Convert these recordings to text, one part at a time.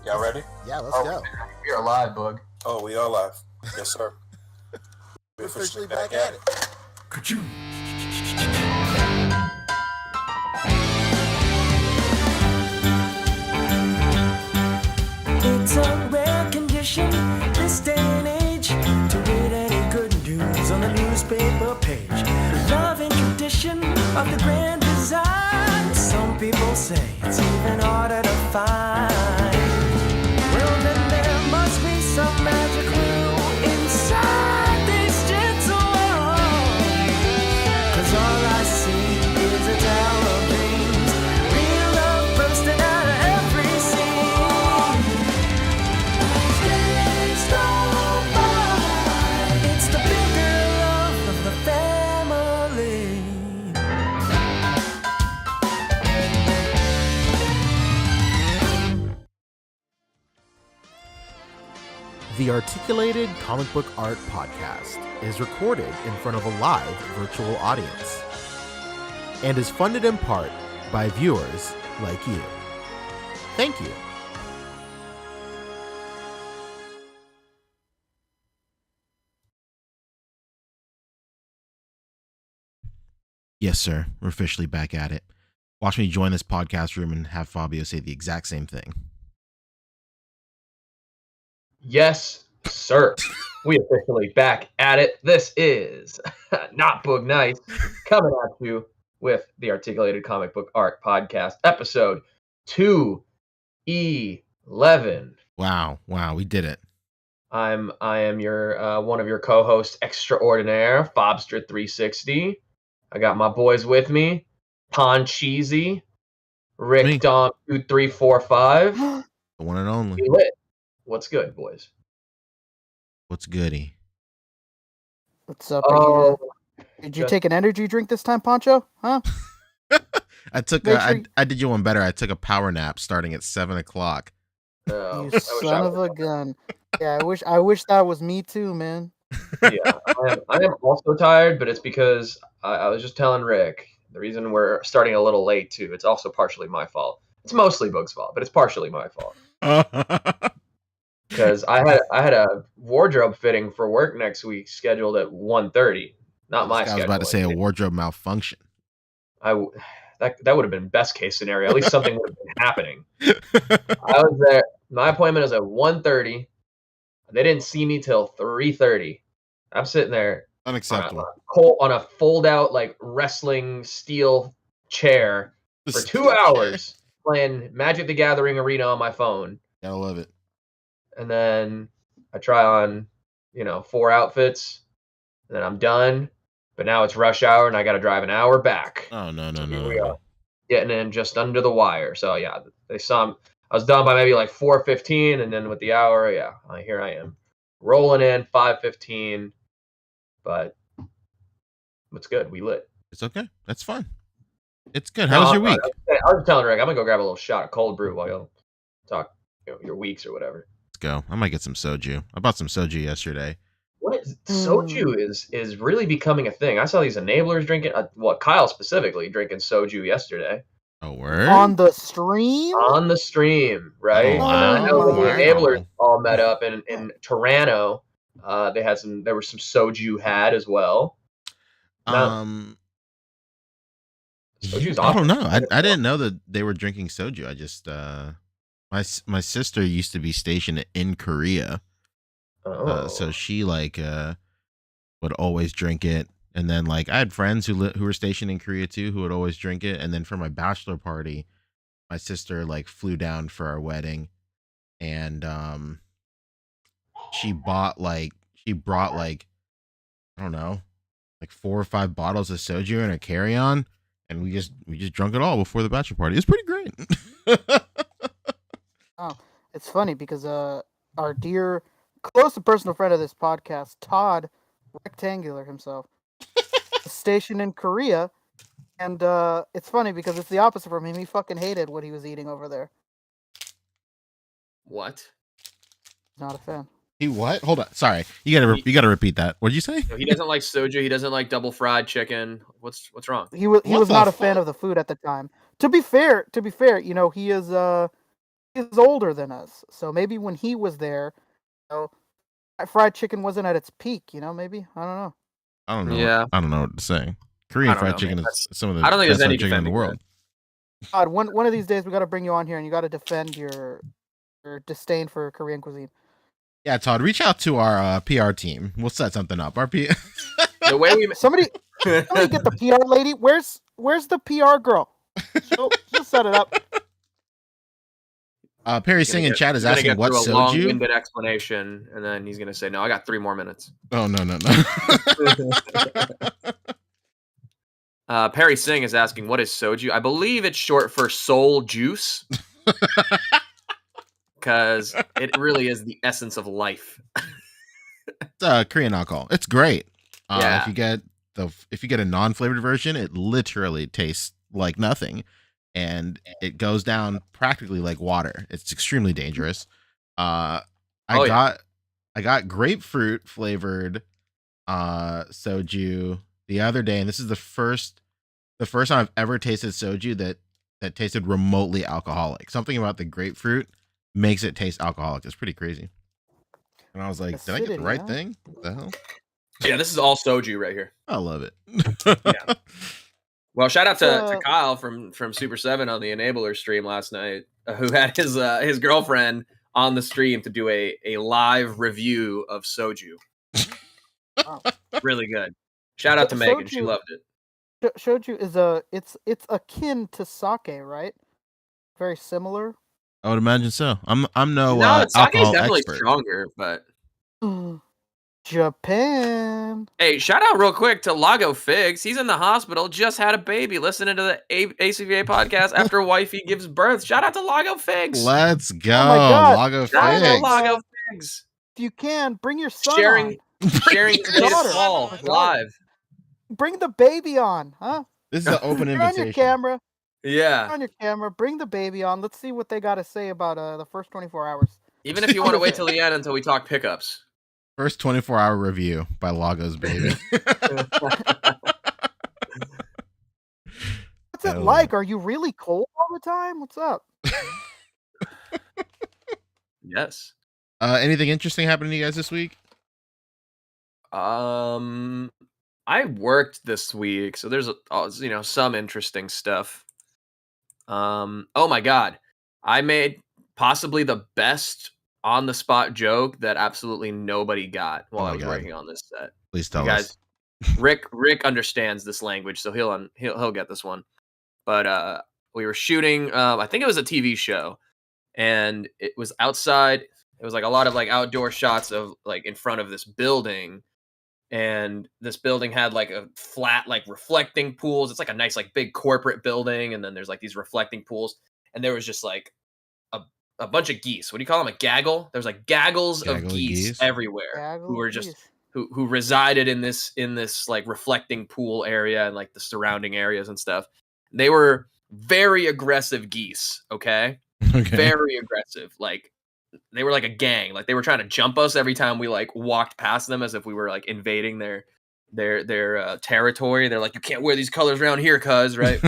Y'all ready? Yeah, let's go. We are live, Boog. Oh, we are live. Yes, sir. We're officially back at it. Ka-choo. It's a rare condition this day and age to read any good news on the newspaper page. Love and tradition of the grand design. Some people say it's even harder to find. Well, then there must be some magic clue inside these gentle walls. 'Cause all I see is a tower of dreams. Real love bursting out of every scene. As days go by, it's the bigger love of the family. The Articulated Comic Book Art Podcast is recorded in front of a live virtual audience and is funded in part by viewers like you. Thank you. Yes, sir. We're officially back at it. Watch me join this podcast room and have Fabio say the exact same thing. Yes, sir. We officially back at it. This is Not Boog Night coming at you with the Articulated Comic Book Art Podcast, episode 211. Wow, we did it. I am your one of your co-hosts extraordinaire, Fobster360. I got my boys with me, Pon Cheesy, Rick Me. Dom 2345. The one and only. We lit. What's good, boys? What's goody? What's up? Oh, Did you take an energy drink this time, Poncho? Huh? I took Make a, sure I did you one better. I took a power nap starting at 7:00. no. You I wish son I of a was- gun. Yeah, I wish that was me too, man. Yeah, I am also tired, but it's because I was just telling Rick the reason we're starting a little late too. It's also partially my fault. It's mostly Boog's fault, but it's partially my fault because I had a wardrobe fitting for work next week scheduled at 1:30. Not my I was schedule. about to say a wardrobe malfunction. That would have been best case scenario. At least something would have been happening. I was there. My appointment is at 1:30. They didn't see me till 3:30. I'm sitting there Unacceptable. on a fold-out like wrestling steel chair for 2 hours playing Magic the Gathering Arena on my phone, Gotta love it. and then I try on 4 outfits, and then I'm done. But now it's rush hour, and I got to drive an hour back. Oh no. Here we are, getting in just under the wire. So yeah, they saw me. I was done by maybe like 4:15, and then with the hour, here I am, rolling in 5:15. But it's good. We lit. It's okay. That's fine. It's good. How was your week? I was telling Rick I'm gonna go grab a little shot of cold brew while y'all talk your weeks or whatever. Let's go. I might get some soju. I bought some soju yesterday. What is soju is really becoming a thing. I saw these enablers drinking. Kyle specifically drinking soju yesterday Oh, word? On the stream? on the stream, right? Oh, And then I know when the wow. enablers all met up in Toronto. There was some soju had as well. Soju's I awesome. don't know. I didn't know that they were drinking soju. I just my sister used to be stationed in Korea. Oh. So she would always drink it, and then I had friends who were stationed in Korea too who would always drink it. And then for my bachelor party, my sister flew down for our wedding, and she brought I don't know, 4 or 5 bottles of soju in a carry-on, and we just drunk it all before the bachelor party. It's pretty great. Oh, it's funny because our dear close and personal friend of this podcast, Todd Rectangular himself, is stationed in Korea, and it's funny because it's the opposite from him. He fucking hated what he was eating over there. What? Not a fan. He what? Hold on. Sorry. You gotta repeat that. What did you say? He doesn't like soju. He doesn't like double fried chicken. What's wrong? He was What was the not a fuck? fan of the food at the time. To be fair, he is he's older than us, so maybe when he was there, fried chicken wasn't at its peak. Maybe I don't know. I don't know. Yeah. I don't know what to say. I Korean don't fried know, chicken man. is some of the I don't think best there's any fried chicken in the defending world. God, one of these days we got to bring you on here and you got to defend your disdain for Korean cuisine. Yeah, Todd, reach out to our PR team. We'll set something up. Our The way we somebody get the PR lady. Where's the PR girl? She'll set it up. Perry Singh in chat is asking what through a soju. long-winded explanation, and then he's gonna say, "No, I got 3 more minutes." Oh no. Perry Singh is asking, "What is soju?" I believe it's short for soul juice, because it really is the essence of life. It's Korean alcohol. It's great. Yeah. If you get a non-flavored version, it literally tastes like nothing, and it goes down practically like water. It's extremely dangerous. I got grapefruit flavored soju the other day, and this is the first time I've ever tasted soju that tasted remotely alcoholic. Something about the grapefruit makes it taste alcoholic. It's pretty crazy. And I was like, did I get the right thing? What the hell? Yeah, this is all soju right here. I love it. Yeah. Well, shout out to Kyle from Super 7 on the Enabler stream last night, who had his girlfriend on the stream to do a live review of soju. Wow. Really good. Shout out to Megan. She loved it. Soju is it's akin to sake, right? Very similar. I would imagine so. I'm no sake's alcohol definitely expert. Stronger, but Japan. Hey, shout out real quick to Lago Figs. He's in the hospital, just had a baby, listening to the A.C.B.A. podcast after wifey gives birth. Shout out to Lago Figs. Let's go, Lago Figs. Shout out to Lago Figs. If you can, bring your son sharing your daughter fall live. Bring the baby on, huh? This is an open Turn invitation. on your camera. Yeah. Turn on your camera. Bring the baby on. Let's see what they got to say about the first 24 hours. Even if you want to wait till the end until we talk pickups. First 24-hour review by Lagos Baby. What's it like? Are you really cold all the time? What's up? Yes. Anything interesting happening to you guys this week? I worked this week, so there's some interesting stuff. Oh my god, I made possibly the best on the spot joke that absolutely nobody got while I was working on this set. Please tell us. Rick understands this language, so he'll get this one. But we were shooting. I think it was a TV show, and it was outside. It was like a lot of like outdoor shots of like in front of this building, and this building had like a flat like reflecting pools. It's like a nice like big corporate building, and then there's like these reflecting pools, and there was just like a bunch of geese. What do you call them? A gaggle? There's like gaggles of geese everywhere who were just who resided in this like reflecting pool area and like the surrounding areas and stuff. They were very aggressive geese, okay? Very aggressive. Like they were like a gang. Like they were trying to jump us every time we like walked past them as if we were like invading their territory. They're like, you can't wear these colors around here, cuz, right?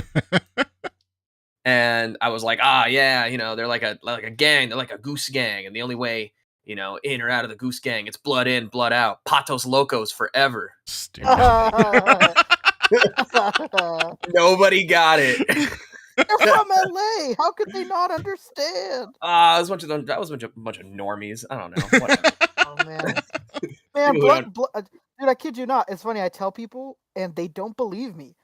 And I was like, yeah, they're like a gang. They're like a goose gang. And the only way, in or out of the goose gang, it's blood in, blood out. Patos locos forever. Nobody got it. They're from LA. How could they not understand? That was a bunch of normies. I don't know. Whatever. Oh man, blood, dude, I kid you not. It's funny. I tell people, and they don't believe me.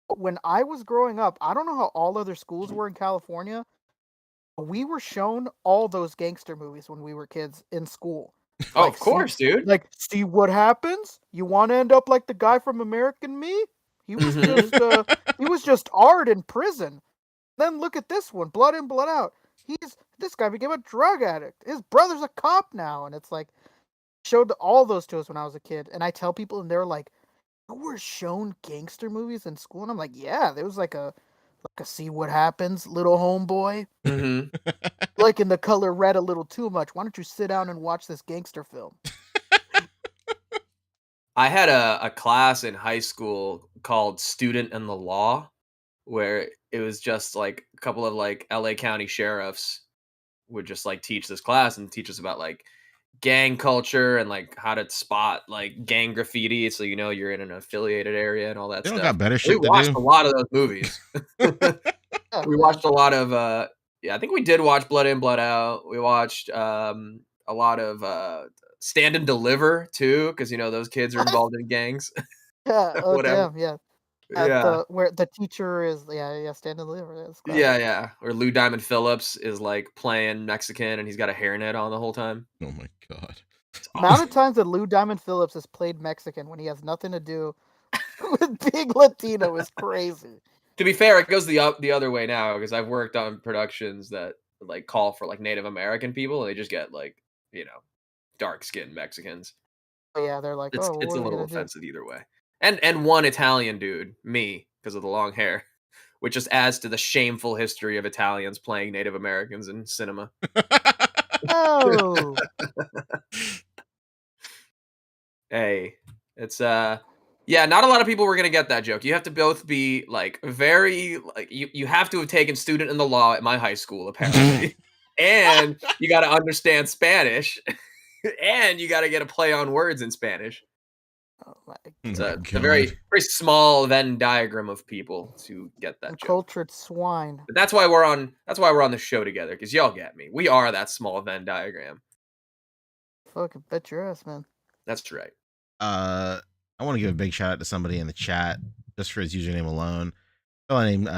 When I was growing up, I don't know how all other schools were in California. We were shown all those gangster movies when we were kids in school. Oh, of course, dude. Like, see what happens? You want to end up like the guy from American Me? He was just art in prison. Then look at this one, blood in, blood out. This guy became a drug addict. His brother's a cop now, and it's like showed all those to us when I was a kid. And I tell people, and they're like, "You were shown gangster movies in school?" And I'm like, "Yeah, there was like a See What Happens, Little Homeboy." Mm-hmm. Liking The Color Red a little too much. Why don't you sit down and watch this gangster film? I had a class in high school called Student and the Law, where it was just like a couple of like LA County sheriffs would just like teach this class and teach us about like gang culture and like how to spot like gang graffiti, so you know you're in an affiliated area and all that They don't stuff. got better We shit to watched do. a lot of those movies. Yeah, We watched a lot of I think we did watch Blood In, Blood Out. We watched a lot of Stand and Deliver too, because you know those kids are What? involved in gangs. yeah. Oh Whatever. damn, yeah. Yeah. Where the teacher is, stand and deliver. That's classic. Yeah. Or Lou Diamond Phillips is like playing Mexican and he's got a hairnet on the whole time. Oh my god. It's The amount awesome. of times that Lou Diamond Phillips has played Mexican when he has nothing to do with being Latino is crazy. To be fair, it goes the other way now because I've worked on productions that like call for like Native American people and they just get like, you know, dark skinned Mexicans. But yeah, they're like, It's oh, it's what a are we little gonna do? offensive either way. And one Italian dude, me, because of the long hair, which just adds to the shameful history of Italians playing Native Americans in cinema. Oh, Hey, it's yeah, not a lot of people were gonna get that joke. You have to both be like very like you have to have taken student in the law at my high school, apparently. And you gotta understand Spanish. And you gotta get a play on words in Spanish. oh my It's Oh my a very God. very small Venn diagram of people to get that joke. uncultured swine. But that's why we're on the show together, because y'all get me. We are that small Venn diagram. Fucking bet your ass, man. That's right. I want to give a big shout out to somebody in the chat just for his username alone. A fellow named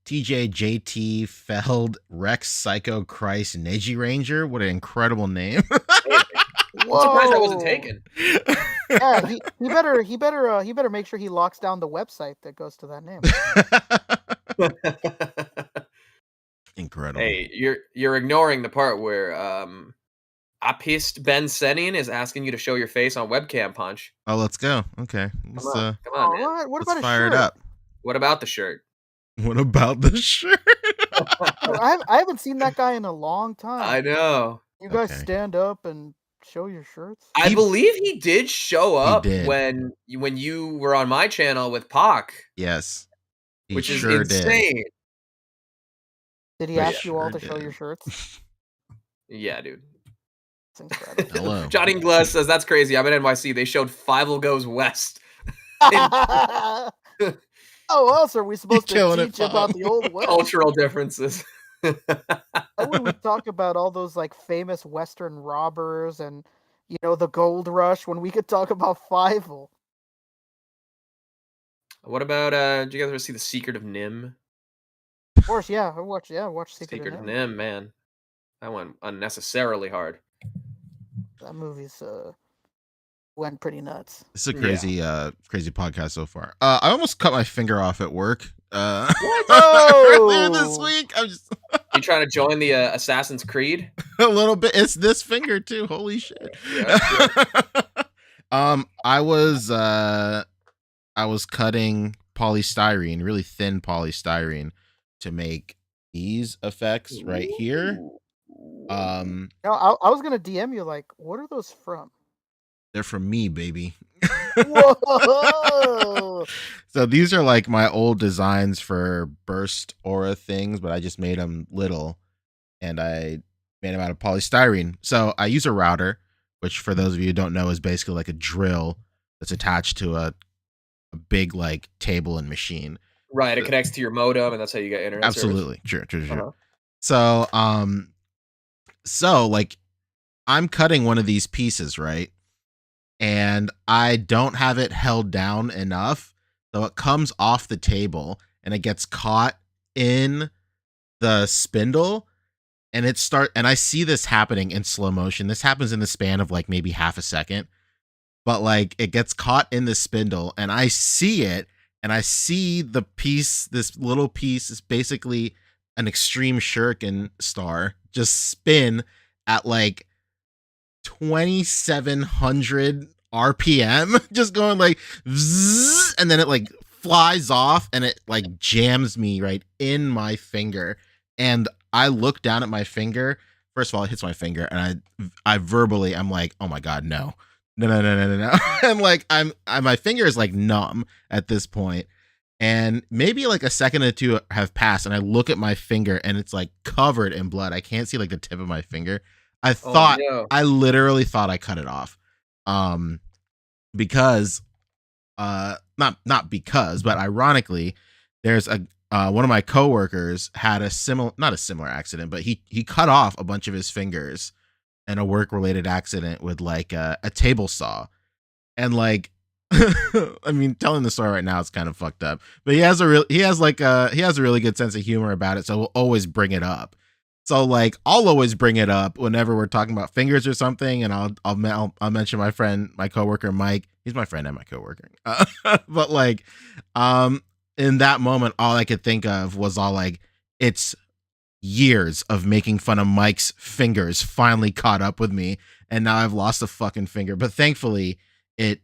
TJJT Feld Rex Psycho Christ Neji Ranger. What an incredible name. I'm surprised that wasn't Whoa. taken. Yeah, he better make sure he locks down the website that goes to that name. Incredible. Hey, you're ignoring the part where I pissed Ben Senin is asking you to show your face on webcam punch. Oh, let's go. Okay. Let's, Come Oh, on, man. what let's about a fire shirt? it up. What about the shirt? What about the shirt? I haven't seen that guy in a long time. I know. You guys Okay. stand up and show your shirts. I believe he did show up did. when you were on my channel with Pac, Yes. He which is sure insane. Did he He ask you all sure to show did. your shirts? Yeah, dude. It's incredible. Hello. Johnny Glass says that's crazy. I'm at NYC. They showed Five Goes West. How else are we supposed to killing it, teach about Bob. the old West? Cultural differences. How would we talk about all those like famous Western robbers and the gold rush when we could talk about Fievel? What about did you guys ever see The Secret of Nim? Of course, yeah, I watched Secret of of Nim. Nim, man. That went unnecessarily hard. That movie's went pretty nuts. This is a crazy, crazy podcast so far. I almost cut my finger off at work. Earlier this week. I'm just You trying to join the Assassin's Creed? a little bit. It's this finger too. Holy shit. Yeah. I was cutting polystyrene, really thin polystyrene, to make these effects right here. I was gonna DM you like, what are those from? They're from me, baby. Whoa! So these are like my old designs for burst aura things, but I just made them little and I made them out of polystyrene. So I use a router, which for those of you who don't know is basically like a drill that's attached to a big like table and machine. Right, it connects to your modem, and that's how you get internet. Absolutely. Service. Sure. So like I'm cutting one of these pieces, right? And I don't have it held down enough, so it comes off the table and it gets caught in the spindle, and I see this happening in slow motion. This happens in the span of like maybe half a second, but like it gets caught in the spindle, and I see it, and I see the piece. This little piece is basically an extreme shuriken star just spin at like 2,700 RPM, just going like zzz, and then it like flies off and it like jams me right in my finger. And I look down at my finger. First of all, it hits my finger, and I verbally, I'm like, oh my god, no. And like my finger is like numb at this point. And maybe like a second or two have passed, and I look at my finger, and it's like covered in blood. I can't see like the tip of my finger. I literally thought I cut it off, because, not because, but ironically, there's a one of my coworkers had not a similar accident, but he cut off a bunch of his fingers in a work related accident with like a table saw, and like. I mean, telling the story right now is kind of fucked up, but he has a really good sense of humor about it, so we'll always bring it up. So like, I'll always bring it up whenever we're talking about fingers or something, and I'll mention my coworker Mike. He's my friend and my coworker. But like, in that moment, all I could think of was all like, it's years of making fun of Mike's fingers finally caught up with me, and now I've lost a fucking finger. But thankfully,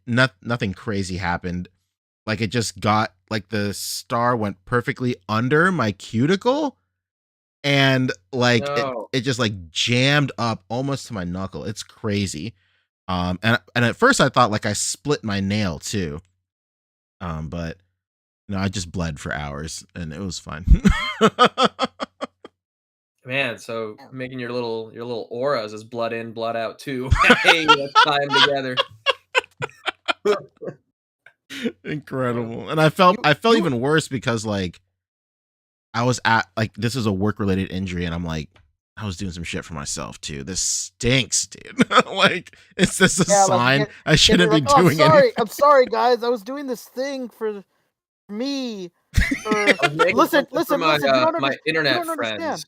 nothing crazy happened. Like, it just got like the star went perfectly under my cuticle, and like it just like jammed up almost to my knuckle. It's crazy. And at first I thought like I split my nail too. But no, I just bled for hours and it was fine. Man, so making your little auras is blood in, blood out too. Hey, let's tie them together. Incredible. And I felt even worse because like I was at like, this is a work related injury, and I'm like, I was doing some shit for myself too. This stinks, dude. Like, is this a sign like, I shouldn't be doing it? I'm sorry, guys. I was doing this thing for me. Listen. My internet friends.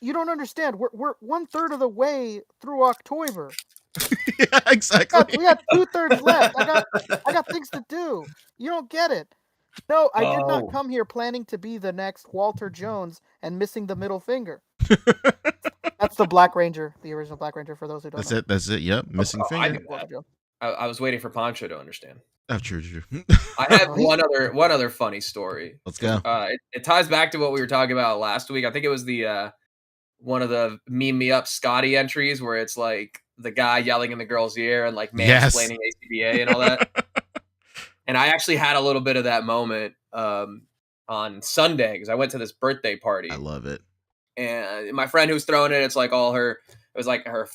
You don't understand. We're 1/3 of the way through OcTOYber. Yeah, exactly. We had 2/3 left. I got things to do. You don't get it. No, I did not come here planning to be the next Walter Jones and missing the middle finger. That's the Black Ranger, the original Black Ranger, for those who don't know. That's it. Yep, missing finger. I was waiting for Poncho to understand. Oh, true. I have one other funny story. Let's go. It ties back to what we were talking about last week. I think it was the one of the meme me up Scotty entries where it's like the guy yelling in the girl's ear and like mansplaining A.C.B.A. and all that. And I actually had a little bit of that moment on Sunday because I went to this birthday party. I love it. And my friend who's throwing it, it's like it was like her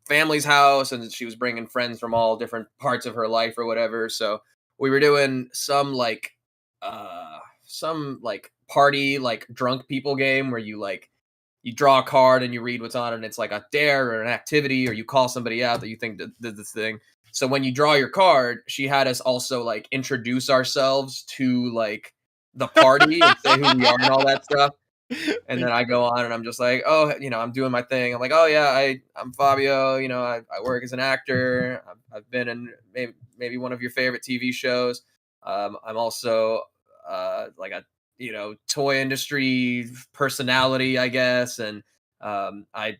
family's house, and she was bringing friends from all different parts of her life or whatever. So we were doing some party, like drunk people game where you draw a card and you read what's on it, and it's like a dare or an activity, or you call somebody out that you think did this thing. So when you draw your card, she had us also like introduce ourselves to like the party and say who we are and all that stuff. And then I go on and I'm just like, oh, I'm doing my thing. I'm like, oh yeah, I'm Fabio. I work as an actor. I've been in maybe one of your favorite TV shows. I'm also like a toy industry personality, I guess. And I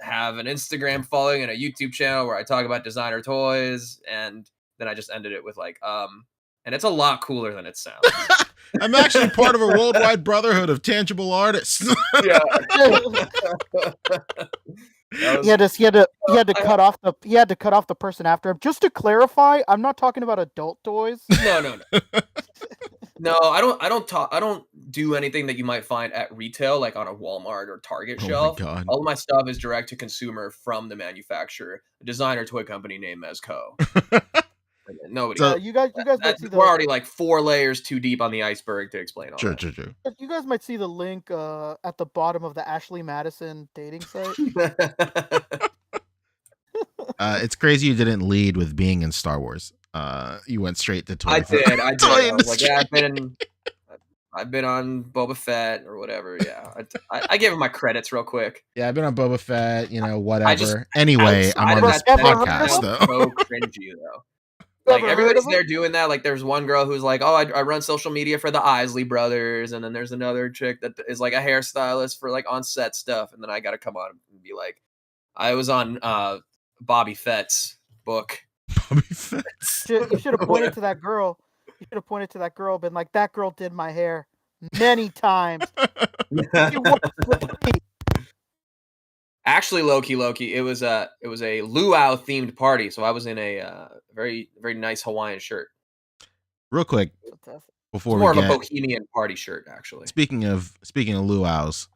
have an Instagram following and a YouTube channel where I talk about designer toys. And then I just ended it with like, and it's a lot cooler than it sounds. I'm actually part of a worldwide brotherhood of tangible artists. Yeah. He had to cut off the person after him. Just to clarify, I'm not talking about adult toys. No. No, I don't do anything that you might find at retail, like on a Walmart or Target shelf. God. All of my stuff is direct to consumer from the manufacturer, a designer toy company named Mezco. Nobody. So, you guys might see we're already like 4 layers too deep on the iceberg to explain all that. True. You guys might see the link at the bottom of the Ashley Madison dating site. It's crazy you didn't lead with being in Star Wars. You went straight to toy. I did. I was like, yeah, I've been on Boba Fett or whatever. Yeah, I gave him my credits real quick. Yeah, I've been on Boba Fett. Whatever. Anyway, I'm on this podcast though. So cringy though. Like everybody's there doing that. Like there's one girl who's like, oh, I run social media for the Isley brothers, and then there's another chick that is like a hairstylist for like on set stuff, and then I got to come on and be like, I was on Bobby Fett's book. Bobby Fett. You should have pointed to that girl. You should have pointed to that girl, been like, that girl did my hair many times. Actually, Loki, it was a luau themed party, so I was in a very very nice Hawaiian shirt. Real quick, before It's more we of a get bohemian party shirt, actually. speaking of luau's,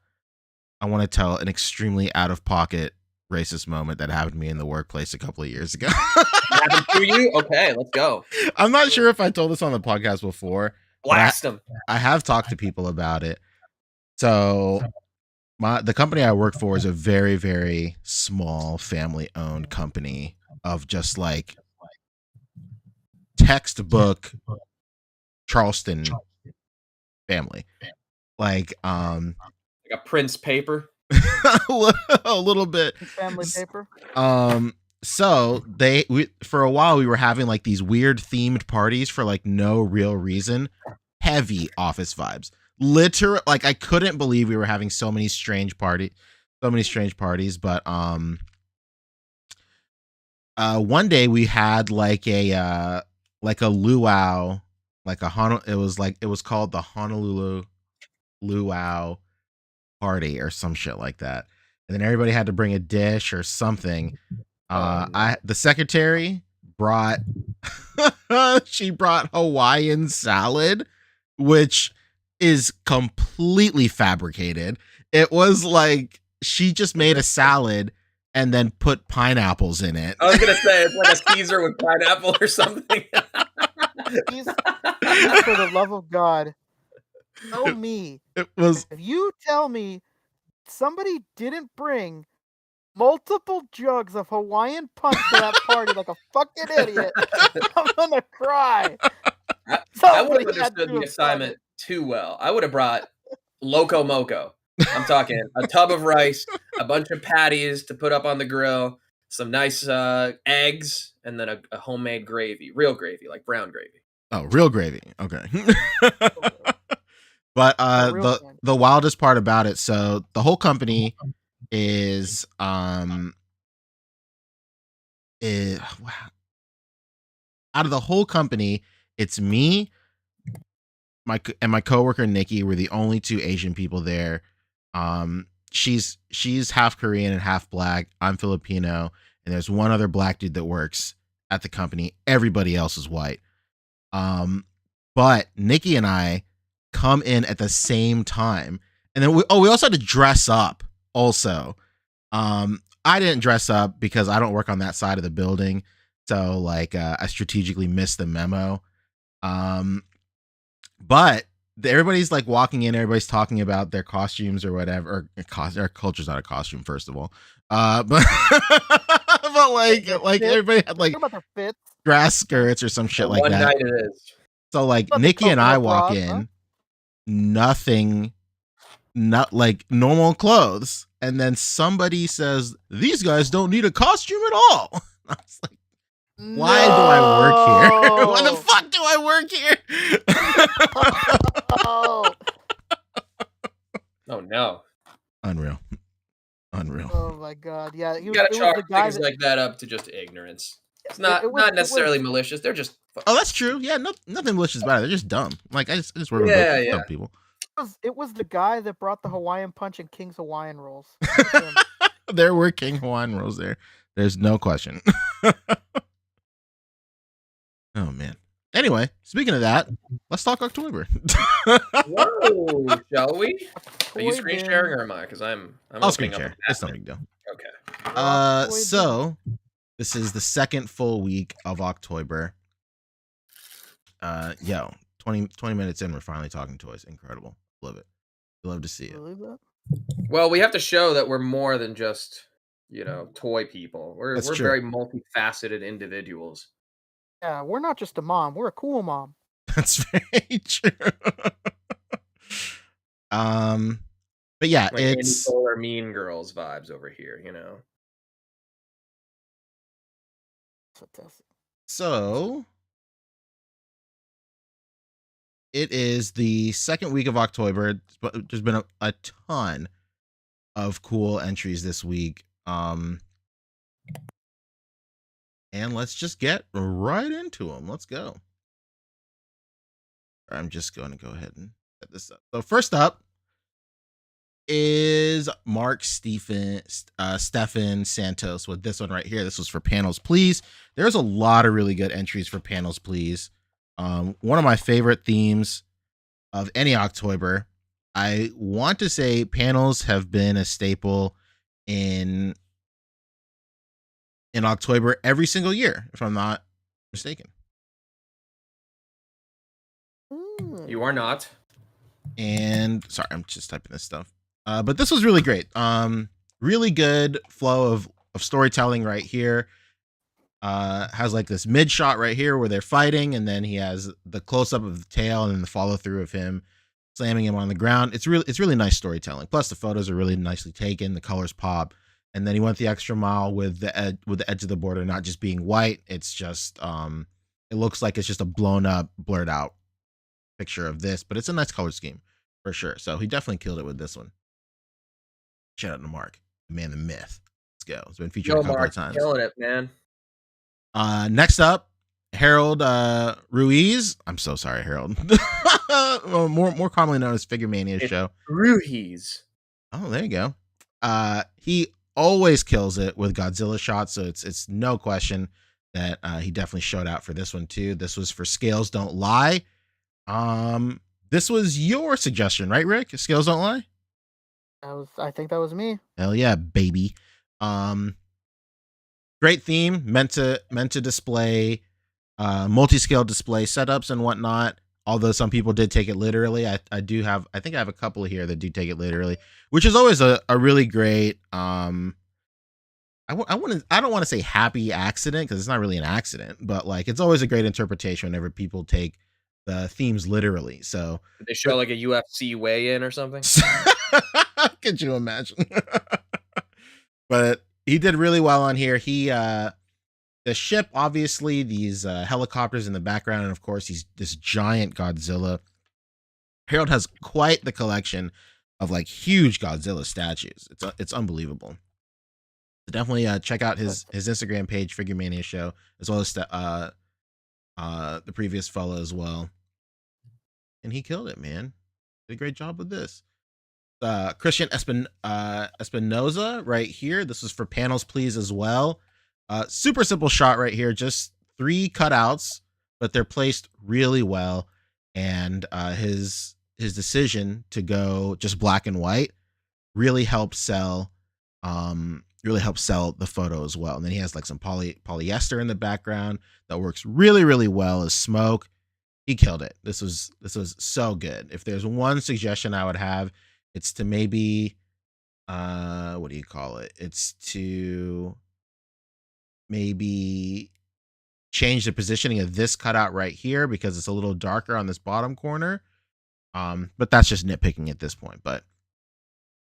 I want to tell an extremely out of pocket racist moment that happened to me in the workplace a couple of years ago. Happened to you? Okay, let's go. I'm not sure if I told this on the podcast before. Blast them. I have talked to people about it. So the company I work for is a very, very small family-owned company of just like textbook Charleston family. Like Like a Prince paper. a little bit. Family paper. So for a while we were having like these weird themed parties for like no real reason. Heavy office vibes. Literally, like I couldn't believe we were having so many strange parties. But one day we had like a luau, like it was called the Honolulu luau party or some shit like that. And then everybody had to bring a dish or something. The secretary brought she brought Hawaiian salad, which is completely fabricated. It was like she just made a salad and then put pineapples in it. I was gonna say it's like a Caesar with pineapple or something. Please, for the love of God, tell me. It was. If you tell me somebody didn't bring multiple jugs of Hawaiian punch to that party like a fucking idiot, I'm gonna cry. I would have understood the assignment too well. I would have brought Loco Moco. I'm talking a tub of rice, a bunch of patties to put up on the grill, some nice eggs, and then a homemade gravy, real gravy, like brown gravy. Oh, real gravy. Okay. But the wildest part about it, so the whole company is out of the whole company, it's me, my coworker Nikki. We're the only two Asian people there. She's half Korean and half black. I'm Filipino, and there's one other black dude that works at the company. Everybody else is white. But Nikki and I come in at the same time, and then we also had to dress up. Also, I didn't dress up because I don't work on that side of the building, so like I strategically missed the memo. But everybody's like walking in, everybody's talking about their costumes or whatever. Our culture's not a costume, first of all. But but like everybody had like grass skirts or some shit like that. One night it is. So like Nikki and I walk in, nothing, not like normal clothes, and then somebody says, "These guys don't need a costume at all." I was like, why do I work here? Why the fuck do I work here? Oh no. Unreal. Oh my god. Yeah. You gotta chalk things like that up to just ignorance. It's not necessarily malicious. They're just. Oh, that's true. Yeah, nothing malicious about it. They're just dumb. Like I just work with dumb people. It was the guy that brought the Hawaiian punch and King's Hawaiian rolls. There were King Hawaiian rolls there. There's no question. Oh man. Anyway, speaking of that, let's talk OcTOYber. Whoa, shall we? Are you screen sharing or am I? Because I'll screen share. It's no big deal. Okay. So this is the second full week of OcTOYber. 20 minutes in, we're finally talking toys. Incredible. Love it. Love to see it. Well, we have to show that we're more than just, toy people. We're very multifaceted individuals. Yeah, we're not just a mom. We're a cool mom. That's very true. But yeah, like it's Solar Mean Girls vibes over here, So it is the second week of OcTOYber. There's been a ton of cool entries this week. And let's just get right into them. Let's go. I'm just going to go ahead and set this up. So first up is Mark Stephen Santos with this one right here. This was for Panels Please. There's a lot of really good entries for Panels Please. One of my favorite themes of any OcTOYber. I want to say panels have been a staple in OcTOYber every single year, if I'm not mistaken. You are not. And sorry, I'm just typing this stuff. But this was really great. Really good flow of storytelling right here. Has like this mid shot right here where they're fighting, and then he has the close up of the tail and then the follow through of him slamming him on the ground. It's really nice storytelling. Plus the photos are really nicely taken. The colors pop, and then he went the extra mile with the edge of the border not just being white. It's just it looks like it's just a blown up, blurred out picture of this, but it's a nice color scheme for sure. So he definitely killed it with this one. Shout out to Mark, the man, the myth. Let's go. It's been featured a couple of times. Killing it, man. Next up, Harold Ruiz. I'm so sorry, Harold. Well, more commonly known as Figure Mania Show. Ruiz. Oh, there you go. He always kills it with Godzilla shots, so it's no question that he definitely showed out for this one too. This was for Scales Don't Lie. This was your suggestion, right, Rick? Scales Don't Lie? I think that was me. Hell yeah, baby. Great theme, meant to display multi-scale display setups and whatnot. Although some people did take it literally, I think I have a couple here that do take it literally, which is always a really great. I don't want to say happy accident because it's not really an accident, but like it's always a great interpretation whenever people take the themes literally. So did they show like a UFC weigh-in or something? Could you imagine? But he did really well on here. He the ship, obviously, these helicopters in the background, and of course, he's this giant Godzilla. Harold has quite the collection of like huge Godzilla statues. It's unbelievable. So definitely check out his Instagram page, Figure Mania Show, as well as the previous fellow as well. And he killed it, man. Did a great job with this. Christian Espinoza right here. This was for Panels Please as well. Super simple shot right here. Just 3 cutouts, but they're placed really well. And his decision to go just black and white really helps sell the photo as well. And then he has like some polyester in the background that works really well as smoke. He killed it. This was so good. If there's one suggestion I would have, it's to maybe what do you call it? It's to maybe change the positioning of this cutout right here because it's a little darker on this bottom corner. But that's just nitpicking at this point. But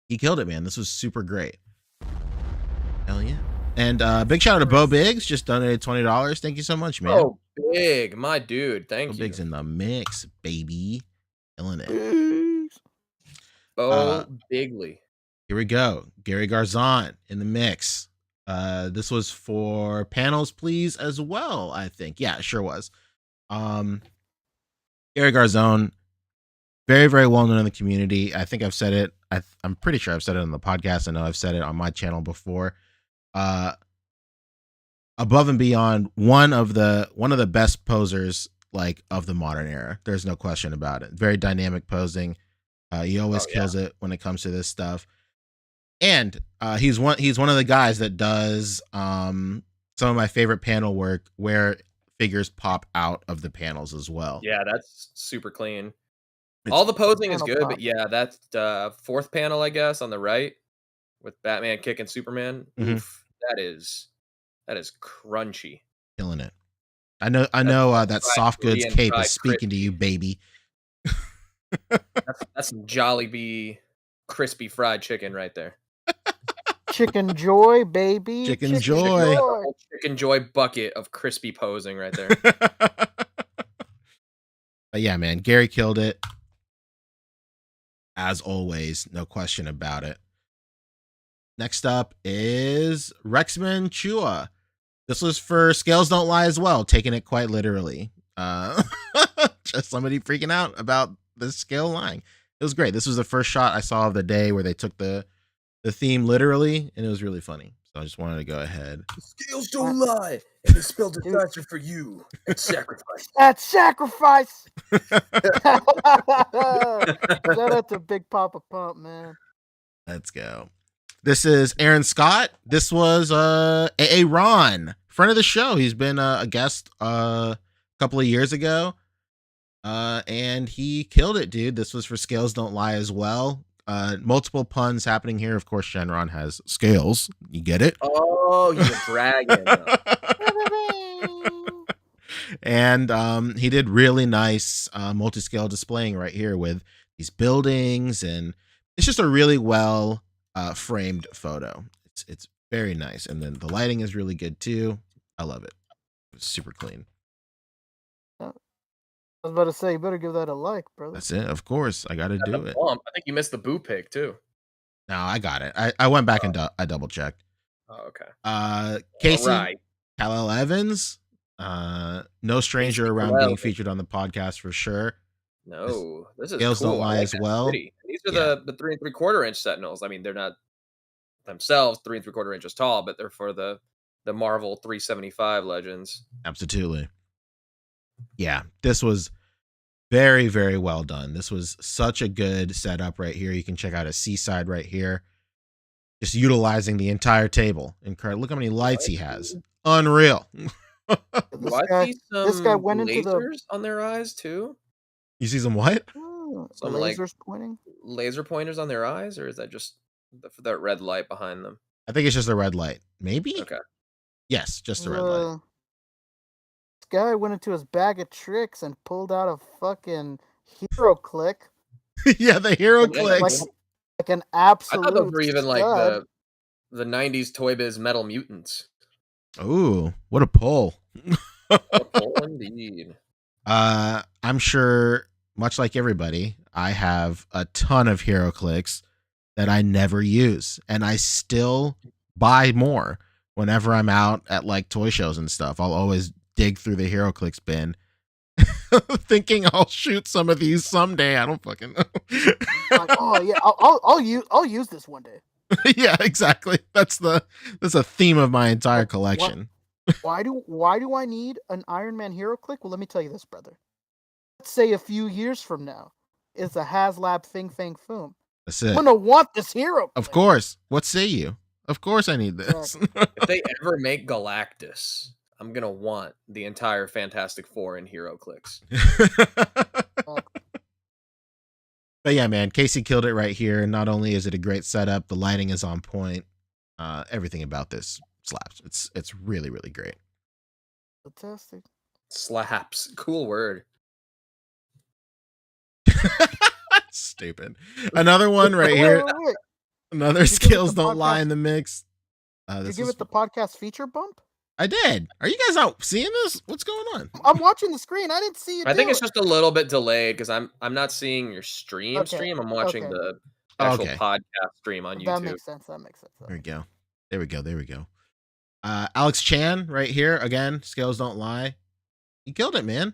he killed it, man. This was super great. Hell yeah. And big shout out to Bo Biggs, just donated $20. Thank you so much, man. Oh, Big, my dude. Thank Bo you. Biggs in the mix, baby. Killing it. Bo Bigley. Here we go. Gary Garzon in the mix. This was for Panels Please as well, I think. Yeah, it sure was. Gary Garzon, very well known in the community. I think I've said it. I'm pretty sure I've said it on the podcast. I know I've said it on my channel before. Above and beyond, one of the best posers like of the modern era. There's no question about it. Very dynamic posing. He always kills it when it comes to this stuff. And he's one of the guys that does some of my favorite panel work where figures pop out of the panels as well. Yeah, that's super clean. All the posing is good, but yeah, that's the 4th panel, I guess, on the right with Batman kicking Superman. Mm-hmm. Oof, that is crunchy. Killing it. I know that soft goods cape is speaking to you, baby. That's some Jollibee crispy fried chicken right there. Chicken Joy, baby. Chicken Joy. Chicken Joy bucket of crispy posing right there. But yeah, man, Gary killed it. As always, no question about it. Next up is Rexman Chua. This was for Scales Don't Lie as well, taking it quite literally. Just somebody freaking out about the scale lying. It was great. This was the first shot I saw of the day where they took the theme literally, and it was really funny. So I just wanted to go ahead. Scales don't lie, and they spelled disaster for you at sacrifice. At sacrifice. Shout out to Big Papa Pump, man. Let's go. This is Aaron Scott. This was A.A. Ron, friend of the show. He's been a guest a couple of years ago. And he killed it, dude. This was for Scales Don't Lie as well. Multiple puns happening here. Of course, Shenron has scales. You get it? Oh, he's a dragon. And he did really nice multi-scale displaying right here with these buildings, and it's just a really well framed photo. It's very nice, and then the lighting is really good too. I love it. It's super clean. I was about to say, you better give that a like, brother. That's it. Of course, I got to do it. I think you missed the boo pick too. No, I got it. I went back and I double checked. Oh, okay. Casey, Right. Kal-El Evans, no stranger Casey around Kal-El. being featured on the podcast for sure. No, this is Scales cool. Don't Lie I like as that well. city. These are the 3 3/4 inch Sentinels. I mean, they're not themselves 3 3/4 inches tall, but they're for the Marvel 375 Legends. Absolutely. Yeah, this was very, very well done. This was such a good setup right here. You can check out a seaside right here. Just utilizing the entire table. Incredible. Look how many lights he has. Unreal. This guy went into the lasers on their eyes too. You see some what? Some lasers pointing. Laser pointers on their eyes, or is that just that red light behind them? I think it's just a red light. Maybe? Okay. Yes, just a red light. This guy went into his bag of tricks and pulled out a fucking hero click. Yeah, the hero clicks. Like an absolute. I thought those were even like stud. the 90s Toy Biz Metal Mutants. Ooh, what a pull. Indeed. I'm sure, much like everybody, I have a ton of hero clicks that I never use, and I still buy more whenever I'm out at like toy shows and stuff. I'll always dig through the hero clicks bin, thinking I'll shoot some of these someday. I don't fucking know. Like, oh yeah, I'll use this one day. Yeah, exactly. That's a theme of my entire collection. Why do I need an Iron Man hero click? Well, let me tell you this, brother. Let's say a few years from now, it's a HasLab Thing Fang Foom. That's it. I'm gonna want this hero click. Of course. What say you? Of course I need this. If they ever make Galactus, I'm gonna want the entire Fantastic Four in hero clicks. But yeah, man, Casey killed it right here. Not only is it a great setup, the lighting is on point. Everything about this slaps. It's really, really great. Fantastic. Slaps. Cool word. Stupid. Another one right here. Wait. Another Scales Don't Lie in the mix. Did you give it the podcast feature bump? I did. Are you guys out seeing this? What's going on? I'm watching the screen. I didn't see it. I think it's just a little bit delayed because I'm not seeing your stream. Okay, I'm watching okay. the actual Okay. podcast stream on YouTube. That makes sense. There we go. Alex Chan right here again. Scales Don't Lie. He killed it, man.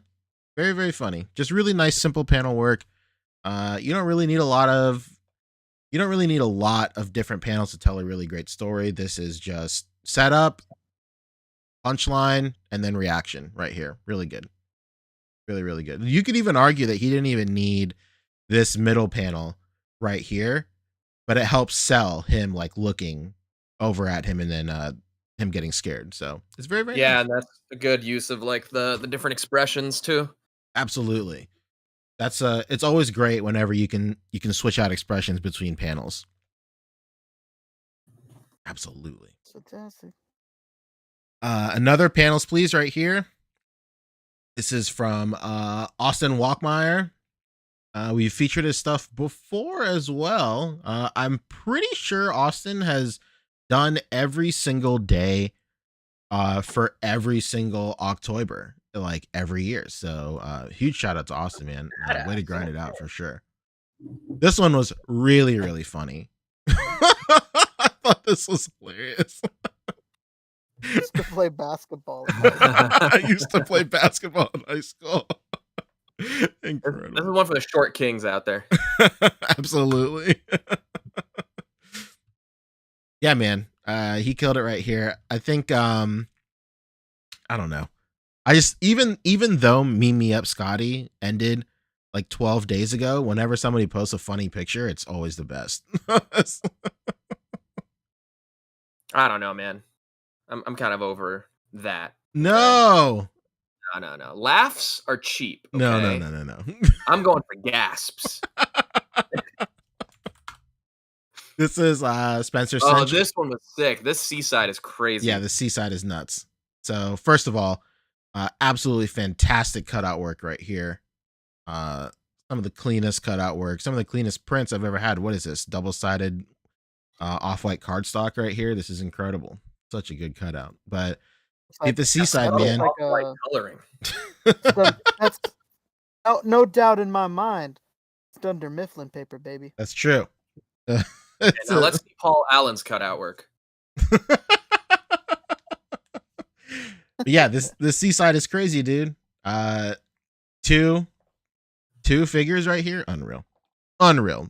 Very, very funny. Just really nice, simple panel work. You don't really need a lot of different panels to tell a really great story. This is just setup, punchline, and then reaction right here. Really good. Really, really good. You could even argue that he didn't even need this middle panel right here, but it helps sell him like looking over at him and then him getting scared. So it's very, very nice. And that's a good use of like the different expressions too. Absolutely. That's it's always great whenever you can switch out expressions between panels. Absolutely. Fantastic. Another panels, please, right here. This is from Austin Walkmeyer. We've featured his stuff before as well. I'm pretty sure Austin has done every single day for every single OcTOYber, like every year. So huge shout out to Austin, man. Way to grind it out for sure. This one was really, really funny. I thought this was hilarious. I used to play basketball. I used to play basketball in high school. Incredible. This is one for the short kings out there. Absolutely. Yeah, man. He killed it right here. I think I don't know. I just even though Me Up Scotty ended like 12 days ago, whenever somebody posts a funny picture, it's always the best. I don't know, man. I'm kind of over that. No. No. Laughs are cheap. Okay? No. I'm going for gasps. This is Spencer. Oh, this one was sick. This Seaside is crazy. Yeah, the Seaside is nuts. So first of all, absolutely fantastic cutout work right here. Some of the cleanest cutout work, some of the cleanest prints I've ever had. What is this? Double-sided off-white cardstock right here. This is incredible. Such a good cutout. But get the Seaside, man. Like white coloring. That's no doubt in my mind. It's under Mifflin paper, baby. That's true. Now let's see Paul Allen's cutout work. Yeah, this Seaside is crazy, dude. Two figures right here. Unreal.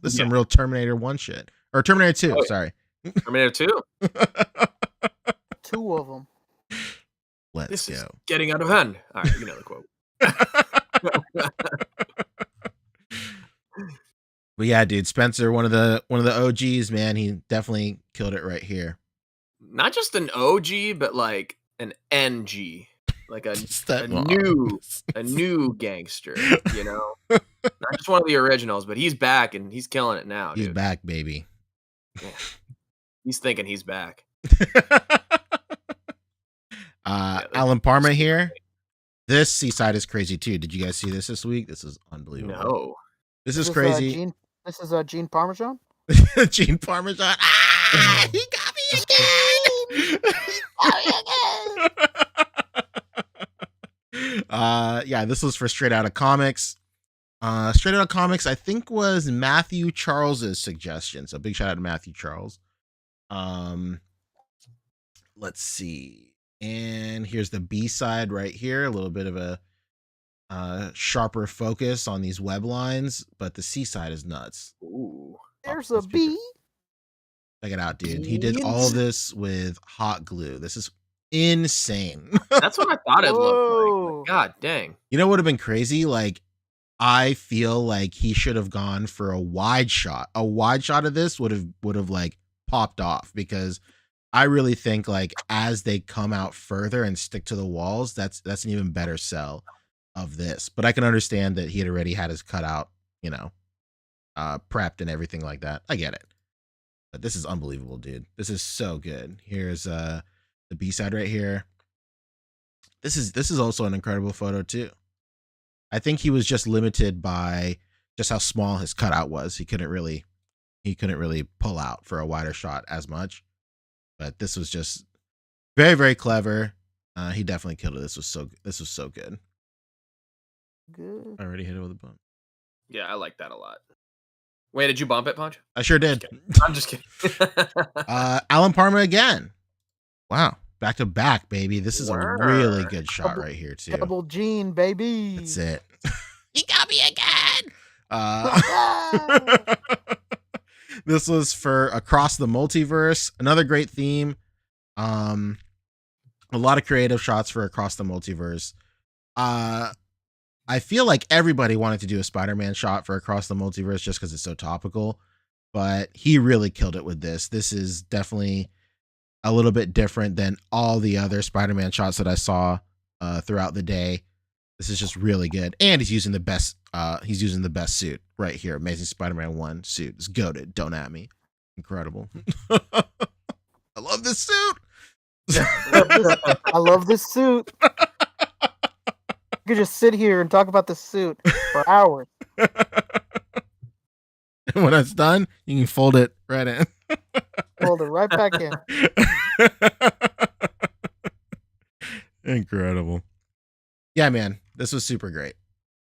This is some real Terminator 1 shit. Or Terminator 2, sorry. Terminator 2? 2 of them. Let's go. Is getting out of hand. All right, you know the quote. But yeah, dude, Spencer, one of the OGs, man. He definitely killed it right here. Not just an OG, but like an NG. Like a new gangster, you know? Not just one of the originals, but he's back and he's killing it now, dude. He's back, baby. Yeah. He's thinking he's back. Alan Parma here. This Seaside is crazy too. Did you guys see this week? This is unbelievable. No. This is crazy. This is Gene Parmesan? Gene Parmesan. Ah! He got me again! Yeah, this was for Straight Outta Comics. Straight Outta Comics, I think, was Matthew Charles's suggestion. So big shout out to Matthew Charles. Let's see. And here's the B side right here. A little bit of a sharper focus on these web lines, but the C side is nuts. Ooh. There's a B. Check it out, dude. He did all this with hot glue. This is insane. That's what I thought it looked like. God dang. You know what would have been crazy? Like, I feel like he should have gone for a wide shot. A wide shot of this would have like popped off, because I really think like as they come out further and stick to the walls, that's an even better sell of this. But I can understand that he had already had his cutout, you know, prepped and everything like that. I get it. But this is unbelievable, dude. This is so good. Here's the B side right here. This is also an incredible photo too. I think he was just limited by just how small his cutout was. He couldn't really pull out for a wider shot as much. But this was just very, very clever. He definitely killed it. This was so good. Good. I already hit it with a bump. Yeah, I like that a lot. Wait, did you bump it, Punch? I sure did. I'm just kidding. Alan Parma again. Wow. Back to back, baby. This is a really good shot right here, too. Double Gene, baby. That's it. He got me again. This was for Across the Multiverse. Another great theme. A lot of creative shots for Across the Multiverse. I feel like everybody wanted to do a Spider-Man shot for Across the Multiverse just because it's so topical, but he really killed it with this. This is definitely a little bit different than all the other Spider-Man shots that I saw throughout the day. This is just really good, and he's using the best. He's using the best suit right here. Amazing Spider-Man 1 suit. It's goated. Don't at me. Incredible. I love this suit. I love this suit. You could just sit here and talk about the suit for hours. And when it's done, you can fold it right in. Fold it right back in. Incredible. Yeah, man. This was super great.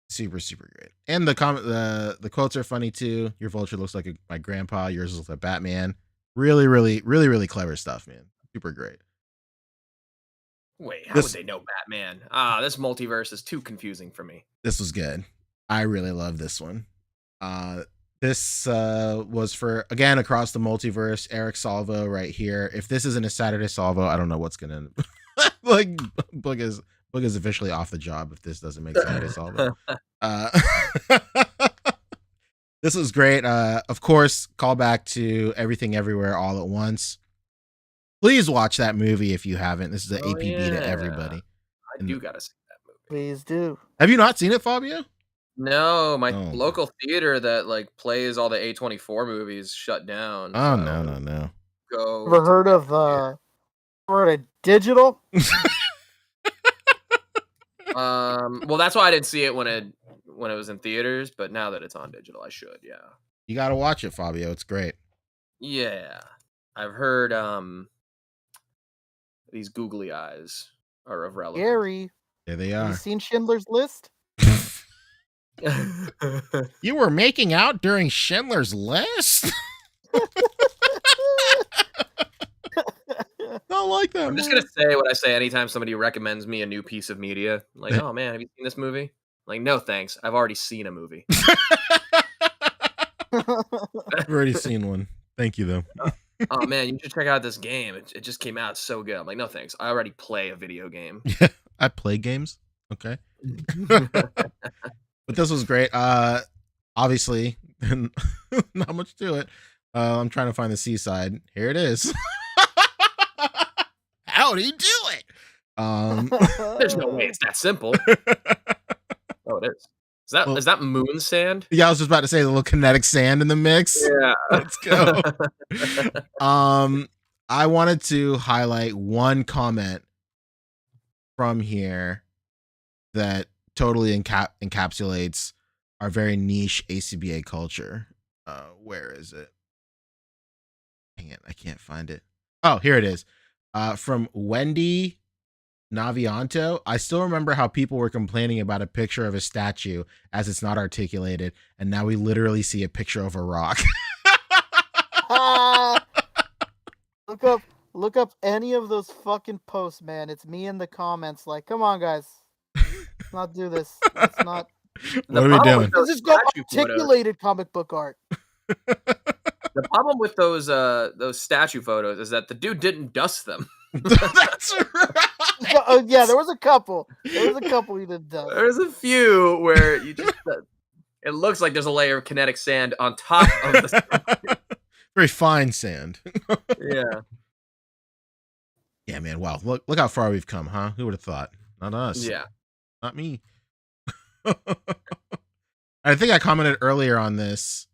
Super, super great. And the quotes are funny too. Your Vulture looks like my grandpa. Yours looks like Batman. Really, really, really, really clever stuff, man. Super great. Wait, how would they know Batman? This multiverse is too confusing for me. This was good. I really love this one. This was for, again, Across the Multiverse, Eric Salvo right here. If this isn't a Saturday Salvo, I don't know what's gonna like. Boog is officially off the job if this doesn't make Saturday Salvo. This was great. Of course, call back to Everything Everywhere All at Once. Please watch that movie if you haven't. This is an APB to everybody. I do gotta see that movie. Please do. Have you not seen it, Fabio? No, my local theater that like plays all the A24 movies shut down. Oh, so no. Go. Ever heard of digital? Well, that's why I didn't see it when it was in theaters, but now that it's on digital, I should. Yeah. You got to watch it, Fabio. It's great. Yeah, I've heard these googly eyes are of relevance. Gary, there they are. Have you seen Schindler's List? You were making out during Schindler's List? Don't like that. I'm just gonna say what I say anytime somebody recommends me a new piece of media. Like, oh man, have you seen this movie? Like, no thanks. I've already seen a movie. I've already seen one. Thank you though. Oh man, you should check out this game. It just came out. It's so good. I'm like, no thanks. I already play a video game. Yeah, I play games. Okay. But this was great. Obviously, not much to it. I'm trying to find the seaside. Here it is. How'd he do it? There's no way it's that simple. Oh, it is. Is that moon sand? Yeah, I was just about to say the little kinetic sand in the mix. Yeah. Let's go. I wanted to highlight one comment from here that totally encapsulates our very niche A.C.B.A culture. Where is it? Dang it, I can't find it. Oh, here it is. From Wendy Navianto. I still remember how people were complaining about a picture of a statue as it's not articulated, and now we literally see a picture of a rock. Look up any of those fucking posts, man. It's me in the comments like, come on guys. Let's not do this. Let's not. What are we doing? Let's just go articulated comic book art. The problem with those statue photos is that the dude didn't dust them. That's right. Oh yeah, there was a couple. There was a couple he did dust. There's a few where you just it looks like there's a layer of kinetic sand on top of the statue. Very fine sand. Yeah. Yeah, man. Wow. Look how far we've come, huh? Who would have thought? Not us. Yeah. Not me. I think I commented earlier on this.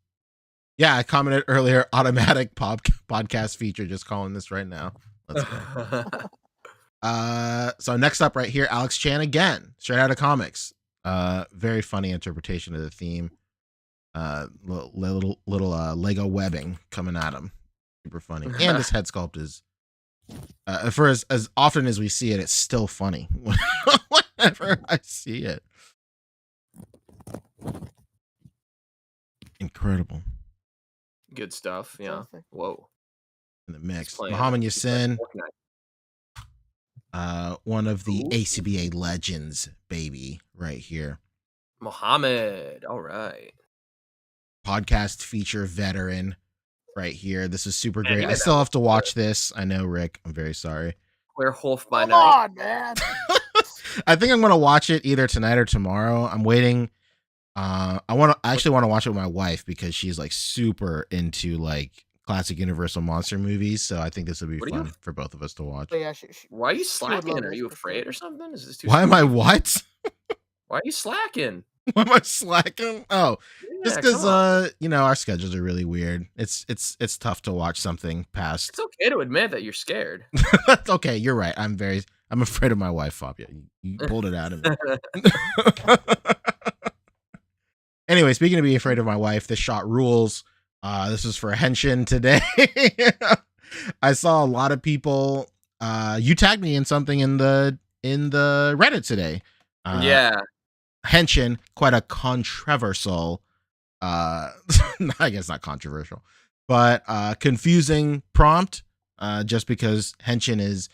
Yeah, I commented earlier, automatic podcast feature, just calling this right now. Let's go. So next up right here, Alex Chan again, straight out of comics. Very funny interpretation of the theme. Little Lego webbing coming at him. Super funny. And this head sculpt is, for as often as we see it, it's still funny whenever I see it. Incredible. Good stuff. Yeah. Whoa. In the mix. Muhammad Yassin. One of the A.C.B.A legends, baby, right here. Muhammad. All right. Podcast feature veteran right here. This is super great. I still have to watch this. I know, Rick. I'm very sorry. Werewolf by Night. Come on, man. I think I'm going to watch it either tonight or tomorrow. I'm waiting. I actually want to watch it with my wife because she's like super into like classic Universal monster movies. So I think this would be fun for both of us to watch. Yeah, why are you slacking? Are you afraid or something? Is this too Why am I what? Why are you slacking? Why am I slacking? Oh, just because our schedules are really weird. It's tough to watch something past. It's okay to admit that you're scared. That's okay. You're right. I'm afraid of my wife, Fabio. You pulled it out of me. Anyway, speaking of being afraid of my wife, this shot rules. This is for Henshin today. I saw a lot of people. You tagged me in something in the Reddit today. Yeah. Henshin, quite a controversial. I guess not controversial, but confusing prompt. Just because Henshin is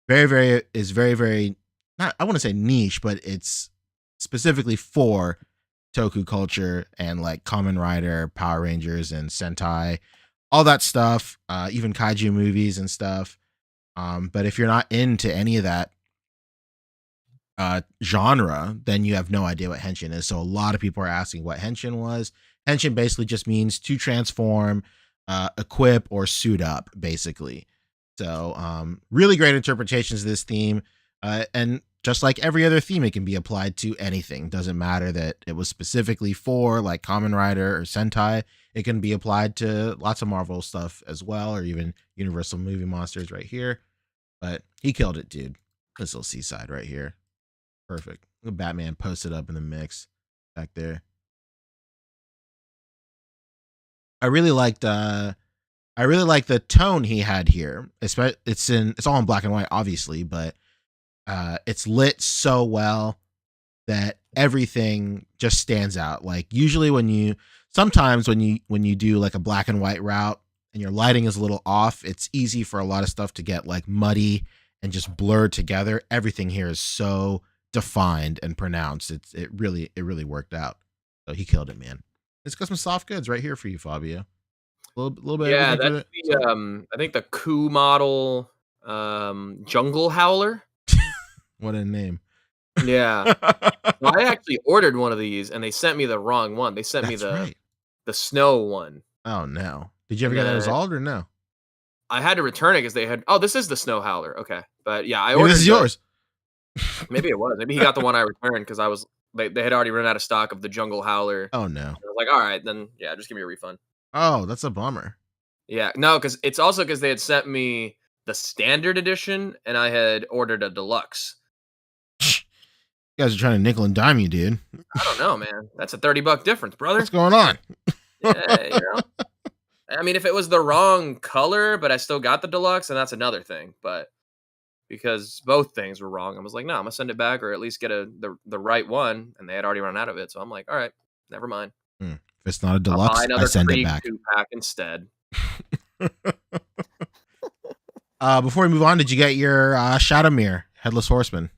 very, very not. I want to say niche, but it's specifically for Toku culture and like Kamen Rider, Power Rangers, and Sentai, all that stuff, even kaiju movies and stuff. But if you're not into any of that genre, then you have no idea what henshin is. So a lot of people are asking what henshin was. Henshin basically just means to transform, equip, or suit up, basically. So really great interpretations of this theme. And just like every other theme, it can be applied to anything. Doesn't matter that it was specifically for like Kamen Rider or Sentai. It can be applied to lots of Marvel stuff as well, or even Universal movie monsters right here. But he killed it, dude. This little seaside right here. Perfect. Batman posted up in the mix back there. I really liked the tone he had here. It's all in black and white, obviously, but it's lit so well that everything just stands out. Like usually sometimes when you do like a black and white route and your lighting is a little off, it's easy for a lot of stuff to get like muddy and just blurred together. Everything here is so defined and pronounced. It really worked out. So he killed it, man. It's got some soft goods right here for you, Fabio. A little bit. Yeah, that's the I think the Coup model Jungle Howler. What a name. Yeah. Well, I actually ordered one of these and they sent me the wrong one. They sent me the snow one. Oh no. Did you ever get that resolved or no? I had to return it because they had this is the Snow Howler. Okay. But yeah, I ordered this is yours. Maybe it was. Maybe he got the one I returned because they had already run out of stock of the Jungle Howler. Oh no. I was like, all right, then yeah, just give me a refund. Oh, that's a bummer. Yeah, no, because it's also because they had sent me the standard edition and I had ordered a deluxe. You guys are trying to nickel and dime you, dude. I don't know, man. That's a $30 difference, brother. What's going on? Yeah, I mean, if it was the wrong color, but I still got the deluxe, and that's another thing. But because both things were wrong, I was like, no, I'm gonna send it back, or at least get the right one. And they had already run out of it, so I'm like, all right, never mind. If it's not a deluxe, I send it back. 2-pack instead. Before we move on, did you get your Shadowmere Headless Horseman?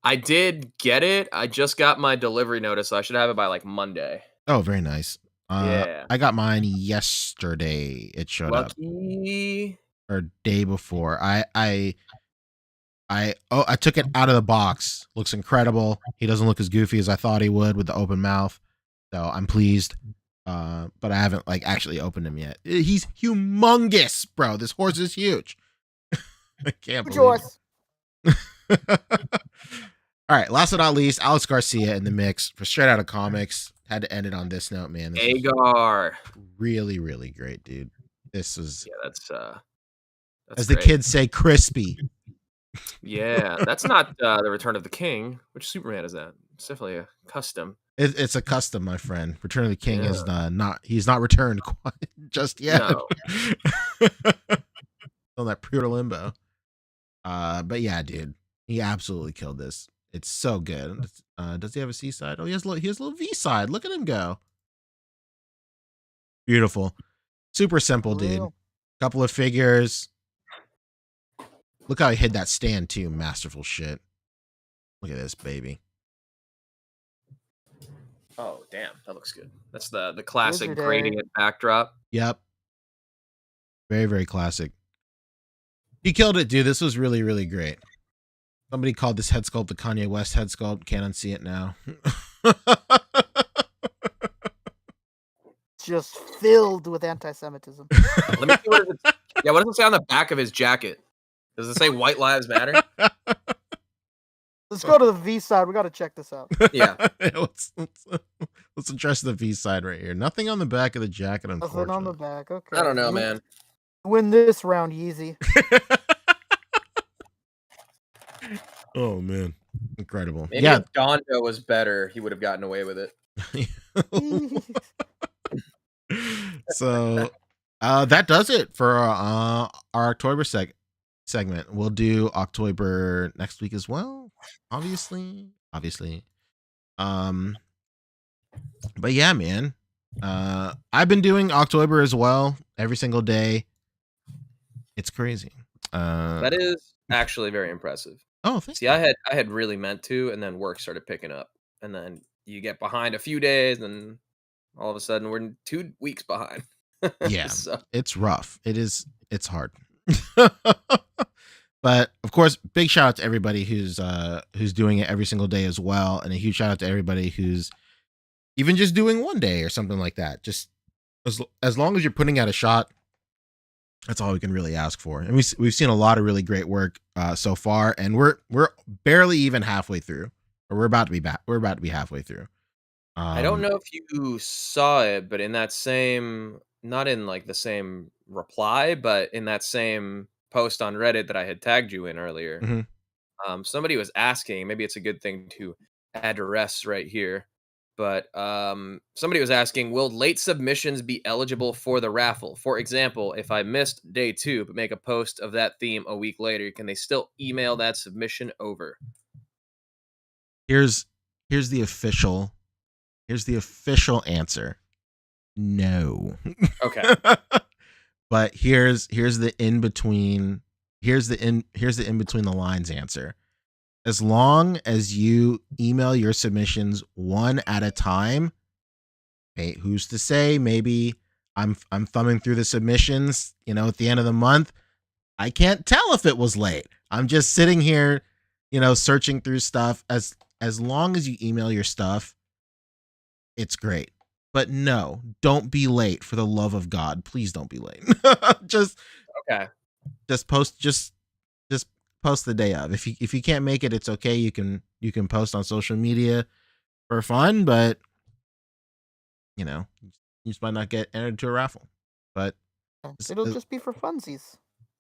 I did get it. I just got my delivery notice, so I should have it by like Monday. Oh, very nice. Yeah. I got mine yesterday. It showed up. Or day before. I took it out of the box. Looks incredible. He doesn't look as goofy as I thought he would with the open mouth. So I'm pleased. But I haven't like actually opened him yet. He's humongous, bro. This horse is huge. I can't believe it. All right, last but not least, Alex Garcia in the mix for Straight Outta Comics. Had to end it on this note, man. This Agar. Really, really great, dude. This was that's as great. the kids say, crispy. Yeah, that's not the Return of the King. Which Superman is that? It's definitely a custom. It's a custom, my friend. Return of the King is he's not returned quite just yet. No. On that pure limbo. But yeah, dude, he absolutely killed this. It's so good. Does he have a C side? Oh, he has a little V side. Look at him go. Beautiful. Super simple, dude. Couple of figures. Look how he hid that stand too. Masterful shit. Look at this, baby. Oh, damn. That looks good. That's the classic gradient backdrop. Yep. Very, very classic. He killed it, dude. This was really, really great. Somebody called this head sculpt the Kanye West head sculpt. Can't unsee it now. Just filled with anti-Semitism. Let me see what does it say on the back of his jacket? Does it say White Lives Matter? Let's go to the V side. We got to check this out. Yeah. let's address the V side right here. Nothing on the back of the jacket, unfortunately. Nothing on the back. Okay. I don't know, man. Win this round, Yeezy. Oh man, incredible. Maybe if Dondo was better, he would have gotten away with it. So that does it for our OcTOYber segment. We'll do OcTOYber next week as well, obviously. But yeah, man, I've been doing OcTOYber as well every single day. It's crazy. That is actually very impressive. Oh, thanks. See, I had really meant to, and then work started picking up, and then you get behind a few days, and all of a sudden we're 2 weeks behind. Yeah, So, it's rough. It's hard. But of course, big shout out to everybody who's doing it every single day as well, and a huge shout out to everybody who's even just doing one day or something like that. Just as long as you're putting out a shot, that's all we can really ask for. And we've seen a lot of really great work so far, and we're barely even halfway through, or we're about to be back. We're about to be halfway through. I don't know if you saw it, but in that same, not in like the same reply, but in that same post on Reddit that I had tagged you in earlier, Mhm. Somebody was asking, maybe it's a good thing to address right here, but somebody was asking, will late submissions be eligible for the raffle? For example, if I missed day 2 but make a post of that theme a week later, can they still email that submission over? Here's the official answer. No. Okay. But here's the in between. Here's the in between the lines answer. As long as you email your submissions one at a time, hey, who's to say maybe I'm thumbing through the submissions, at the end of the month, I can't tell if it was late. I'm just sitting here, searching through stuff. As long as you email your stuff, it's great. But no, don't be late, for the love of God. Please don't be late. just post post the day of. If you can't make it, it's okay. You can post on social media for fun, but you just might not get entered to a raffle. But it'll just be for funsies.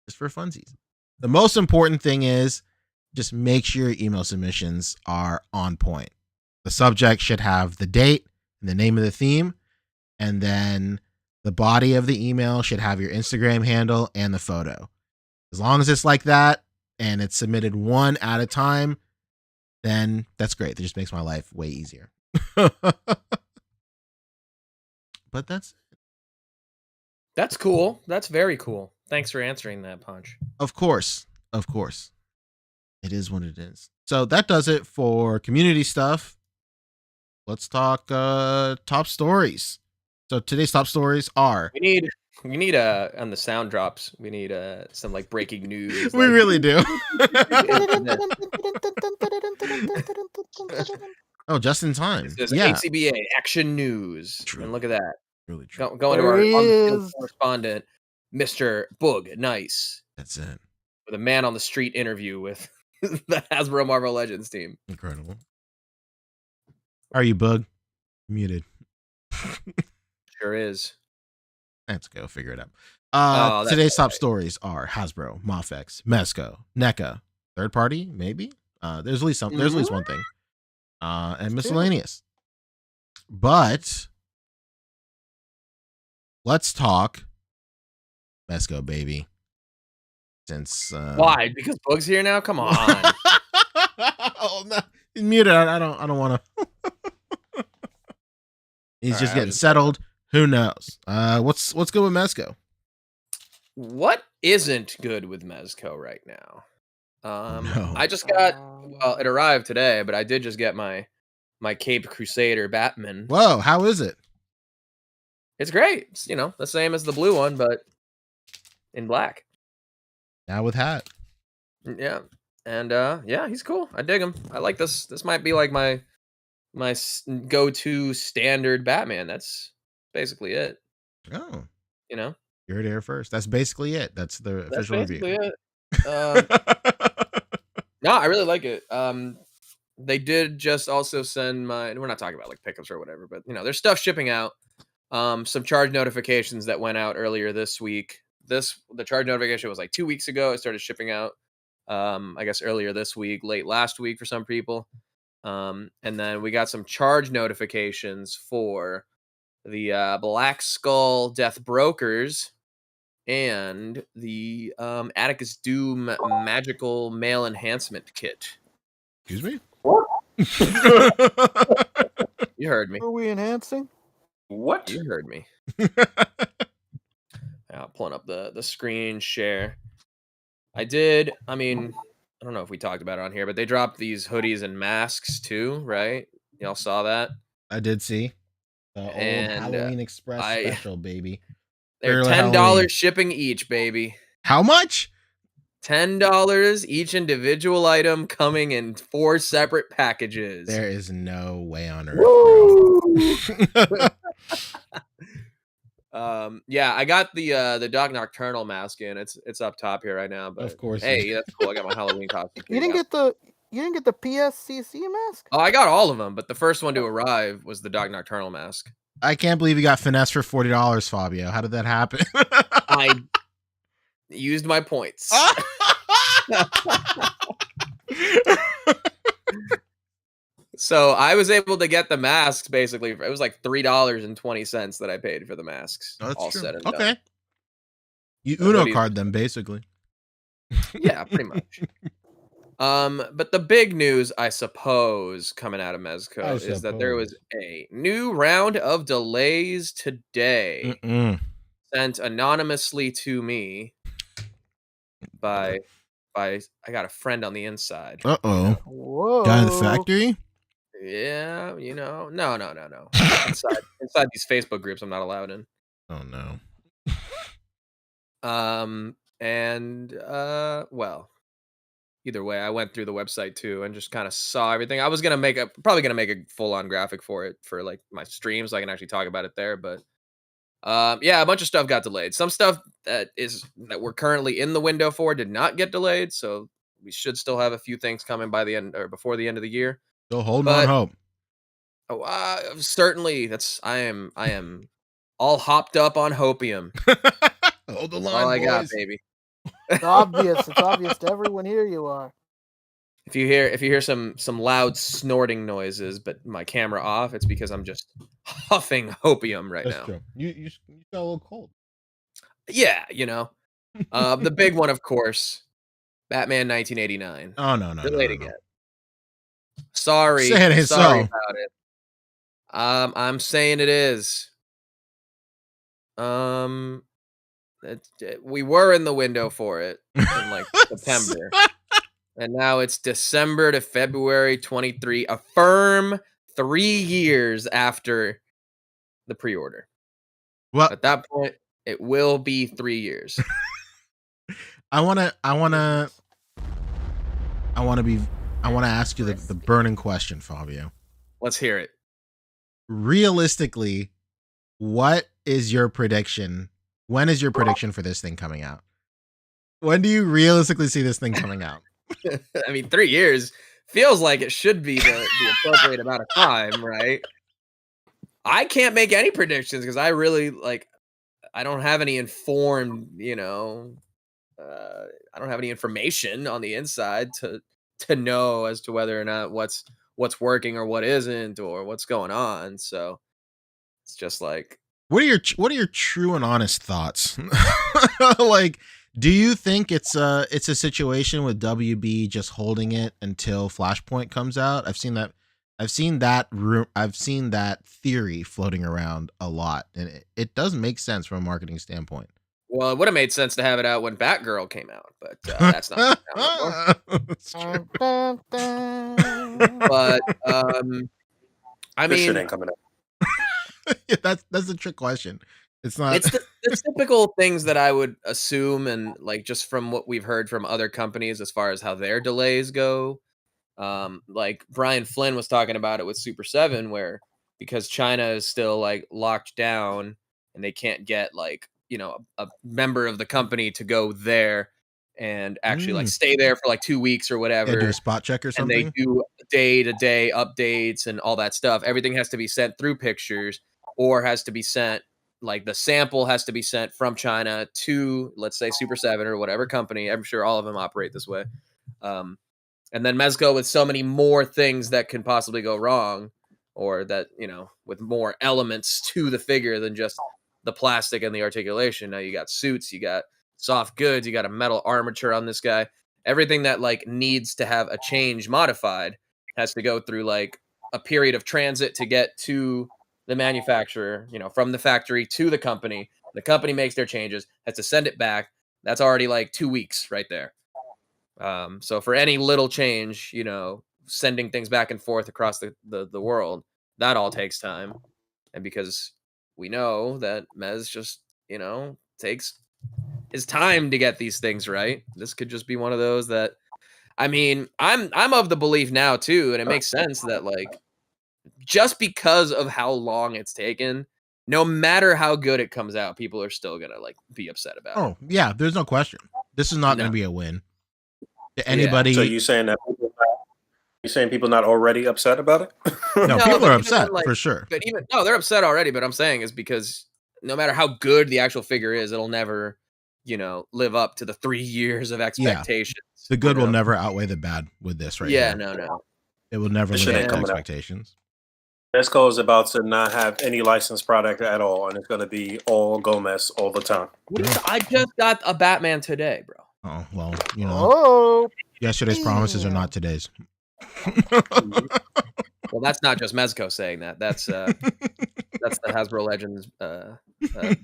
Just for funsies. The most important thing is just make sure your email submissions are on point. The subject should have the date and the name of the theme, and then the body of the email should have your Instagram handle and the photo. As long as it's like that and it's submitted one at a time, then that's great. That just makes my life way easier. But that's cool. That's very cool. Thanks for answering that, Punch. Of course. It is what it is. So that does it for community stuff. Let's talk top stories. So today's top stories are... We need on the sound drops, we need some like breaking news. We really do. Oh, just in time. This is Yeah. A.C.B.A. Action News. True. And look at that. Really true. Going to our on-the-field correspondent, Mr. Boog. Nice. That's it. With a man on the street interview with the Hasbro Marvel Legends team. Incredible. How are you, Boog? Muted. Sure is. That's okay. I'll figure it out. Today's top right. stories are Hasbro, Mafex, Mezco, NECA, third party, maybe. There's at least some. There's at least one thing. And miscellaneous. But let's talk Mezco, baby. Since why? Because Boog's here now. Come on. Oh no, he's muted. I don't want to. He's just getting settled. Who knows? What's good with Mezco? What isn't good with Mezco right now? No. I just got. Well, it arrived today, but I did just get my Caped Crusader Batman. Whoa, how is it? It's great. It's, the same as the blue one, but in black. Now with hat. Yeah. And yeah, he's cool. I dig him. I like this. This might be like my go-to standard Batman. That's basically it. Oh. You heard it here first. That's basically it. That's the official review. It. No, I really like it. They did just also send we're not talking about like pickups or whatever, but there's stuff shipping out. Some charge notifications that went out earlier this week. The charge notification was like 2 weeks ago. It started shipping out I guess earlier this week, late last week for some people. And then we got some charge notifications for the Black Skull Death Brokers and the Atticus Doom Magical Male Enhancement Kit. Excuse me? What? You heard me. Are we enhancing? What? You heard me. Pulling up the screen share. I mean, I don't know if we talked about it on here, but they dropped these hoodies and masks too, right? Y'all saw that? I did see the old And, Halloween Express I- special, baby. They're Early $10 Halloween. shipping each, baby. How much? $10 each individual item coming in 4 separate packages. There is no way on earth, bro. Yeah, I got the Dog Nocturnal mask in. It's up top here right now. But Of course. hey, that's cool. I got my Halloween costume. You didn't get the PSCC mask? Oh, I got all of them, but the first one to arrive was the Dog Nocturnal mask. I can't believe you got finesse for $40, Fabio. How did that happen? I used my points. So I was able to get the masks basically. It was like $3.20 that I paid for the masks. Oh, that's all true. said and done. Okay. You The Uno hoodies- card them, basically. Yeah, pretty much. But the big news, I suppose, coming out of Mezco is that there was a new round of delays today, sent anonymously to me by I got a friend on the inside. Uh-oh. Whoa. Guy in the factory? Yeah, no. inside these Facebook groups I'm not allowed in. Oh, no. Well, either way, I went through the website too and just kind of saw everything. I was probably gonna make a full-on graphic for it for like my stream, so I can actually talk about it there. But yeah, a bunch of stuff got delayed. Some stuff that we're currently in the window for did not get delayed, so we should still have a few things coming by the end or before the end of the year. Still holding on hope. Certainly, I am all hopped up on hopium. Hold the That's line, all I boys. got, baby. It's obvious. It's obvious to everyone here you are. If you hear some loud snorting noises, but my camera off, it's because I'm just huffing hopium right That's now. true. You got a little cold. Yeah, the big one, of course, Batman 1989. Oh, no. Delayed again. Sorry. Say it ain't sorry so. about it. I'm saying it is. We were in the window for it in like September. And now it's December to February 23, a firm 3 years after the pre-order. Well, At that point, it will be 3 years. I want to ask you the burning question, Fabio. Let's hear it. Realistically, what is your prediction? When is your prediction for this thing coming out? When do you realistically see this thing coming out? I mean, 3 years feels like it should be the appropriate amount of time, right? I can't make any predictions because I really I don't have any informed, I don't have any information on the inside to know as to whether or not what's working or what isn't or what's going on. So it's just like, what are your true and honest thoughts? Like, do you think it's a situation with WB just holding it until Flashpoint comes out? I've seen that theory floating around a lot, and it does make sense from a marketing standpoint. well, it would have made sense to have it out when Batgirl came out, but that's not anymore. That's true. But I This shit mean, ain't coming out. Yeah, that's a trick question. It's not. it's the typical things that I would assume, and like just from what we've heard from other companies as far as how their delays go. Like Brian Flynn was talking about it with Super 7, where because China is still like locked down and they can't get like, a member of the company to go there and actually like stay there for like 2 weeks or whatever. Yeah, do a spot check or And something. they do day-to-day updates and all that stuff. Everything has to be sent through pictures or has to be sent, like the sample has to be sent from China to, let's say, Super 7 or whatever company. I'm sure all of them operate this way. And then Mezco with so many more things that can possibly go wrong, or that, with more elements to the figure than just the plastic and the articulation. Now you got suits, you got soft goods, you got a metal armature on this guy. Everything that like needs to have a change modified has to go through like a period of transit to get to the manufacturer, from the factory to the company. The company makes their changes, has to send it back. That's already like 2 weeks right there. So for any little change, sending things back and forth across the world, that all takes time. And because we know that Mez just, takes his time to get these things right, this could just be one of those that, I mean, I'm of the belief now too, and it makes sense that like just because of how long it's taken, no matter how good it comes out, people are still gonna like be upset about it. Oh yeah, there's no question. This is not going to be a win. Anybody? So you saying that? You saying people not already upset about it? No, people are upset for sure. But they're upset already. But I'm saying is because no matter how good the actual figure is, it'll never, live up to the 3 years of expectations. Yeah. The good will never outweigh the bad with this, right? Yeah, here. no. It will never live up to expectations. Nesco is about to not have any licensed product at all, and it's going to be all Gomez all the time. I just got a Batman today, bro. Oh well, yesterday's promises are not today's. Well, that's not just Mezco saying that. That's the Hasbro Legends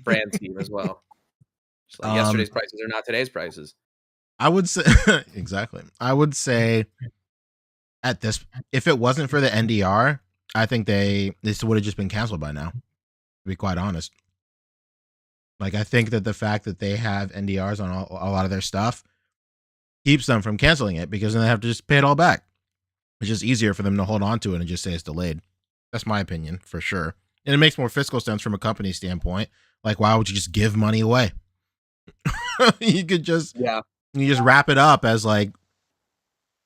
brand team as well. Like yesterday's prices are not today's prices. I would say exactly. I would say at this, if it wasn't for the NDR, I think this would have just been canceled by now. To be quite honest, like I think that the fact that they have NDRs on a lot of their stuff keeps them from canceling it because then they have to just pay it all back. It's just easier for them to hold on to it and just say it's delayed. That's my opinion for sure. And it makes more fiscal sense from a company standpoint. Like, why would you just give money away? You could just, you just wrap it up as like,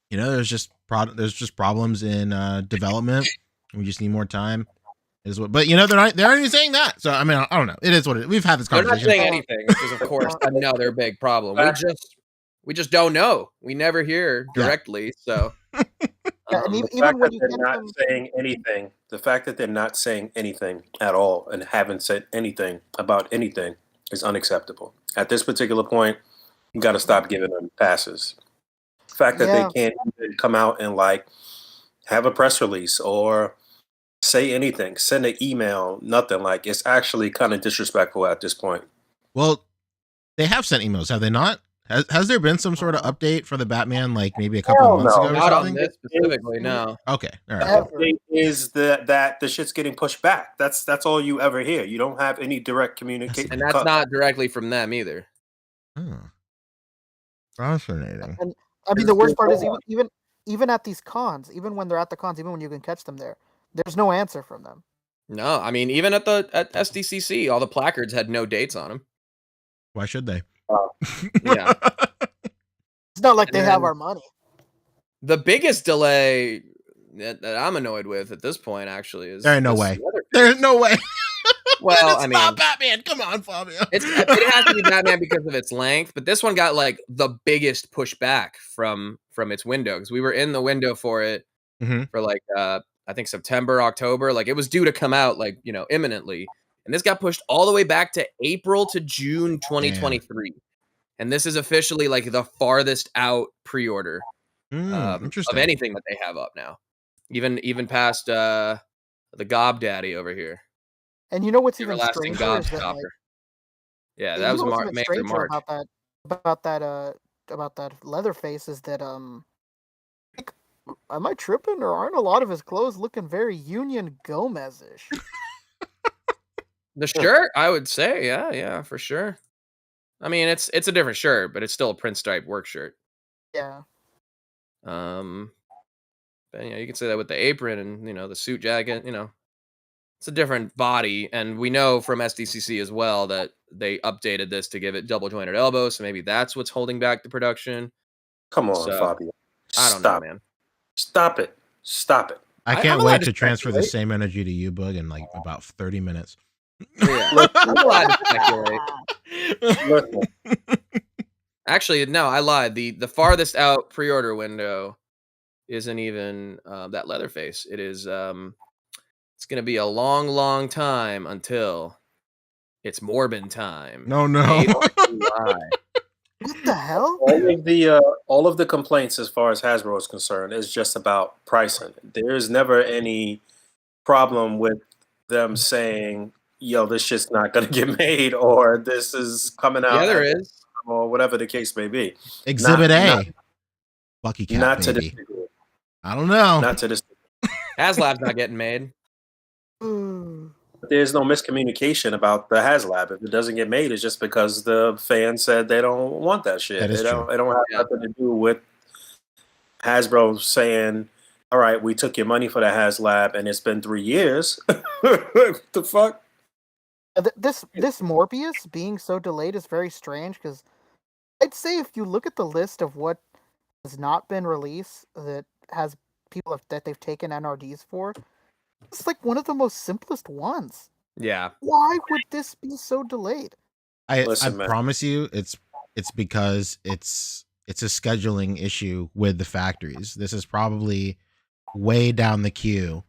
there's just problems in development. We just need more time. But they're not even saying that. So I mean, I don't know. It is what it is. We've had this conversation. They're not saying anything, which is of course another big problem. We just don't know. We never hear directly. So the fact that they're not saying anything, the fact that they're not saying anything at all and haven't said anything about anything is unacceptable. At this particular point, you got to stop giving them passes. The fact that they can't even come out and like have a press release or say anything, send an email, nothing, like it's actually kind of disrespectful at this point. Well, they have sent emails, have they not? Has there been some sort of update for the Batman, like maybe a couple of months ago? Not on this specifically, no. Okay, all right. The update is that the shit's getting pushed back. That's all you ever hear. You don't have any direct communication, and that's not directly from them either. Oh. Fascinating. And I mean, the worst part is even at these cons, even when they're at the cons, even when you can catch them there, there's no answer from them. No, I mean, even at SDCC, all the placards had no dates on them. Why should they? Yeah. It's not like they have our money. The biggest delay that I'm annoyed with at this point, actually, is there ain't no way. There's no way. Well, it's not Batman. Come on, Fabio. It has to be Batman because of its length, but this one got like the biggest pushback from its window because we were in the window for it for like I think September, October. Like it was due to come out like imminently, and this got pushed all the way back to April to June 2023. Damn. And this is officially like the farthest out pre-order of anything that they have up now, even past the Gob Daddy over here. And you know what's even Everlasting stranger is that, like, yeah, that was March. About that Leatherface is that am I tripping or aren't a lot of his clothes looking very Union Gomez-ish? The shirt, I would say, yeah, for sure. I mean, it's a different shirt, but it's still a print stripe work shirt. Yeah. But, you can say that with the apron and the suit jacket. It's a different body, and we know from SDCC as well that they updated this to give it double jointed elbows, so maybe that's what's holding back the production. Come on, Fabio. I don't know, man. Stop it. I can't wait to transfer the same energy to you, Boog, in like about 30 minutes. Yeah, I'm allowed to speculate. Actually, no, I lied. The farthest out pre-order window isn't even that Leatherface. It is it's gonna be a long, long time until it's Morbin time. No. What the hell? All of the complaints as far as Hasbro is concerned is just about pricing. There's never any problem with them saying, yo, this shit's not going to get made, or this is coming out. Yeah, there is. Or whatever the case may be. Exhibit A. Bucky Cat, not baby. to this degree. I don't know. Not to this. HasLab's not getting made. There's no miscommunication about the HasLab. If it doesn't get made, it's just because the fans said they don't want that shit. That is true. It don't have nothing to do with Hasbro saying, "All right, we took your money for the HasLab, and it's been 3 years." What the fuck? This Morbius being so delayed is very strange because I'd say if you look at the list of what has not been released that has people that they've taken NRDs for, it's like one of the most simplest ones. Yeah. Why would this be so delayed? I Listen, man. promise you, it's because it's a scheduling issue with the factories. This is probably way down the queue,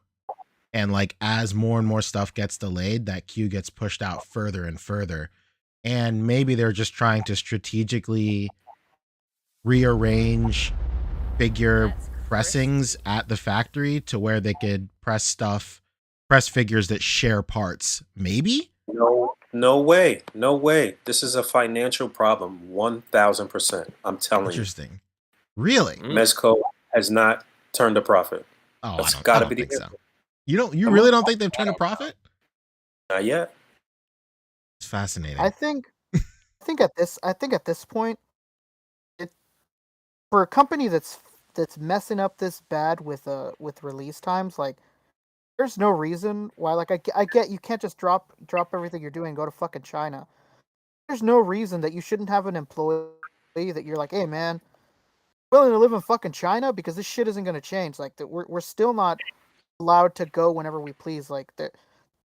and like as more and more stuff gets delayed, that queue gets pushed out further and further. And maybe they're just trying to strategically rearrange figure pressings at the factory to where they could press figures that share parts. Maybe? No way. This is a financial problem, 1,000%. I'm telling you. Interesting. Really? Mezco has not turned a profit. Oh, That's I gotta don't be think the so. You really don't think they've turned a profit? Not yet. It's fascinating. I think at this point, for a company that's messing up this bad with release times, like there's no reason why. Like I get you can't just drop everything you're doing and go to fucking China. There's no reason that you shouldn't have an employee that you're like, hey man, willing to live in fucking China because this shit isn't gonna change. Like we're still not allowed to go whenever we please. Like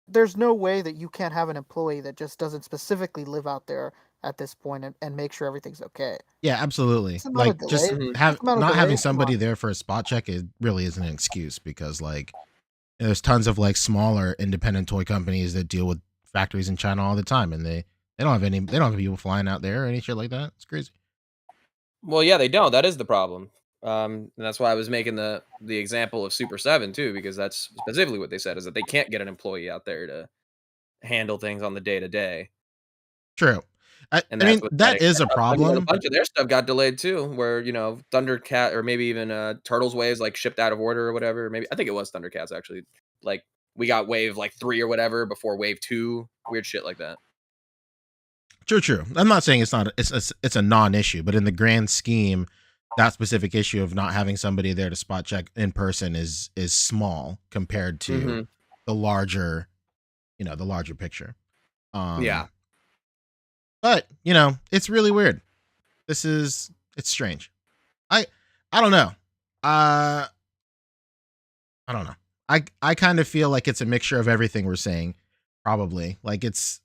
there's no way that you can't have an employee that just doesn't specifically live out there at this point and make sure everything's okay. Yeah, absolutely. It's not Like a just delay. not having somebody there for a spot check really isn't an excuse, because like there's tons of like smaller independent toy companies that deal with factories in China all the time, and they don't have people flying out there or any shit like that. It's crazy. Well, yeah, they don't. That is the problem. And that's why I was making the example of Super 7 too, because that's specifically what they said, is that they can't get an employee out there to handle things on the day to day. True. I mean, that is a problem. A bunch of their stuff got delayed too, where Thundercat or maybe even Turtles waves like shipped out of order or whatever. Maybe I think it was Thundercats actually. Like we got wave like 3 or whatever before wave 2, weird shit like that. True. I'm not saying it's a non-issue, but in the grand scheme, that specific issue of not having somebody there to spot check in person is small compared to the larger picture. Yeah. But, it's really weird. It's strange. I don't know. I don't know. I kind of feel like it's a mixture of everything we're saying, probably. Like it's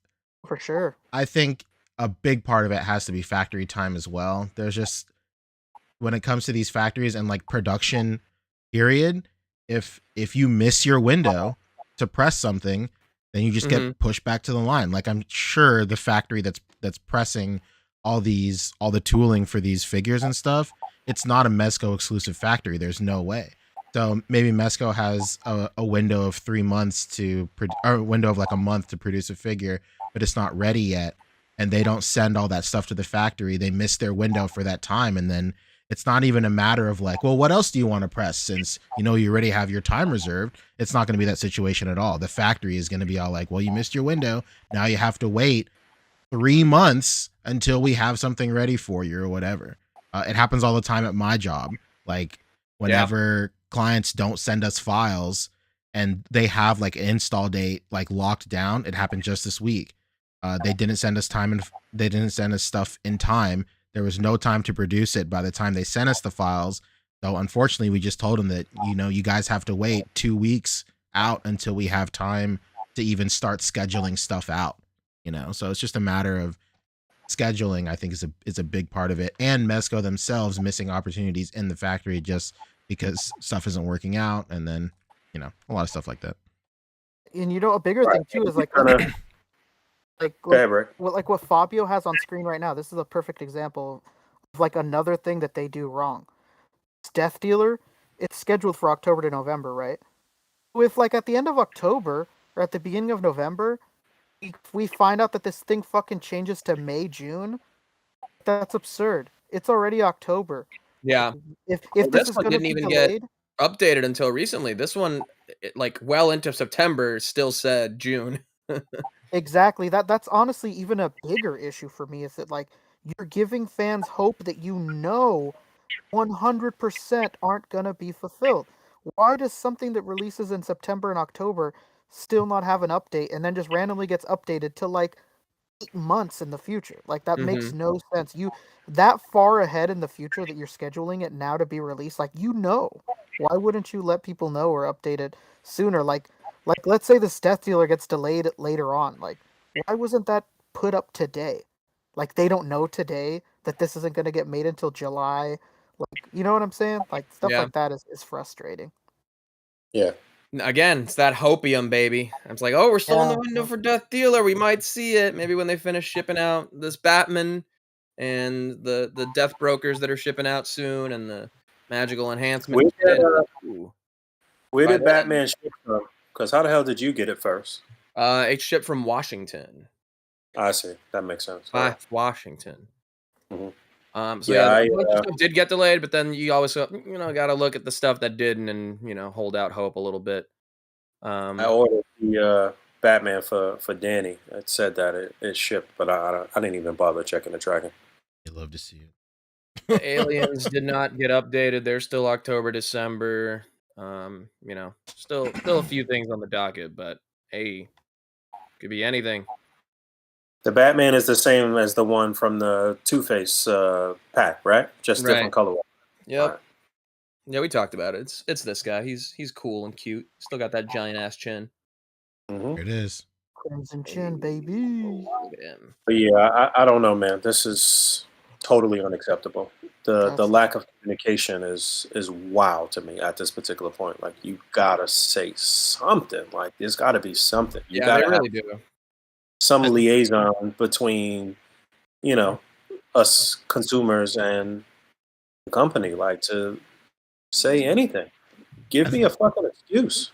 for sure. I think a big part of it has to be factory time as well. There's just, when it comes to these factories and like production period, if you miss your window to press something, then you just get pushed back to the line. Like I'm sure the factory that's pressing all the tooling for these figures and stuff, it's not a Mezco exclusive factory. There's no way. So maybe Mezco has a window of 3 months or a window of like a month to produce a figure, but it's not ready yet, and they don't send all that stuff to the factory. They miss their window for that time, and then it's not even a matter of like, well, what else do you want to press, since you already have your time reserved. It's not going to be that situation at all. The factory is going to be all like, well, you missed your window, now you have to wait 3 months until we have something ready for you or whatever. It happens all the time at my job. Like whenever clients don't send us files and they have like an install date like locked down. It happened just this week. They didn't send us they didn't send us stuff in time. There was no time to produce it by the time they sent us the files. So unfortunately, we just told them that, you guys have to wait 2 weeks out until we have time to even start scheduling stuff out, So it's just a matter of scheduling, I think, is a big part of it. And Mezco themselves missing opportunities in the factory just because stuff isn't working out. And then, a lot of stuff like that. And a bigger thing too is like what Fabio has on screen right now. This is a perfect example of like another thing that they do wrong. Death Dealer, it's scheduled for October to November, right? If like at the end of October or at the beginning of November, we find out that this thing fucking changes to May, June, that's absurd. It's already October. Yeah. If this is going to be delayed, updated until recently. This one, like well into September, still said June. Exactly. That's honestly even a bigger issue for me. Is that like you're giving fans hope that 100% aren't gonna be fulfilled. Why does something that releases in September and October still not have an update and then just randomly gets updated to like 8 months in the future? Like that makes no sense. You that far ahead in the future that you're scheduling it now to be released, like why wouldn't you let people know or update it sooner? Like let's say the Death Dealer gets delayed later on. Like why wasn't that put up today? Like they don't know today that this isn't going to get made until July. Like you know what I'm saying? Like stuff Yeah. like that is frustrating. Yeah. Again, it's that hopium, baby. I was like, oh, we're still in the window for Death Dealer. We might see it maybe when they finish shipping out this Batman and the Death Brokers that are shipping out soon, and the magical enhancement. Where did Batman ship from? Because how the hell did you get it first? It shipped from Washington. I see. That makes sense. Washington. Mm-hmm. So yeah, a bunch of stuff did get delayed, but then you always got to look at the stuff that didn't, and hold out hope a little bit. I ordered the Batman for Danny. It said that it shipped, but I didn't even bother checking the tracking. I'd love to see it. The Aliens did not get updated. They're still October, December. Still a few things on the docket, but hey, could be anything. The Batman is the same as the one from the Two-Face pack, right? Just different color. Yep. Right. Yeah, we talked about it. It's this guy. He's cool and cute. Still got that giant ass chin. Mm-hmm. It is. Crimson chin, baby. But yeah, I don't know, man. This is totally unacceptable. The lack of communication is wow to me at this particular point. Like you gotta say something. Like there's gotta be something. You gotta they really do. Some liaison between, us consumers and the company, like to say anything. Give me a fucking excuse.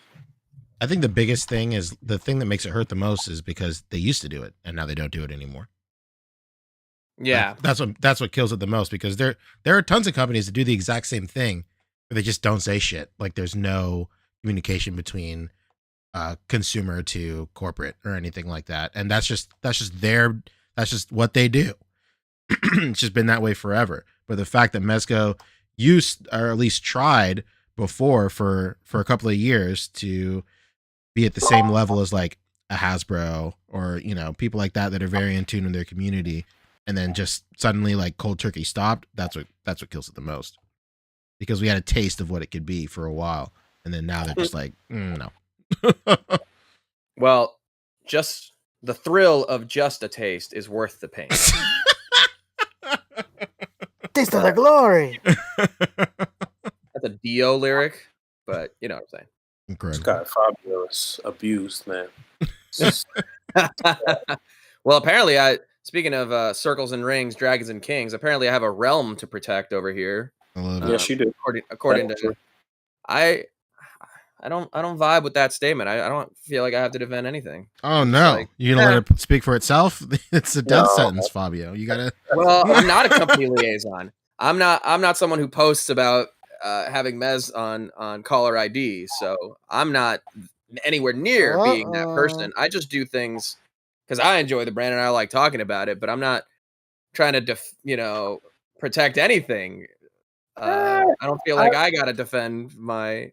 I think the biggest thing is the thing that makes it hurt the most is because they used to do it and now they don't do it anymore. Yeah, that's what kills it the most, because there are tons of companies that do the exact same thing, but they just don't say shit. Like there's no communication between consumer to corporate or anything like that, and that's just what they do. It's just been that way forever. But the fact that Mezco used, or at least tried before for a couple of years, to be at the same level as like a Hasbro or people like that are very in tune in their community, and then just suddenly like cold turkey stopped, that's what kills it the most, because we had a taste of what it could be for a while, and then now they're just like no. Well, just the thrill of just a taste is worth the pain. Taste of the glory. That's a Dio lyric, but you know what I'm saying. Incredible. Scott Fabio's abused, man. Well, apparently, speaking of circles and rings, dragons and kings, apparently I have a realm to protect over here. Yes, you do. According to, I don't vibe with that statement. I don't feel like I have to defend anything. Oh no, you're gonna let it speak for itself? It's a death sentence, Fabio. You gotta. Well, I'm not a company liaison. I'm not someone who posts about having Mez on caller ID, so I'm not anywhere near being that person. I just do things because I enjoy the brand and I like talking about it, but I'm not trying to protect anything. I don't feel like I gotta defend my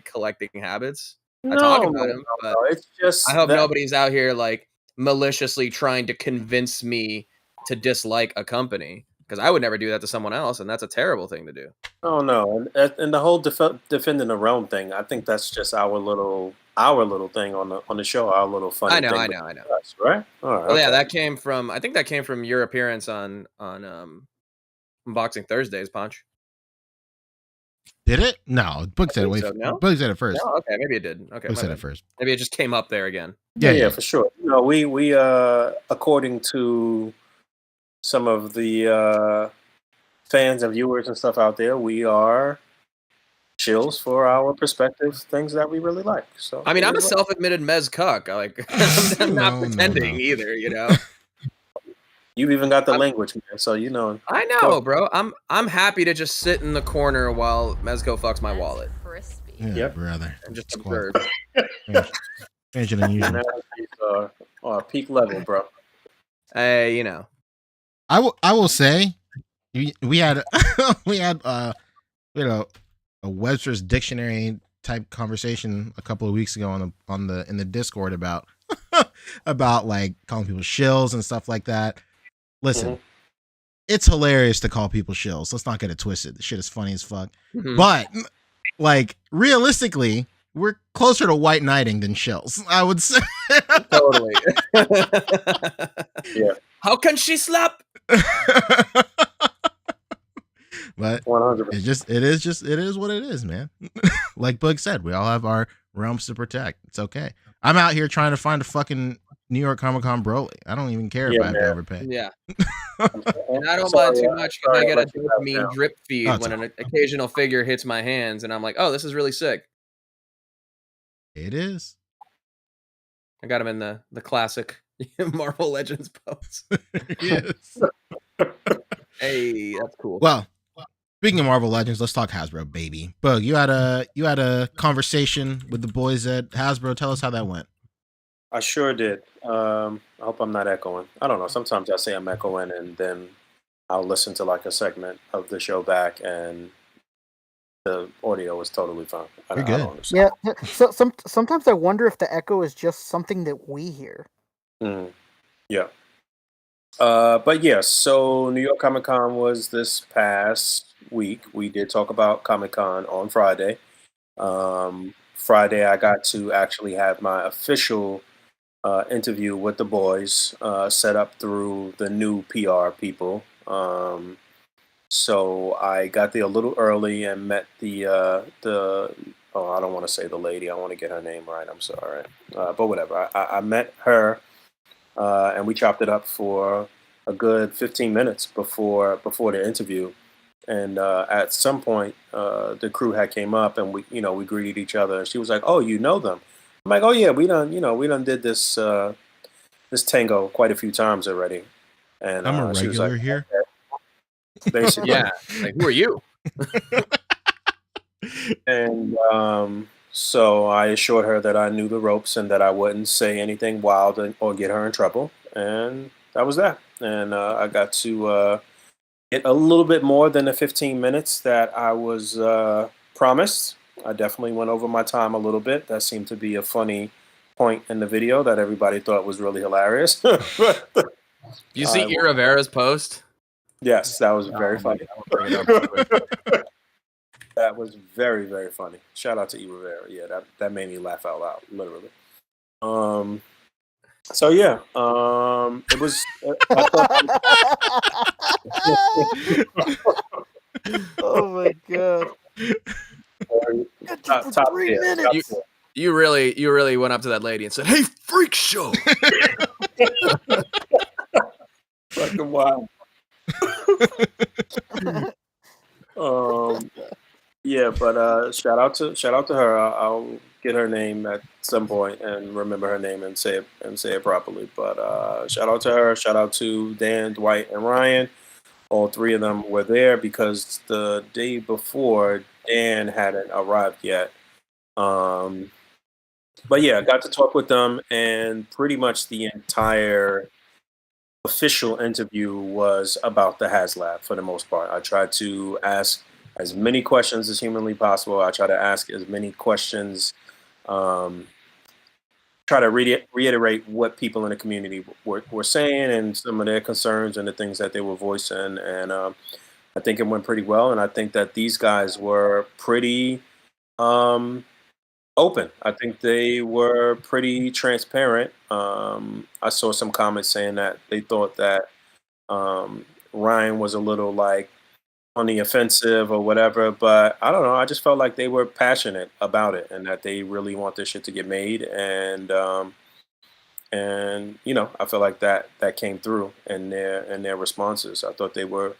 collecting habits. I talk about them, but it's just I hope nobody's out here like maliciously trying to convince me to dislike a company, because I would never do that to someone else, and that's a terrible thing to do. Oh no, and the whole defending the realm thing, I think that's just our little thing on the show, our little funny. I know. Us, right? All right. Well, yeah, that came from. I think that came from your appearance on Unboxing Thursdays, Punch. Did it? No, Boog said it. No? Boog said it first. No? Okay, maybe it did. Okay, Boog said it first. Maybe it just came up there again. Yeah, for sure. We according to some of the fans and viewers and stuff out there, we are chills for our perspective, things that we really like. So I mean, I'm a self-admitted Mez cuck. I'm not pretending either, You've even got the language, man. So I know, bro. I'm happy to just sit in the corner while Mezco fucks my wallet. Yeah, Yep. brother. And just Squad. absurd. Strange and unusual. Analyses are peak level, bro. Hey, you know. I will say we had a Webster's dictionary type conversation a couple of weeks ago in the Discord about about like calling people shills and stuff like that. Listen, it's hilarious to call people shills. Let's not get it twisted. The shit is funny as fuck. Mhm. But like realistically, we're closer to white knighting than shills, I would say. Totally. Yeah. How can she slap? But 100%. it is what it is, man. Like Boog said, we all have our realms to protect. It's okay. I'm out here trying to find a fucking New York Comic Con Broly. I don't even care if I have to overpay. Yeah. And I don't mind too much because I get a dopamine drip feed when an occasional figure hits my hands, and I'm like, oh, this is really sick. It is. I got him in the classic Marvel Legends pose. Yes. Hey, that's cool. Well, speaking of Marvel Legends, let's talk Hasbro, baby. Boog, you had a conversation with the boys at Hasbro. Tell us how that went. I sure did. I hope I'm not echoing. I don't know. Sometimes I say I'm echoing, and then I'll listen to like a segment of the show back, and the audio is totally fine. You're good. I don't understand. Yeah. So sometimes I wonder if the echo is just something that we hear. Yeah. But yes, so New York Comic Con was this past week. We did talk about Comic Con on Friday. Friday, I got to actually have my official interview with the boys, set up through the new PR people. So I got there a little early and met the I don't want to say the lady. I want to get her name right. I'm sorry, but whatever. I met her, and we chopped it up for a good 15 minutes before the interview. And at some point, the crew had came up, and we greeted each other. And she was like, "Oh, you know them?" I'm like, "Oh yeah, we done did this this tango quite a few times already." And I'm a she was regular like, here. basically, Yeah. Like, who are you? And so I assured her that I knew the ropes and that I wouldn't say anything wild or get her in trouble. And that was that. And I got to get a little bit more than the 15 minutes that I was promised. I definitely went over my time a little bit. That seemed to be a funny point in the video that everybody thought was really hilarious. You see E. Rivera's post? Yes, that was very funny. That was very, very funny. Shout out to E. Rivera. Yeah, that made me laugh out loud, literally. So yeah, it was. Oh my god! Top 3 tier, minutes. top You really went up to that lady and said, "Hey, freak show!" fucking wild. Yeah, but shout out to her. I'll get her name at some point and remember her name and say it properly. But shout out to her. Shout out to Dan, Dwight, and Ryan. All three of them were there because the day before Dan hadn't arrived yet. But yeah, I got to talk with them, and pretty much the entire official interview was about the HasLab for the most part. I tried to ask as many questions as humanly possible. I try to ask as many questions, try to reiterate what people in the community were saying and some of their concerns and the things that they were voicing. And I think it went pretty well. And I think that these guys were pretty open. I think they were pretty transparent. I saw some comments saying that they thought that Ryan was a little like on the offensive or whatever, but I don't know. I just felt like they were passionate about it and that they really want this shit to get made. And I feel like that came through in their responses. I thought they were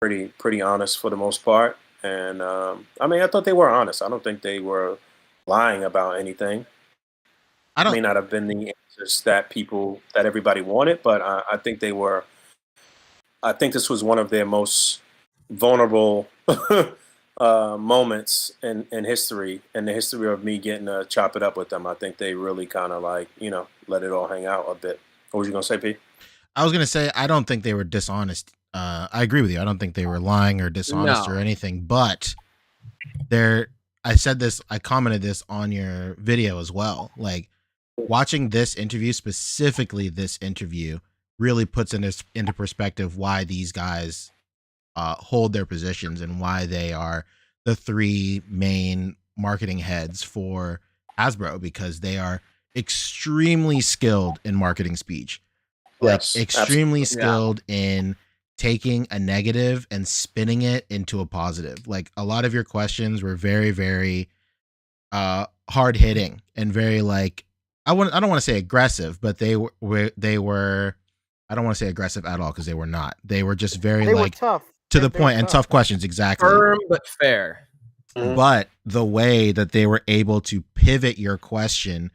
pretty honest for the most part. And I thought they were honest. I don't think they were lying about anything. May not have been the answers that everybody wanted, but I think they were. I think this was one of their most vulnerable moments in history, in the history of me getting to chop it up with them. I think they really kind of like, let it all hang out a bit. What was you gonna say, P? I was gonna say I don't think they were dishonest. I agree with you. I don't think they were lying or dishonest or anything. But I commented this on your video as well. Like watching this interview, specifically this interview, really puts into perspective why these guys hold their positions and why they are the three main marketing heads for Hasbro, because they are extremely skilled in marketing speech. Like extremely skilled in taking a negative and spinning it into a positive. Like a lot of your questions were very, very hard hitting and very like I don't want to say aggressive, but they were I don't want to say aggressive at all because they were not. They were just very like tough. To the point and tough questions, exactly. Firm but fair. But the way that they were able to pivot your question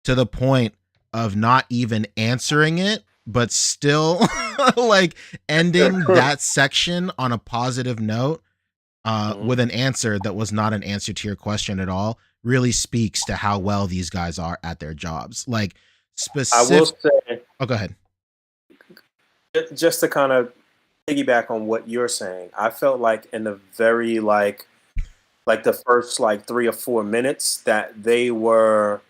to the point of not even answering it, but still like ending that section on a positive note with an answer that was not an answer to your question at all, really speaks to how well these guys are at their jobs. Like specific. I will say. Oh, go ahead. Just to kind of piggyback on what you're saying, I felt like in the very like the first like 3 or 4 minutes that they were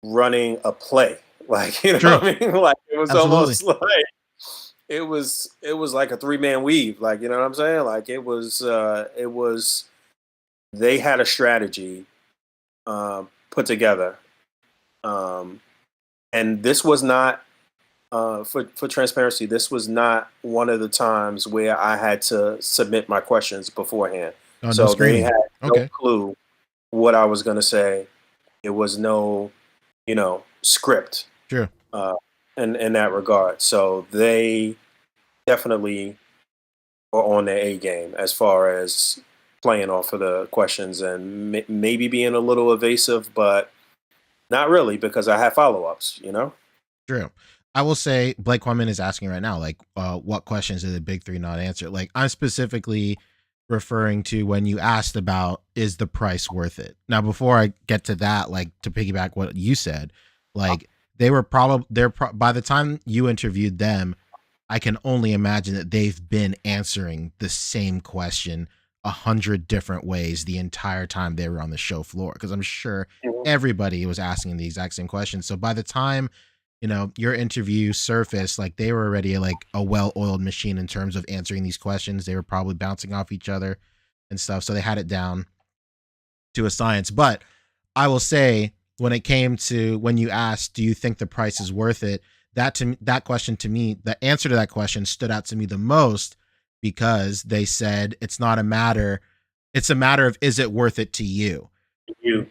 running a play. Like, you know what I mean? Like it was almost like it was like a 3-man weave. Like, you know what I'm saying? Like it was they had a strategy put together. And this was not for transparency, this was not one of the times where I had to submit my questions beforehand. So they had no clue what I was going to say. It was no, script. Sure. In that regard. So they definitely were on their A game as far as playing off of the questions and maybe being a little evasive, but not really, because I have follow-ups, True. I will say Blake Quammen is asking right now, like, what questions did the big three not answer? Like, I'm specifically referring to when you asked about, is the price worth it? Now, before I get to that, like, to piggyback what you said, like, they were by the time you interviewed them, I can only imagine that they've been answering the same question 100 different ways the entire time they were on the show floor, because I'm sure everybody was asking the exact same question. So by the time your interview surfaced, like they were already like a well-oiled machine in terms of answering these questions. They were probably bouncing off each other and stuff, so they had it down to a science. But I will say, when it came to when you asked, do you think the price is worth it, that question to me, the answer to that question stood out to me the most, because they said it's a matter of, is it worth it to you?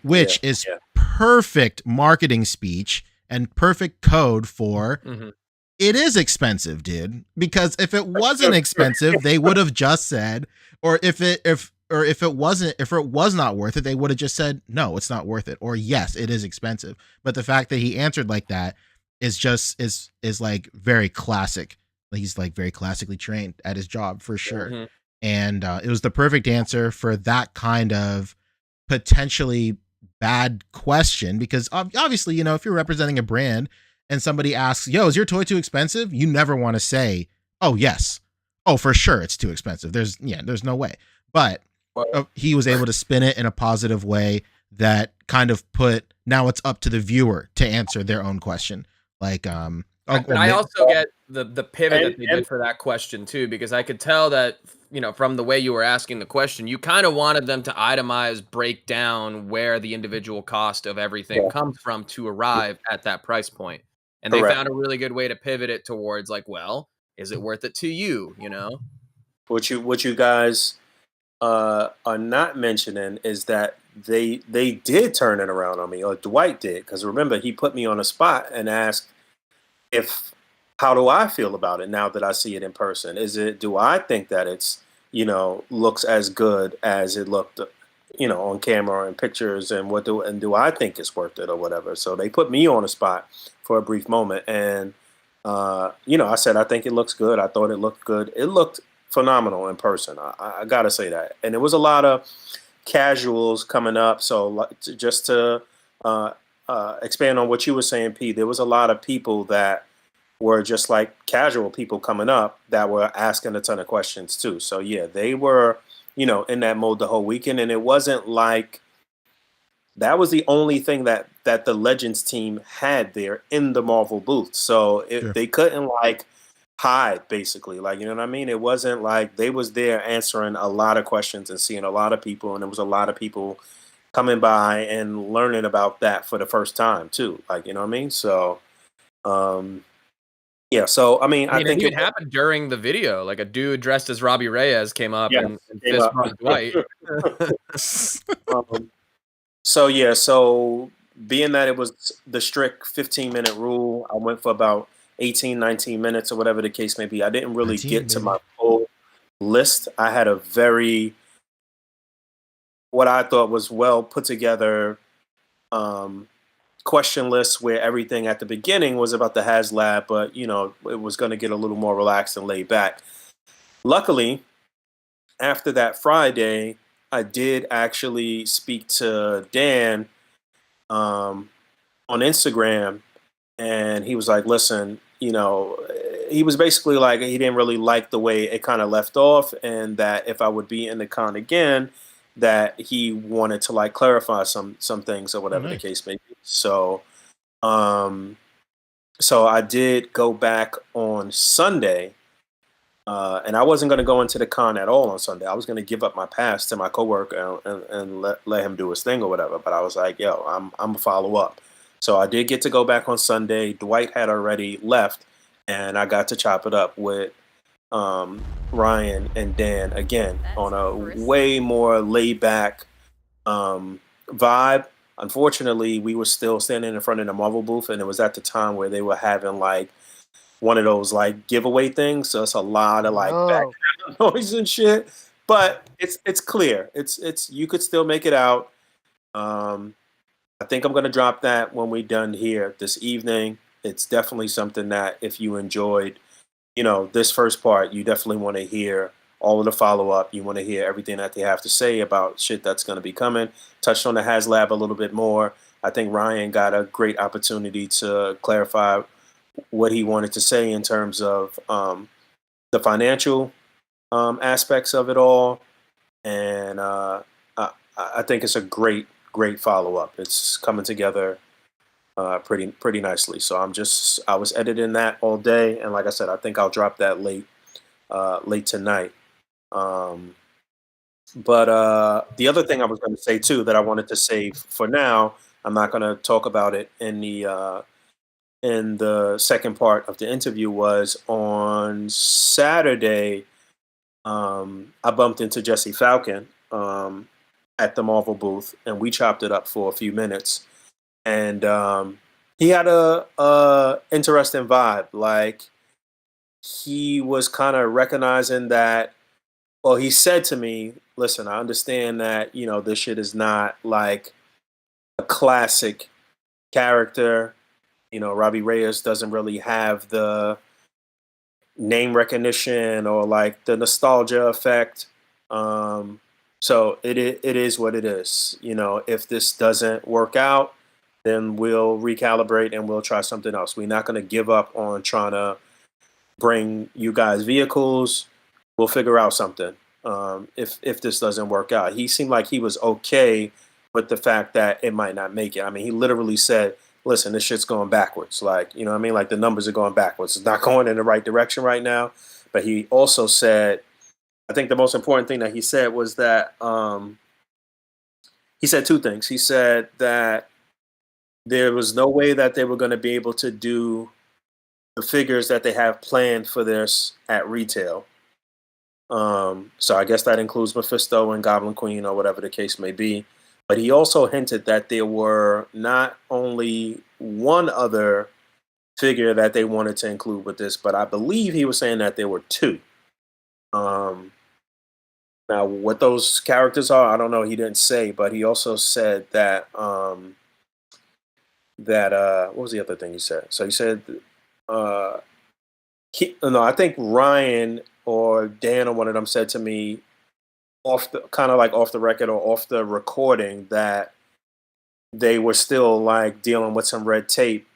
Which is perfect marketing speech and perfect code for it is expensive, dude. Because if it wasn't expensive, they would have just said, or if it was not worth it, they would have just said, no, it's not worth it, or yes, it is expensive. But the fact that he answered like that is like very classic. He's like very classically trained at his job for sure. And it was the perfect answer for that kind of potentially bad question, because obviously, if you're representing a brand and somebody asks, yo, is your toy too expensive? You never want to say, oh, yes. Oh, for sure, it's too expensive. There's no way. But he was able to spin it in a positive way that kind of now it's up to the viewer to answer their own question. Like, I also get the pivot that they did for that question too, because I could tell that, from the way you were asking the question, you kind of wanted them to itemize, break down where the individual cost of everything comes from to arrive at that price point. And they found a really good way to pivot it towards like, well, is it worth it to you? What you guys are not mentioning is that they did turn it around on me, or Dwight did, because remember, he put me on a spot and asked how do I feel about it now that I see it in person? Do I think that it's, looks as good as it looked, on camera and pictures, and do I think it's worth it or whatever? So they put me on a spot for a brief moment, and I said I think it looks good. I thought it looked good. It looked phenomenal in person. I gotta say that. And there was a lot of casuals coming up. So just to expand on what you were saying, Pete, there was a lot of people that were just like casual people coming up that were asking a ton of questions too. So yeah, they were, in that mode the whole weekend. And it wasn't like that was the only thing that the Legends team had there in the Marvel booth. So Sure. they couldn't like hide, basically. Like, you know what I mean? It wasn't like they was there answering a lot of questions and seeing a lot of people, and there was a lot of people coming by and learning about that for the first time too. Like, you know what I mean? So yeah, so I mean, I it think even happened during the video. Like a dude dressed as Robbie Reyes came up and came fist up. bumped Dwight. So yeah, so being that it was the strict 15-minute rule, I went for about 18, 19 minutes or whatever the case may be. I didn't really 19, get to baby. my full list. I had a very, what I thought was well put together question list where everything at the beginning was about the HasLab, but it was going to get a little more relaxed and laid back. Luckily, after that Friday, I did actually speak to Dan on Instagram, and he was like, listen, he was basically like, he didn't really like the way it kind of left off, and that if I would be in the con again, that he wanted to like clarify some things or whatever the case may be. So I did go back on Sunday, and I wasn't going to go into the con at all on Sunday. I was going to give up my pass to my coworker and let him do his thing or whatever. But I was like, yo, I'm gonna follow up. So I did get to go back on Sunday. Dwight had already left, and I got to chop it up with Ryan and Dan again on a way more laid back vibe. Unfortunately, we were still standing in front of the Marvel booth, and it was at the time where they were having like one of those like giveaway things. So it's a lot of like background noise and shit. But it's clear. It's you could still make it out. I think I'm gonna drop that when we're done here this evening. It's definitely something that if you enjoyed, this first part, you definitely want to hear all of the follow up. You want to hear everything that they have to say about shit that's going to be coming. Touched on the HasLab a little bit more. I think Ryan got a great opportunity to clarify what he wanted to say in terms of the financial aspects of it all, and I think it's a great follow up. It's coming together pretty nicely. So I was editing that all day, and like I said, I think I'll drop that late tonight. But the other thing I was going to say too that I wanted to save for now, I'm not going to talk about it in the second part of the interview, was on Saturday. I bumped into Jesse Falcon at the Marvel booth, and we chopped it up for a few minutes. And he had a interesting vibe. Like, he was kind of recognizing that. Well, he said to me, "Listen, I understand that this shit is not like a classic character. Robbie Reyes doesn't really have the name recognition or like the nostalgia effect. So it is what it is. If this doesn't work out, then we'll recalibrate and we'll try something else. We're not going to give up on trying to bring you guys vehicles. We'll figure out something. If this doesn't work out." He seemed like he was okay with the fact that it might not make it. I mean, he literally said, "Listen, this shit's going backwards. Like, you know what I mean? Like, the numbers are going backwards. It's not going in the right direction right now." But he also said, I think the most important thing that he said was that he said two things. He said that there was no way that they were going to be able to do the figures that they have planned for this at retail. So I guess that includes Mephisto and Goblin Queen or whatever the case may be. But he also hinted that there were not only one other figure that they wanted to include with this, but I believe he was saying that there were two. Now, what those characters are, I don't know. He didn't say, but he also said that what was the other thing he said? So he said No, I think Ryan or Dan or one of them said to me off the kind of like off the record or off the recording that they were still like dealing with some red tape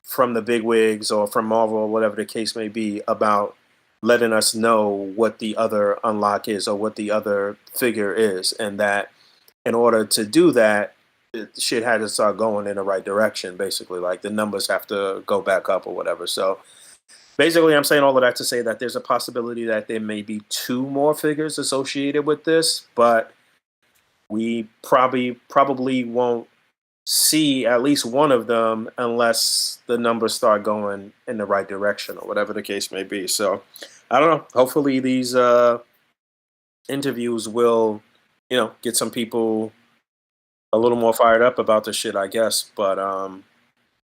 from the bigwigs or from Marvel or whatever the case may be about letting us know what the other unlock is or what the other figure is, and that in order to do that, shit had to start going in the right direction. Basically, like the numbers have to go back up or whatever. So basically, I'm saying all of that to say that there's a possibility that there may be two more figures associated with this, but we probably won't see at least one of them unless the numbers start going in the right direction or whatever the case may be. So I don't know. Hopefully these interviews will, get some people a little more fired up about the shit, I guess. But I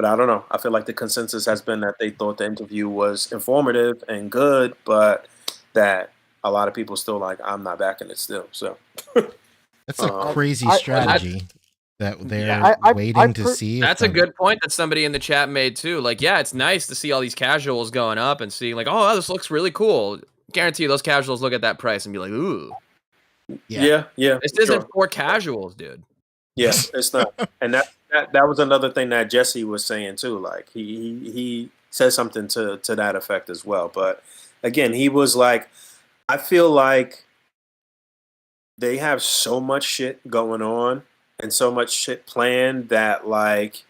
don't know. I feel like the consensus has been that they thought the interview was informative and good, but that a lot of people still like, I'm not backing it still. So That's a Um, crazy I- strategy that they're Yeah. waiting to see. That's a good point that somebody in the chat made too. Like, yeah, it's nice to see all these casuals going up and seeing like, oh, this looks really cool. Guarantee you those casuals look at that price and be like, ooh, yeah. this isn't for casuals, dude. Yeah, it's not. And that was another thing that Jesse was saying too. Like he said something to that effect as well. But again, he was like, I feel like they have so much shit going on and so much shit planned that like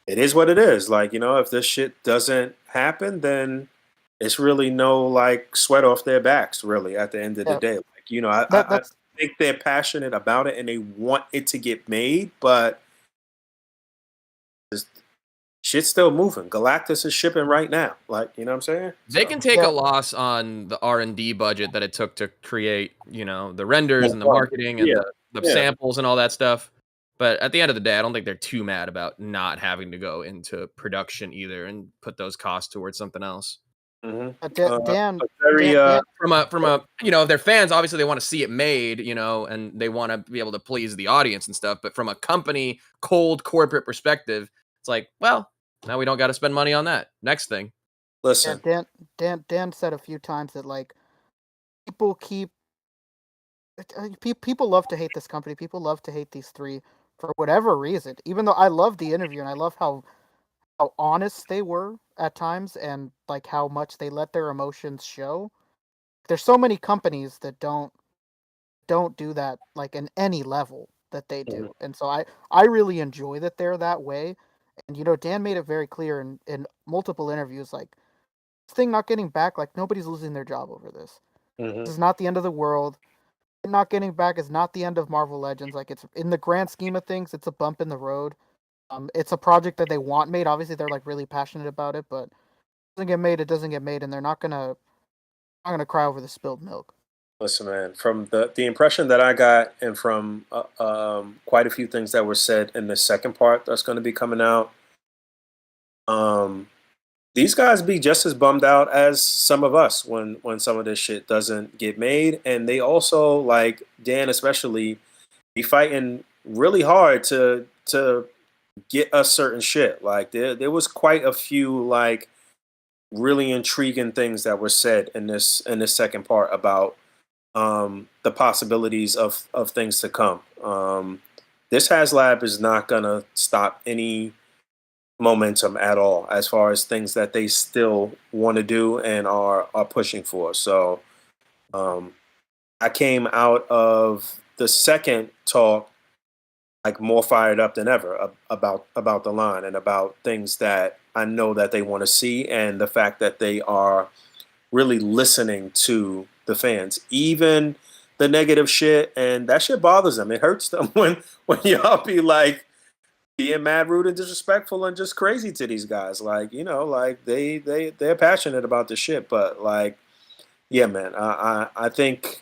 it is what it is. Like, if this shit doesn't happen, then it's really no like sweat off their backs, really, at the end of the Yeah. day. Like, I That's think they're passionate about it and they want it to get made, but shit's still moving. Galactus is shipping right now. Like, you know what I'm saying? They So, can take Yeah. a loss on the R&D budget that it took to create, the renders and the marketing and Yeah. the samples and all that stuff. But at the end of the day, I don't think they're too mad about not having to go into production either and put those costs towards something else. mhm. Dan. But very, Dan- From a if they're fans, obviously they want to see it made, and they want to be able to please the audience and stuff. But from a company, cold corporate perspective, it's like, well, now we don't got to spend money on that. Next thing. listen. Dan said a few times that like people people love to hate this company. People love to hate these three for whatever reason. Even though I love the interview and I love how honest they were at times and like how much they let their emotions show. There's so many companies that don't do that like in any level that they do. Mhm. And so I really enjoy that they're that way. And Dan made it very clear in multiple interviews like this thing not getting back, like nobody's losing their job over this. Mhm. This is not the end of the world. Not getting back is not the end of Marvel Legends. Like it's in the grand scheme of things, it's a bump in the road. It's a project that they want made. Obviously, they're like really passionate about it, but it doesn't get made. It doesn't get made, and they're not gonna cry over the spilled milk. Listen, man, from the impression that I got and from quite a few things that were said in the second part that's going to be coming out, these guys be just as bummed out as some of us when some of this shit doesn't get made, and they also, like Dan especially, be fighting really hard to get us certain shit. Like there was quite a few like really intriguing things that were said in this second part about the possibilities of things to come. This HasLab is not gonna stop any momentum at all as far as things that they still want to do and are pushing for. So I came out of the second talk like more fired up than ever about the line and about things that I know that they want to see and the fact that they are really listening to the fans, even the negative shit, and that shit bothers them. It hurts them when y'all be like being mad, rude, and disrespectful and just crazy to these guys. Like like they're passionate about the shit, but like yeah, man, I think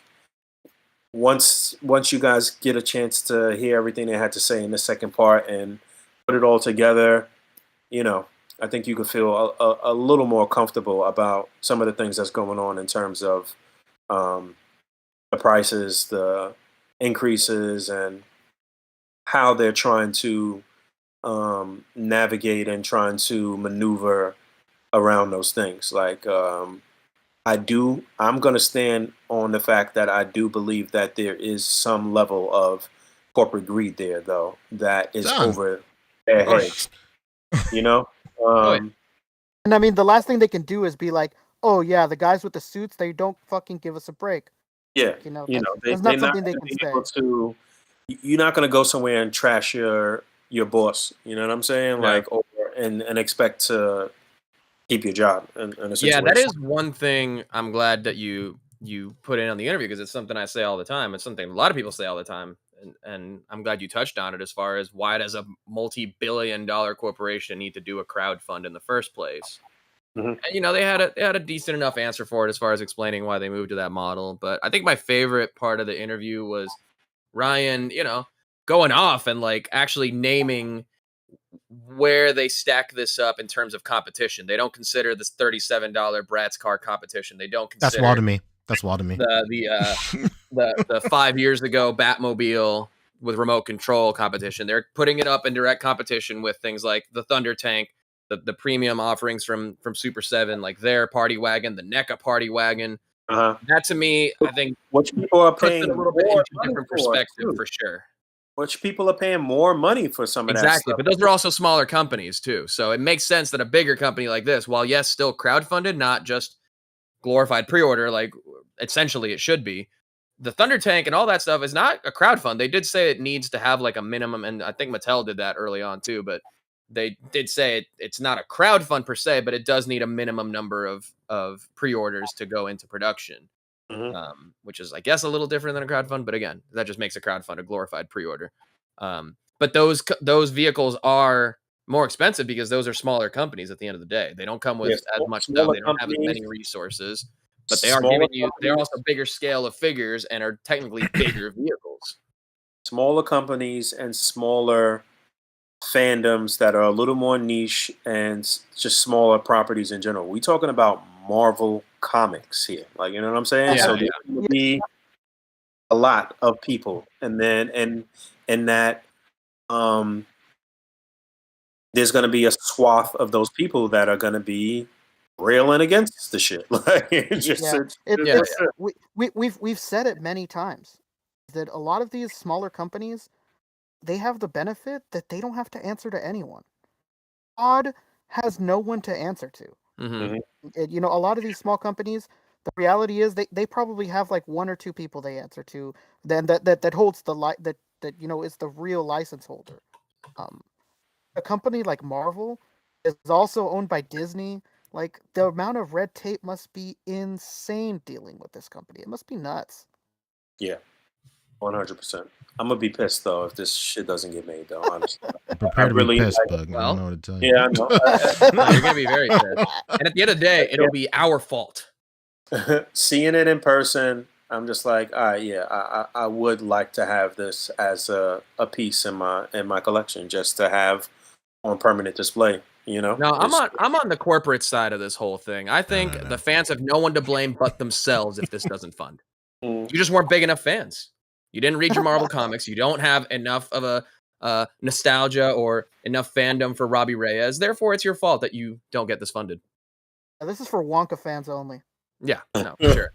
once you guys get a chance to hear everything they had to say in the second part and put it all together, I think you could feel a little more comfortable about some of the things that's going on in terms of the prices, the increases, and how they're trying to navigate and trying to maneuver around those things. Like I'm going to stand on the fact that I do believe that there is some level of corporate greed there, though, that is over their heads. You know. And I mean, the last thing they can do is be like, "Oh yeah, the guys with the suits, they don't fucking give us a break." Yeah, that's not something they can say. You're not going to go somewhere and trash your boss. You know what I'm saying? Yeah. Like, and expect to keep your job in a situation. Yeah, that is one thing I'm glad that you put in on the interview, because it's something I say all the time. It's something a lot of people say all the time. And I'm glad you touched on it, as far as why does a multi-billion-dollar corporation need to do a crowdfund in the first place? Mm-hmm. And they had a decent enough answer for it, as far as explaining why they moved to that model. But I think my favorite part of the interview was Ryan, going off and like actually naming where they stack this up in terms of competition. They don't consider this $37 Bratz car competition. They don't consider That's wild to me. That's wild to me. The 5 years ago Batmobile with remote control competition. They're putting it up in direct competition with things like the Thunder Tank, the premium offerings from Super 7, like their party wagon, the NECA party wagon. That, to me, I think, which people are paying puts it a little bit into a different perspective, for sure. Which people are paying more money for some of that stuff. Exactly, but those are also smaller companies too. So it makes sense that a bigger company like this, while yes, still crowdfunded, not just glorified pre-order, like essentially it should be. The Thunder Tank and all that stuff is not a crowdfund. They did say it needs to have like a minimum, and I think Mattel did that early on too, but they did say it's not a crowdfund per se, but it does need a minimum number of pre-orders to go into production. Which is, I guess, a little different than a crowdfund, but again, that just makes a crowdfund a glorified pre-order. But those vehicles are more expensive because those are smaller companies at the end of the day. They don't come with as much stuff. They don't have as many resources, but they are giving you, they're also bigger scale of figures and are technically bigger vehicles. Smaller companies and smaller fandoms that are a little more niche and just smaller properties in general. We're talking about Marvel Comics here, like, you know what I'm saying? Yeah, so there's going to be a lot of people, and then and that there's going to be a swath of those people that are going to be railing against the shit. Like, we've said it many times that a lot of these smaller companies, they have the benefit that they don't have to answer to anyone. Todd has no one to answer to. A lot of these small companies, the reality is they probably have like one or two people they answer to, then that holds the that is the real license holder. A company like Marvel is also owned by Disney. Like, the amount of red tape must be insane dealing with this company. It must be nuts. Yeah, 100%. I'm gonna be pissed though if this shit doesn't get made, though. Honestly, prepare to be pissed, Boog. I don't know what to tell you. Yeah, I know. You're gonna be very pissed. And at the end of the day, it'll be our fault. Seeing it in person, I'm just like, I would like to have this as a piece in my collection, just to have on permanent display. No, I'm on the corporate side of this whole thing. I think the fans have no one to blame but themselves if this doesn't fund. You just weren't big enough fans. You didn't read your Marvel comics. You don't have enough of a nostalgia or enough fandom for Robbie Reyes. Therefore, it's your fault that you don't get this funded. This is for Wonka fans only. Yeah, no, for sure.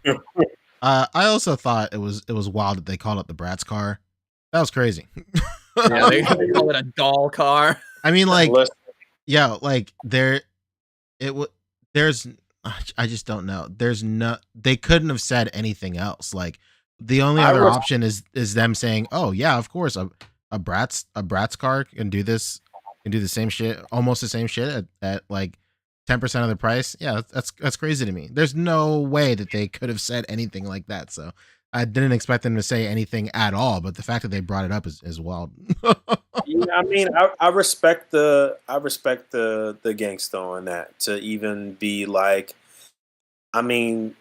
I also thought it was wild that they called it the Bratz car. That was crazy. Yeah, they call it a doll car. I mean, like, yeah, like there's I just don't know. They couldn't have said anything else. Like, the only other option is them saying, "Oh yeah, of course, a Bratz car can do this, can do the same shit, almost the same shit at like 10% of the price." Yeah, that's crazy to me. There's no way that they could have said anything like that. So I didn't expect them to say anything at all. But the fact that they brought it up is wild. Yeah, I mean, I respect the gangster on that, to even be like, I mean,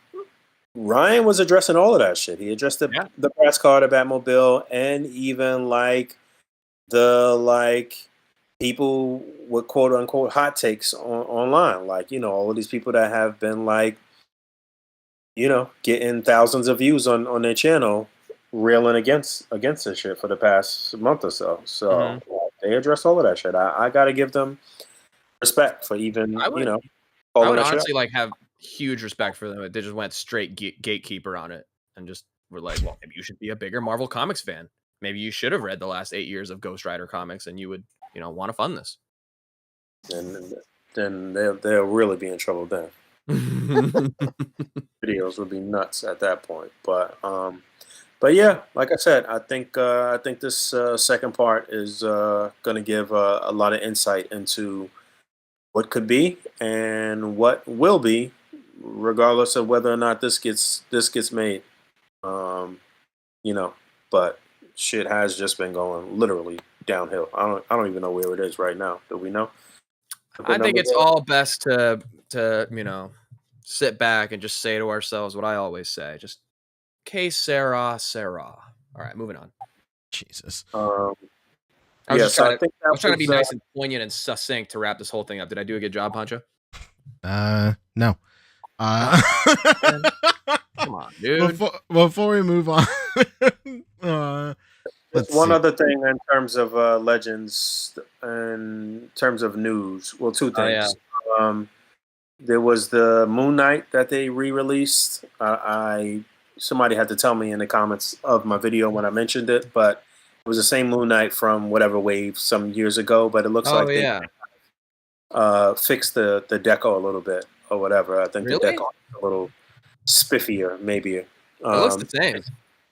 Ryan was addressing all of that shit. He addressed the Bratz car, the Batmobile, and even like the people with quote unquote hot takes online. Like, all of these people that have been like, getting thousands of views on their channel, railing against this shit for the past month or so. So they address all of that shit. I got to give them respect for even, I would honestly like have huge respect for them if they just went straight gatekeeper on it and just were like, well, maybe you should be a bigger Marvel Comics fan. Maybe you should have read the last 8 years of Ghost Rider comics and you would, want to fund this. And then they'll really be in trouble then. Videos would be nuts at that point. But yeah, like I said, I think this second part is going to give a lot of insight into what could be and what will be, regardless of whether or not this gets made. But shit has just been going literally downhill. I don't even know where it is right now. Do we know? I think it's all best to sit back and just say to ourselves what I always say, just que sera, sera. All right, moving on. Jesus. I was trying to be nice and poignant and succinct to wrap this whole thing up. Did I do a good job, Pancho? No. Come on, dude. Before we move on, there's one other thing in terms of Legends, in terms of news. Well, two things. Oh, yeah. There was the Moon Knight that they re-released. Somebody had to tell me in the comments of my video when I mentioned it, but it was the same Moon Knight from whatever wave some years ago. But it looks like they fixed the deco a little bit or whatever. I think the deco is a little spiffier, maybe. It looks the same.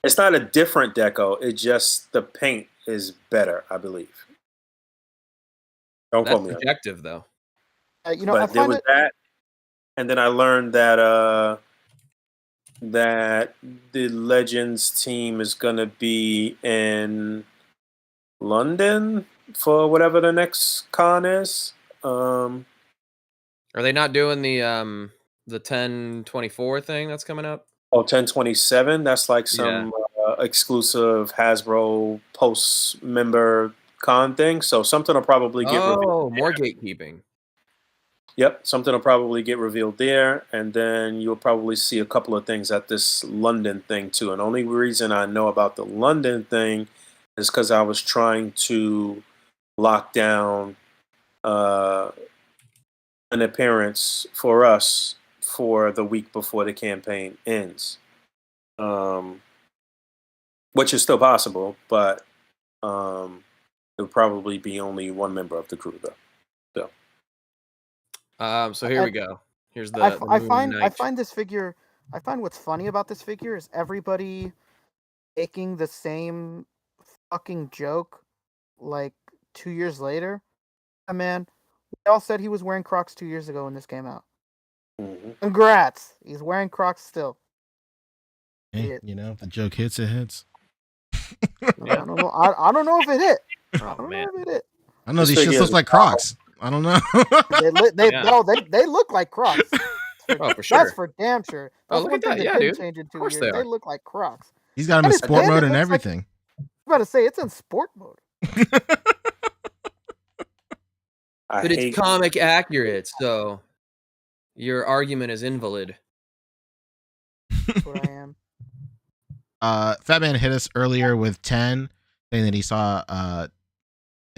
It's not a different deco. It's just the paint is better, I believe. Don't quote me. That's subjective, though. But there was that, and then I learned that that the Legends team is going to be in London for whatever the next con is. Are they not doing the 1024 thing that's coming up? Oh, 1027. That's like some exclusive Hasbro post member con thing. So something will probably get revealed. Oh, more gatekeeping. Yep, something will probably get revealed there, and then you'll probably see a couple of things at this London thing too. And the only reason I know about the London thing is because I was trying to lock down an appearance for us for the week before the campaign ends, which is still possible, but it'll probably be only one member of the crew though. So here we go. Here's the. I find this figure. I find what's funny about this figure is everybody making the same fucking joke, like 2 years later. Man, we all said he was wearing Crocs 2 years ago when this came out. Mm-hmm. Congrats, he's wearing Crocs still. Hey, if the joke hits, it hits. I don't know. I don't know if it hit. Oh, man. I know these shits look like Crocs. I don't know. they look like Crocs. Oh, for sure. That's for damn sure. That's look at that. Yeah, dude. Change in 2 years. They look like Crocs. He's got them in sport mode and everything. I'm about to say it's in sport mode. But it's comic accurate, so your argument is invalid. That's what I am. Fat Man hit us earlier with 10, saying that he saw a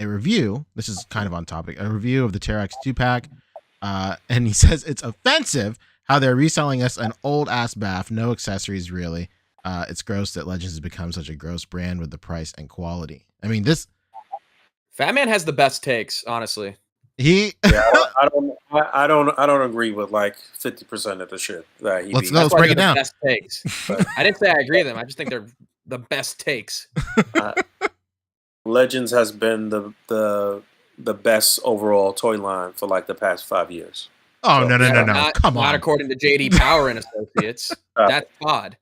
review. This is kind of on topic. A review of the Terrax 2-pack. And he says it's offensive how they're reselling us an old ass bath, no accessories really. It's gross that Legends has become such a gross brand with the price and quality. I mean, this Fat Man has the best takes, honestly. I don't agree with like 50% of the shit that he. Let's break it down. Best takes. I didn't say I agree with them. I just think they're the best takes. Legends has been the best overall toy line for like the past 5 years. Oh, so, no. Come on. Not according to JD Power and Associates. That's odd.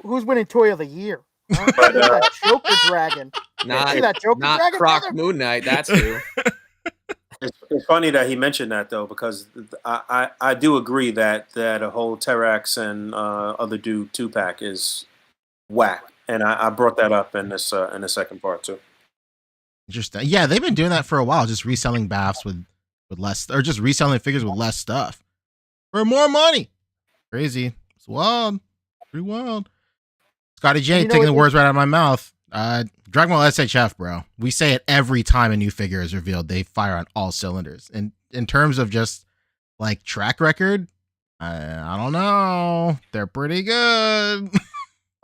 Who's winning Toy of the Year? That Joker Dragon. Not Croc Moon Knight. That's who. It's funny that he mentioned that though, because I do agree that a whole Terrax and other dude 2-pack is whack, and I brought that up in the second part too. Interesting. Yeah, they've been doing that for a while, just reselling baths with less, or just reselling figures with less stuff for more money. Crazy. It's wild. Pretty wild. Scotty J taking the words right out of my mouth. Dragon Ball SHF, bro. We say it every time a new figure is revealed. They fire on all cylinders. And in terms of just like track record, I don't know. They're pretty good.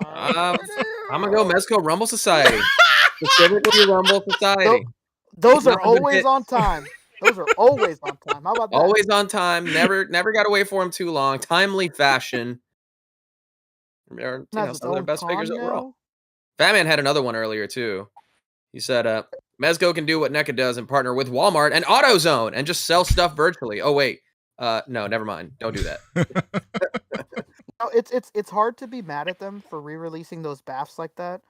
I'm gonna go Mezco Rumble Society. Specifically Rumble Society. Those are always on time. Those are always on time. How about that? Always on time. Never got to wait for them too long. Timely fashion. They're, some of their best figures overall. Batman had another one earlier too. He said, Mezco can do what NECA does and partner with Walmart and AutoZone and just sell stuff virtually. Oh wait, no, never mind. Don't do that. No, it's hard to be mad at them for re-releasing those BAFs like that.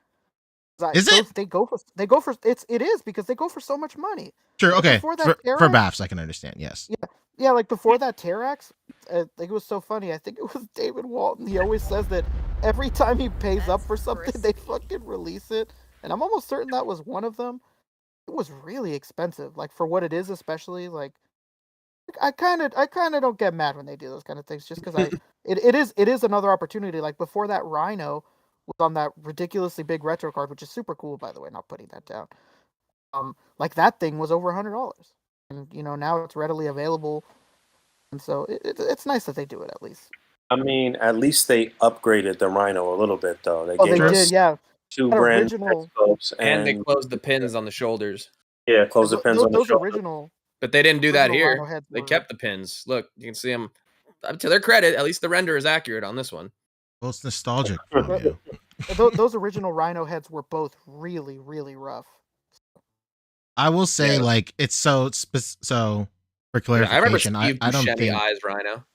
Is it? They go for it is because they go for so much money. Sure, like okay. For BAFs, I can understand. Yes. Yeah. Like before that Terrax, it was so funny. I think it was David Walton. He always says that every time he pays up for something, they fucking release it. And I'm almost certain that was one of them. It was really expensive, like for what it is, especially. Like I kind of don't get mad when they do those kind of things, just because it is another opportunity. Like before that Rhino was on that ridiculously big retro card, which is super cool, by the way. Not putting that down. Like that thing was over $100, and now it's readily available, and so it's nice that they do it at least. I mean, at least they upgraded the Rhino a little bit, though. They did, yeah. 2 brand scopes, and they closed the pins on the shoulders. Yeah, close the pins on the shoulders. Original. But they didn't do that here. They kept the pins. Look, you can see them. To their credit, at least the render is accurate on this one. Well, it's nostalgic from you. Those original Rhino heads were both really, really rough. I will say, like, it's so for clarification, I don't think eyes Rhino.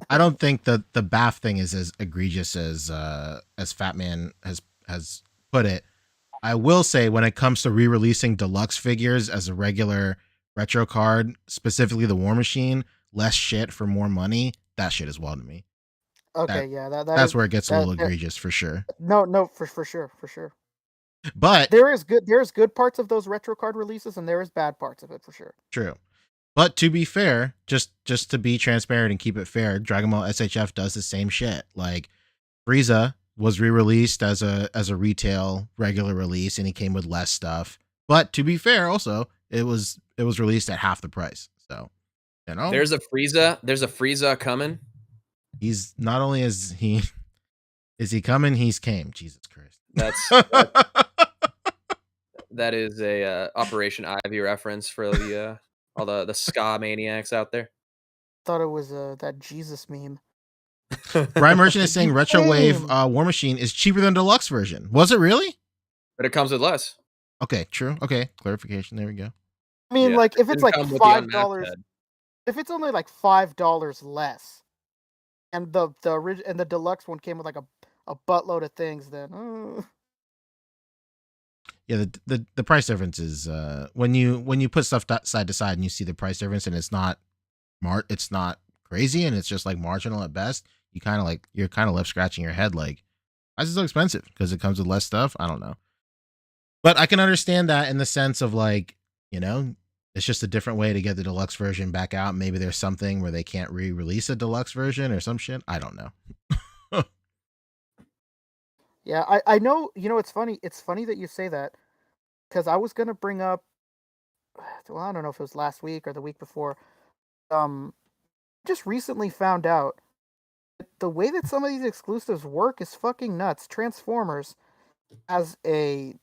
I don't think that the BAF thing is as egregious as Fat Man has put it. I will say, when it comes to re-releasing deluxe figures as a regular retro card, specifically the War Machine, less shit for more money, that shit is wild to me. Okay, that's where it gets a little egregious for sure. No, for sure. But there's good parts of those retro card releases, and there is bad parts of it for sure. True. But to be fair, just to be transparent and keep it fair, Dragon Ball SHF does the same shit. Like Frieza was re-released as a retail regular release, and he came with less stuff. But to be fair, also it was released at half the price. So there's a Frieza coming. He's not only is he coming, he's came. Jesus Christ. That is a Operation Ivy reference for the all the ska maniacs out there. Thought it was that Jesus meme. Brian Merchant is saying Retro Wave War Machine is cheaper than deluxe version. Was it really? But it comes with less. Okay, true. Okay, clarification. There we go. I mean, like if it's like $5, if it's only like $5 less, and the deluxe one came with like a buttload of things, then. Yeah, the price difference is when you put stuff side to side and you see the price difference, and it's not crazy, and it's just like marginal at best. You're kind of left scratching your head like, why is it so expensive? Because it comes with less stuff. I don't know, but I can understand that in the sense of like, it's just a different way to get the deluxe version back out. Maybe there's something where they can't re-release a deluxe version or some shit. I don't know. Yeah, I know. It's funny. It's funny that you say that, because I was gonna bring up. Well, I don't know if it was last week or the week before. Just recently found out that the way that some of these exclusives work is fucking nuts. Transformers has a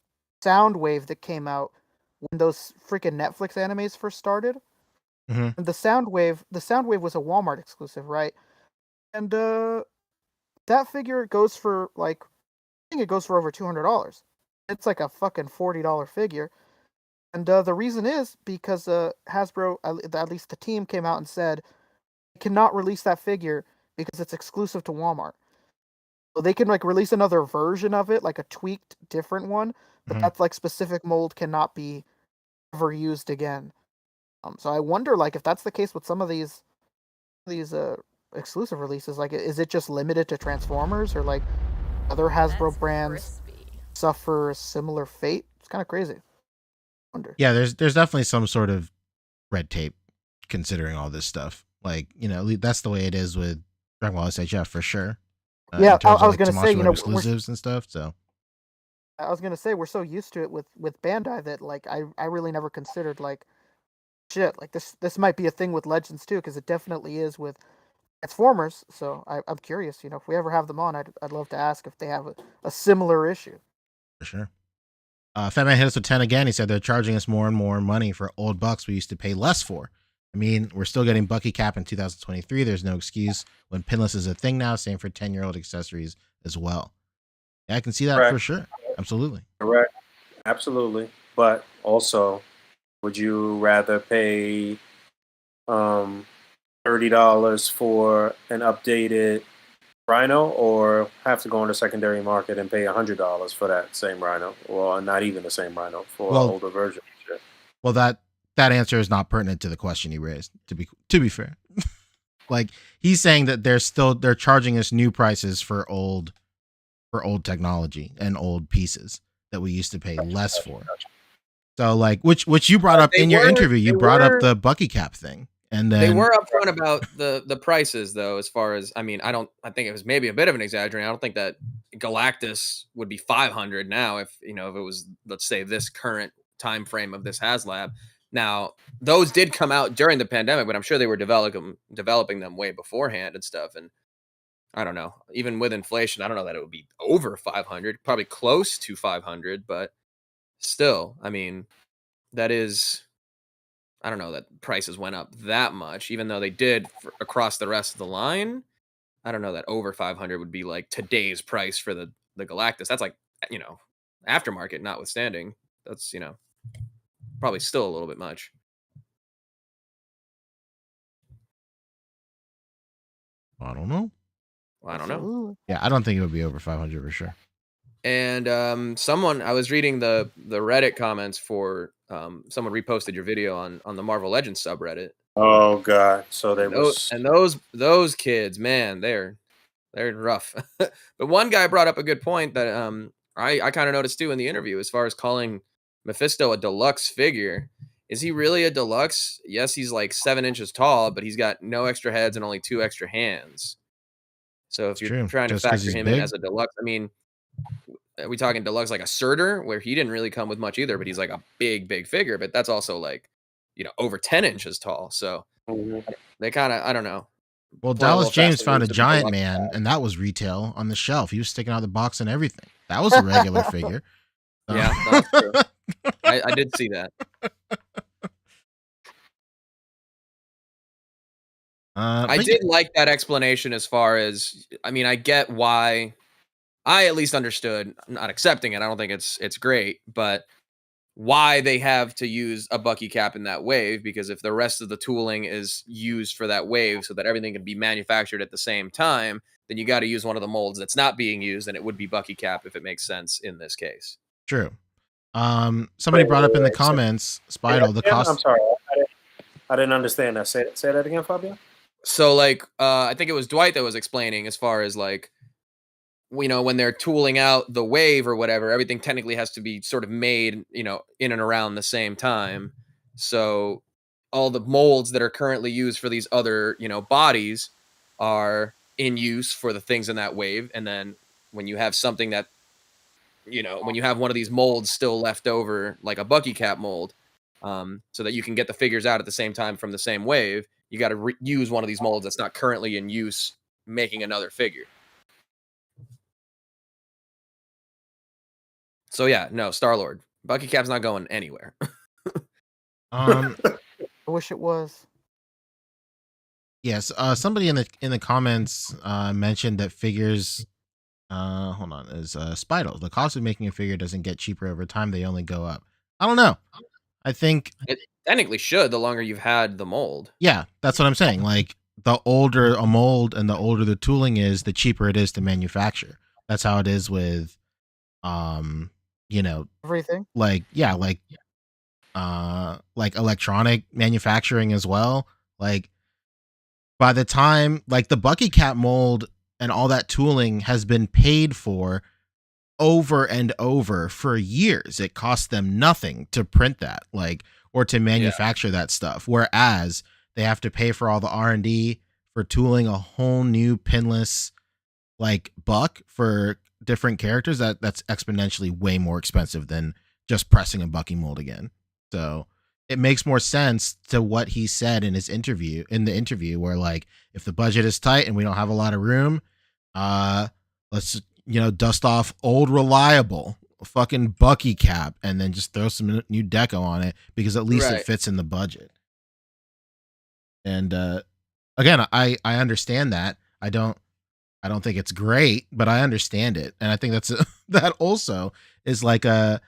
sound wave that came out when those freaking Netflix animes first started. Mm-hmm. And the sound wave was a Walmart exclusive, right? And that figure goes for like. It goes for over $200. It's like a fucking $40 figure, and the reason is because Hasbro, at least the team, came out and said they cannot release that figure because it's exclusive to Walmart. So they can like release another version of it, like a tweaked different one, but that's like specific mold cannot be ever used again. So I wonder, like, if that's the case with some of these exclusive releases, like, is it just limited to Transformers, or like other Hasbro brands suffer a similar fate? It's kind of crazy. Wonder. Yeah, there's definitely some sort of red tape considering all this stuff. Like, that's the way it is with Dragon Ball SHF for sure. Yeah, I was gonna say, exclusives and stuff. So I was gonna say we're so used to it with Bandai that like I really never considered like shit, like this might be a thing with Legends too, because it definitely is with Transformers. So I'm curious, if we ever have them on, I'd love to ask if they have a similar issue. For sure. Fatman hit us with 10 again. He said they're charging us more and more money for old bucks we used to pay less for. I mean, we're still getting Bucky Cap in 2023. There's no excuse when pinless is a thing now. Same for 10-year-old accessories as well. Yeah, I can see that Correct. for sure. Absolutely. Correct. Absolutely. But also, would you rather pay $30 for an updated Rhino, or have to go on the secondary market and pay $100 for that same Rhino, or not even the same Rhino for an older version? Well, that answer is not pertinent to the question he raised. To be fair, like he's saying that they're charging us new prices for old technology and old pieces that we used to pay less for. So like, which you brought up in your interview, you brought up the Bucky Cap thing. And then they were upfront about the prices, though. As far as, I think it was maybe a bit of an exaggeration. I don't think that Galactus would be 500 now if it was, let's say, this current time frame of this HasLab. Now, those did come out during the pandemic, but I'm sure they were developing them way beforehand and stuff. And I don't know, even with inflation, I don't know that it would be over 500, probably close to 500, but still, I mean, that is. I don't know that prices went up that much, even though they did across the rest of the line. I don't know that over 500 would be like today's price for the Galactus. That's like, aftermarket notwithstanding. That's, probably still a little bit much. I don't know. Well, I don't know. Yeah, I don't think it would be over 500 for sure. And I was reading the Reddit comments for someone reposted your video on the Marvel Legends subreddit. Oh god! So those kids, man, they're rough. But one guy brought up a good point that I kind of noticed too in the interview, as far as calling Mephisto a deluxe figure. Is he really a deluxe? Yes, he's like 7 inches tall, but he's got no extra heads and only 2 extra hands. So if you're trying to factor him in as a deluxe, I mean, are we talking deluxe like a Surtur, where he didn't really come with much either, but he's like a big figure, but that's also like, over 10 inches tall. So they kind of, I don't know. Well, Dallas James found a giant man, and that was retail on the shelf. He was sticking out of the box and everything. That was a regular figure. Yeah, that's true. I did see that. I did like that explanation, as far as, I mean, I get why. I at least understood, I'm not accepting it. I don't think it's great, but why they have to use a Bucky Cap in that wave, because if the rest of the tooling is used for that wave so that everything can be manufactured at the same time, then you got to use one of the molds that's not being used, and it would be Bucky Cap if it makes sense in this case. True. Somebody brought up in the comments, Spider, the cost. I'm sorry, I didn't understand that. Say that again, Fabio. So like, I think it was Dwight that was explaining, as far as like, when they're tooling out the wave or whatever, everything technically has to be sort of made, in and around the same time. So all the molds that are currently used for these other, bodies are in use for the things in that wave. And then when you have something that, when you have one of these molds still left over, like a Bucky Cap mold, so that you can get the figures out at the same time from the same wave, you got to use one of these molds that's not currently in use, making another figure. So yeah, no, Star-Lord. Bucky Cap's not going anywhere. I wish it was. Yes, somebody in the comments mentioned that figures hold on, is Spidle. The cost of making a figure doesn't get cheaper over time, they only go up. I don't know. I think it technically should, the longer you've had the mold. Yeah, that's what I'm saying. Like, the older a mold and the older the tooling is, the cheaper it is to manufacture. That's how it is with everything. Like electronic manufacturing as well. Like, by the time, like, the Bucky Cap mold and all that tooling has been paid for over and over for years. It costs them nothing to print that, like, or to manufacture that stuff. Whereas they have to pay for all the R&D for tooling a whole new pinless, like, buck for different characters. That's exponentially way more expensive than just pressing a Bucky mold again. So it makes more sense to what he said in the interview, where like, if the budget is tight and we don't have a lot of room, let's, dust off old reliable fucking Bucky cap and then just throw some new deco on it, because at least it fits in the budget. And again, I understand that. I don't think it's great, but I understand it. And I think that also is like a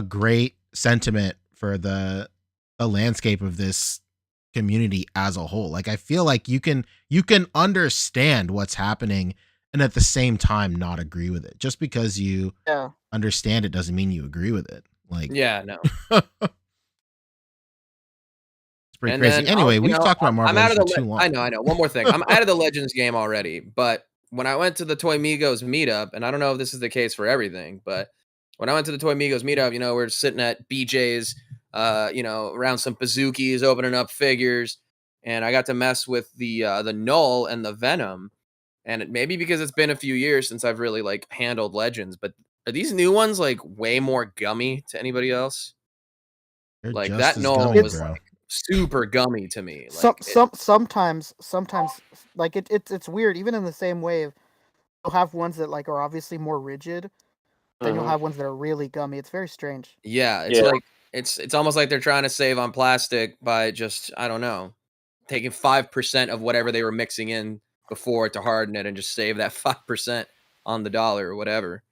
great sentiment for the landscape of this community as a whole. Like, I feel like you can understand what's happening and at the same time not agree with it. Just because you understand it doesn't mean you agree with it. Like, yeah, no. It's pretty crazy. Then, anyway, we've talked about Marvel Legends for too long. I know. One more thing. I'm out of the Legends game already, but when I went to the Toy Migos meetup, and I don't know if this is the case for everything, but when I went to the Toy Migos meetup, we're sitting at BJ's, around some bazookies, opening up figures, and I got to mess with the Lull and the Venom. And maybe because it's been a few years since I've really like handled Legends, but are these new ones like way more gummy to anybody else? They're like just that as Lull gummy, was bro. like super gummy to me. Like sometimes like it's weird. Even in the same wave, you'll have ones that like are obviously more rigid, then you'll have ones that are really gummy. It's very strange. Yeah, it's like it's almost like they're trying to save on plastic by just, I don't know, taking 5% of whatever they were mixing in before to harden it and just save that 5% on the dollar or whatever.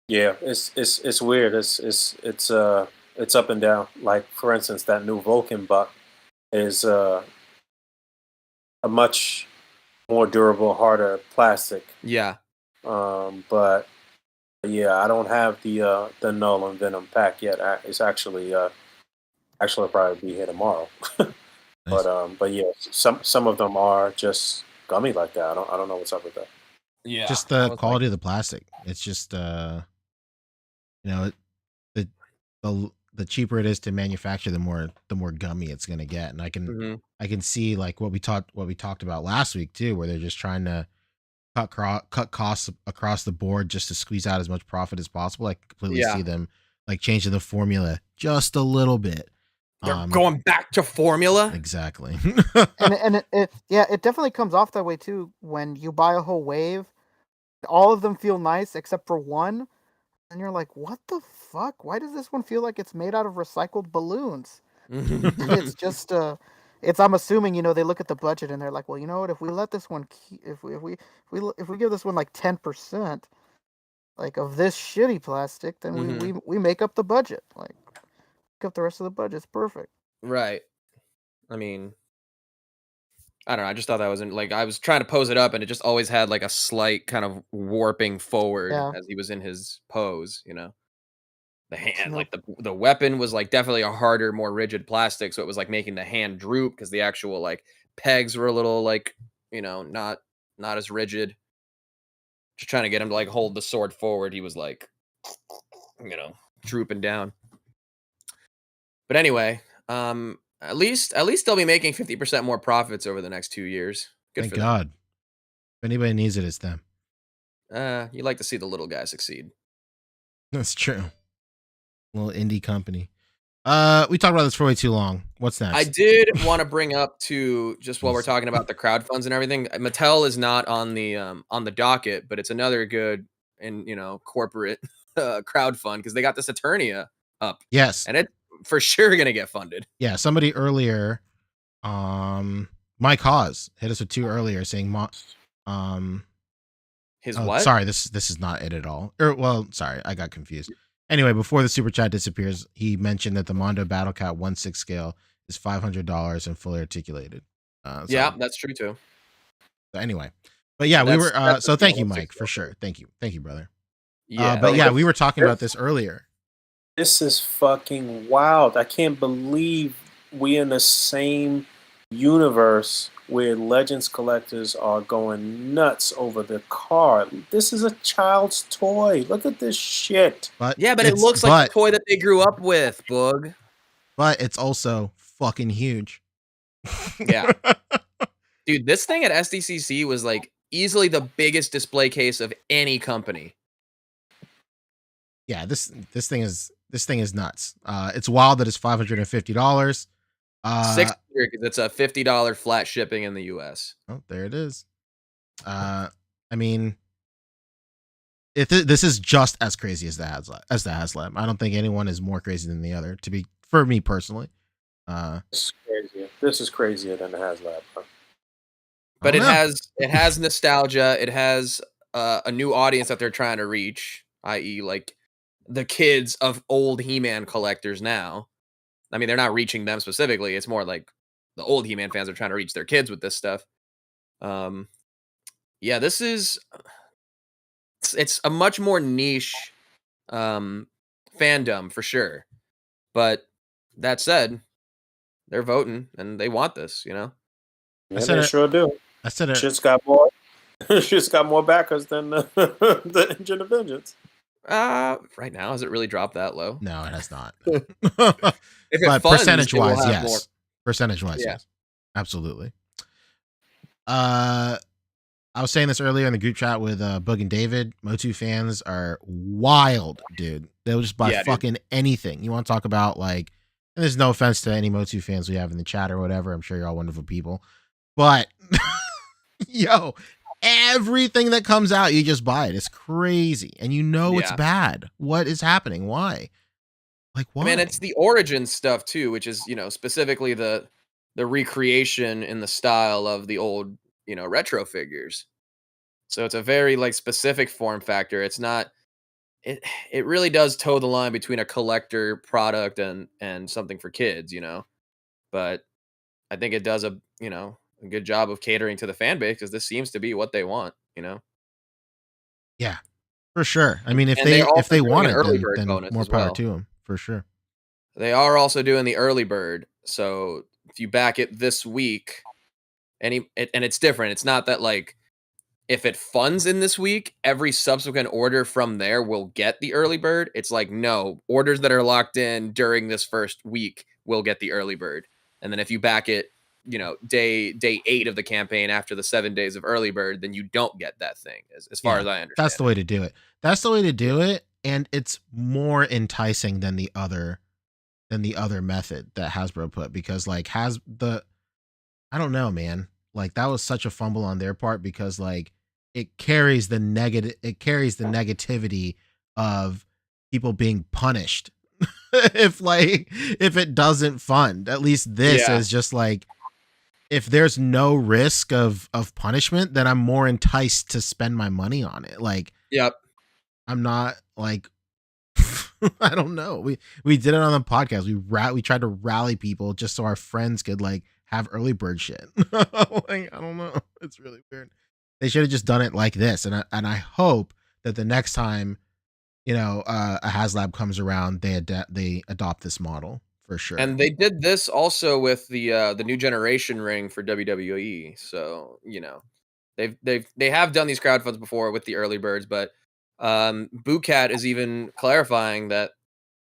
Yeah, it's weird. It's up and down. Like, for instance, that new Vulcan buck is a much more durable, harder plastic. Yeah. But yeah, I don't have the Lull and Venom pack yet. It's actually probably be here tomorrow. Nice. But yeah, some of them are just gummy like that. I don't know what's up with that. Yeah, just the quality of the plastic. It's just the cheaper it is to manufacture, the more gummy it's gonna get. And I can see like what we talked about last week too, where they're just trying to cut costs across the board just to squeeze out as much profit as possible. I completely see them like changing the formula just a little bit. They're going back to formula. Exactly. and it definitely comes off that way too. When you buy a whole wave, all of them feel nice except for one, and you're like, what the fuck? Why does this one feel like it's made out of recycled balloons? It's just I'm assuming, they look at the budget and they're like, well, you know what, if we let this one if we give this one like 10% like of this shitty plastic, then we make up the budget. Like, up the rest of the budget. It's perfect. Right. I mean, I don't know. I just thought that was like, I was trying to pose it up and it just always had like a slight kind of warping forward as he was in his pose, the hand, like the weapon was like definitely a harder, more rigid plastic. So it was like making the hand droop because the actual like pegs were a little like, not as rigid. Just trying to get him to like hold the sword forward. He was like, drooping down. But anyway, at least they'll be making 50% more profits over the next 2 years. Good Thank for God. them. If anybody needs it, it's them. You like to see the little guy succeed. That's true. Little indie company. We talked about this for way too long. What's next? I did want to bring up to just while we're talking about the crowd funds and everything. Mattel is not on the docket, but it's another good and corporate crowd fund because they got this Eternia up. Yes, and it for sure gonna get funded. Yeah, somebody earlier, Mike Hawes hit us with 2 earlier saying, his what? Sorry, this is not it at all. Sorry, I got confused. Anyway, before the super chat disappears, he mentioned that the Mondo Battle Cat 1/6 scale is $500 and fully articulated. Yeah, that's true too. So anyway, but yeah, we were. So thank you, Mike, for sure. Thank you, brother. Yeah, but yeah, we were talking about this earlier. This is fucking wild. I can't believe we're in the same universe where Legends collectors are going nuts over the card. This is a child's toy. Look at this shit. But it looks like the toy that they grew up with, Boog. But it's also fucking huge. Yeah. Dude, this thing at SDCC was like easily the biggest display case of any company. Yeah, this thing is nuts. It's wild that it's $550. Uh, because it's a $50 flat shipping in the U.S. Oh, there it is. I mean, this is just as crazy as the HasLab. I don't think anyone is more crazy than the other. For me personally. This is crazier. This is crazier than the HasLab. Huh? But it has nostalgia. It has a new audience that they're trying to reach, i.e., like the kids of old He-Man collectors now. I mean, they're not reaching them specifically. It's more like the old He-Man fans are trying to reach their kids with this stuff. Yeah, this is it's a much more niche fandom for sure. But that said, they're voting and they want this, you know. Yeah, they sure do. I said it. Shit's got more. Shit's got more backers than the Engine of Vengeance. Right now, has it really dropped that low? No, it has not. But percentage-wise, yes. Percentage-wise, yes. Absolutely. I was saying this earlier in the group chat with Boog and David. Motu fans are wild, dude. They'll just buy fucking anything. You want to talk about, like, and there's no offense to any Motu fans we have in the chat or whatever. I'm sure you're all wonderful people. But, yo, everything that comes out, you just buy it. It's crazy. And you know it's bad. What is happening? Why? Like, why? I mean, it's the origin stuff, too, which is, you know, specifically the recreation in the style of the old, you know, retro figures. So it's a very, like, specific form factor. It's not... It really does toe the line between a collector product and something for kids, you know. But I think it does a good job of catering to the fan base because this seems to be what they want, you know. Yeah, for sure. I mean, if they want it, then more power to them, for sure. They are also doing the early bird. So if you back it this week, and it's different. It's not that, like, if it funds in this week, every subsequent order from there will get the early bird. It's like, no, orders that are locked in during this first week will get the early bird. And then if you back it, you know, day 8 of the campaign after the 7 days of early bird, then you don't get that thing, as far as I understand. That's the way to do it. That's the way to do it. And it's more enticing than the other method that Hasbro put, because, like, I don't know, man. Like, that was such a fumble on their part, because, like, it carries the negativity of people being punished if it doesn't fund. At least this is just like, if there's no risk of punishment, then I'm more enticed to spend my money on it. Like, I'm not, like, I don't know. We did it on the podcast. We tried to rally people just so our friends could, like, have early bird shit. Like, I don't know. It's really weird. They should have just done it like this. And I hope that the next time, you know, a HasLab comes around, they adopt this model for sure. And they did this also with the new generation ring for WWE. So, you know, they have done these crowdfunds before with the early birds, but Boogcat is even clarifying that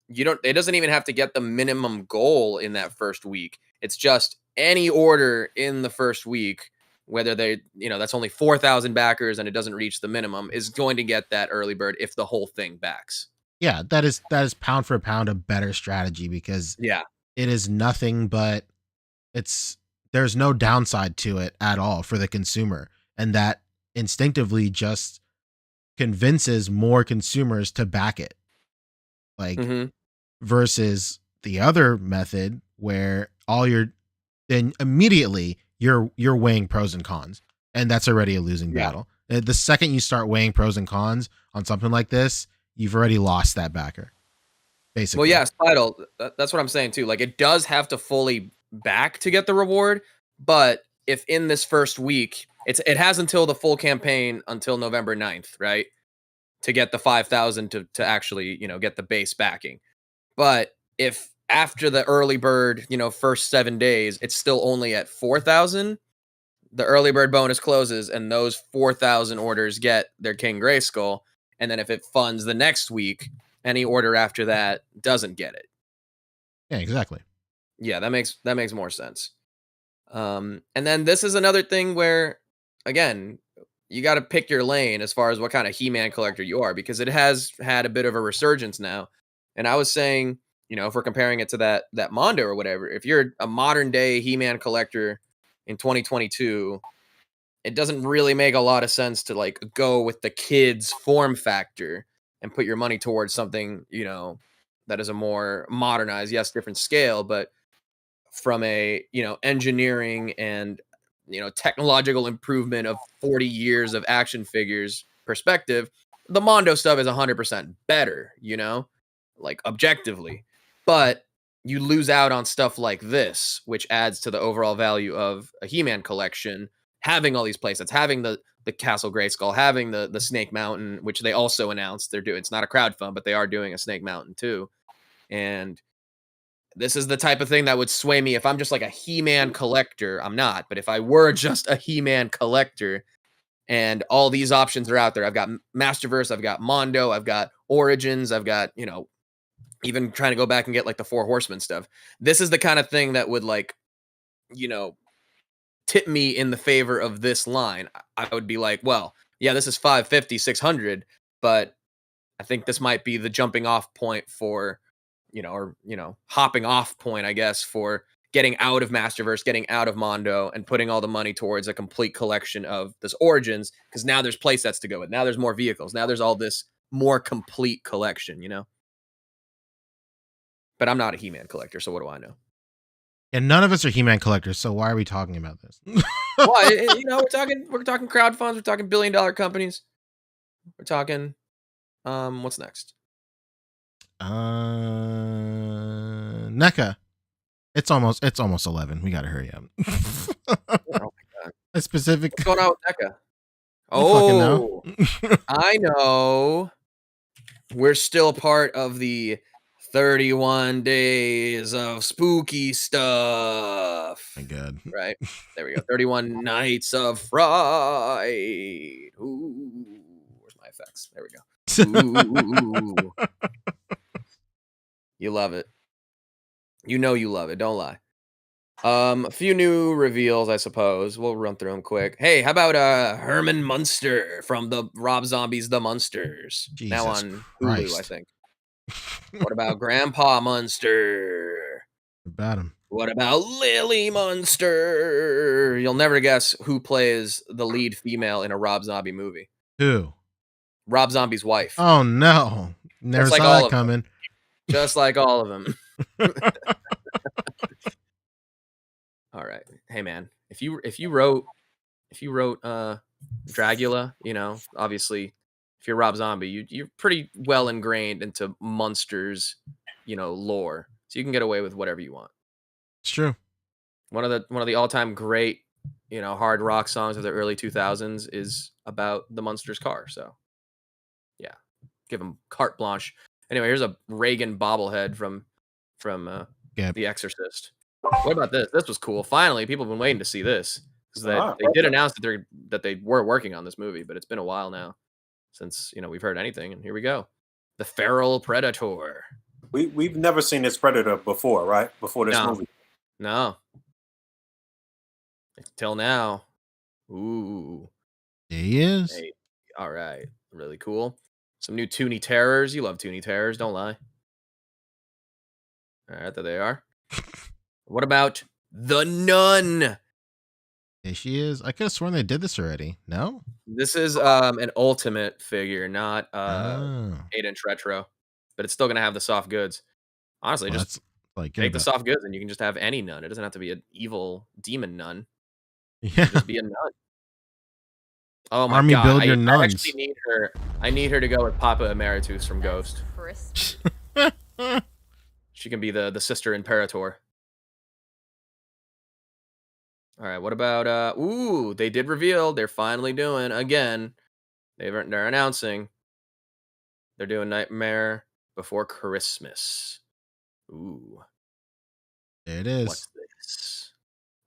it doesn't even have to get the minimum goal in that first week. It's just any order in the first week, whether that's only 4,000 backers and it doesn't reach the minimum, is going to get that early bird if the whole thing backs. Yeah, that is pound for pound a better strategy, because it is nothing but there's no downside to it at all for the consumer, and that instinctively just convinces more consumers to back it. Like, versus the other method where then immediately you're weighing pros and cons, and that's already a losing battle. The second you start weighing pros and cons on something like this, you've already lost that backer, basically. Well, yeah, Spital, that's what I'm saying too. Like, it does have to fully back to get the reward, but if in this first week, it has until the full campaign, until November 9th, right, to get the 5,000 to actually, you know, get the base backing. But if after the early bird, you know, first 7 days, it's still only at 4,000, the early bird bonus closes and those 4,000 orders get their King Grayskull. And then if it funds the next week, any order after that doesn't get it. Yeah, exactly. Yeah, that makes more sense. And then this is another thing where, again, you got to pick your lane as far as what kind of He-Man collector you are, because it has had a bit of a resurgence now. And I was saying, you know, if we're comparing it to that Mondo or whatever, if you're a modern day He-Man collector in 2022, it doesn't really make a lot of sense to like go with the kids form factor and put your money towards something, you know, that is a more modernized, yes, different scale, but from a, you know, engineering and, you know, technological improvement of 40 years of action figures perspective, the Mondo stuff is 100% better, you know, like objectively. But you lose out on stuff like this, which adds to the overall value of a He-Man collection, having all these playsets, having the Castle Grayskull, having the Snake Mountain, which they also announced they're doing. It's not a crowdfund, but they are doing a Snake Mountain too. And this is the type of thing that would sway me if I'm just like a He-Man collector. I'm not, but if I were just a He-Man collector and all these options are out there, I've got Masterverse, I've got Mondo, I've got Origins, I've got, you know, even trying to go back and get like the Four Horsemen stuff. This is the kind of thing that would like, you know, tip me in the favor of this line. I would be like, well, yeah, this is 550, 600, but I think this might be the jumping off point for, you know, or, you know, hopping off point, I guess, for getting out of Masterverse, getting out of Mondo, and putting all the money towards a complete collection of this Origins, because now there's play sets to go with. Now there's more vehicles. Now there's all this more complete collection, you know? But I'm not a He-Man collector, so what do I know? And none of us are He-Man collectors, so why are we talking about this? Well, you know, we're talking crowd funds, we're talking billion-dollar companies. We're talking what's next? NECA. It's almost 11. We gotta hurry up. Oh my god. A specific. What's going on with NECA? Oh, I know. We're still part of the 31 days of spooky stuff. My god. Right? There we go. 31 nights of fright. Ooh. Where's my effects? There we go. Ooh. You love it. You know you love it. Don't lie. A few new reveals, I suppose. We'll run through them quick. Hey, how about Herman Munster from the Rob Zombie's The Munsters? Jesus now on Christ. Hulu, I think. What about Grandpa Munster? About him. What about Lily Munster? You'll never guess who plays the lead female in a Rob Zombie movie. Who? Rob Zombie's wife. Oh no. Never Just like saw all that of them. coming. Just like all of them. All right. Hey man, if you wrote Dragula, you know, obviously if you're Rob Zombie, you're pretty well ingrained into Munster's, you know, lore. So you can get away with whatever you want. It's true. One of the all-time great, you know, hard rock songs of the early 2000s is about the Munsters car. So yeah, give him carte blanche. Anyway, here's a Reagan bobblehead from Yep. The Exorcist. What about this? This was cool. Finally, people have been waiting to see this because they did announce that they were working on this movie, but it's been a while now since, you know, we've heard anything. And here we go, the Feral Predator. We've never seen this Predator before, right? Before this movie. No. Till now. Ooh. There he is. Hey, all right. Really cool. Some new Toonie Terrors. You love Toonie Terrors, don't lie. All right, there they are. What about the Nun? There she is. I could have sworn they did this already. No? This is an Ultimate figure, not 8-inch retro. But it's still going to have the soft goods. Honestly, just like take the soft goods and you can just have any nun. It doesn't have to be an evil demon nun. Yeah. Just be a nun. Oh my Army god. build your nuns. I actually need her. I need her to go with Papa Emeritus from Ghost. She can be the Sister Imperator. All right, what about ooh, they did reveal they're finally doing again. They're announcing they're doing Nightmare Before Christmas. Ooh. There it is. What's this?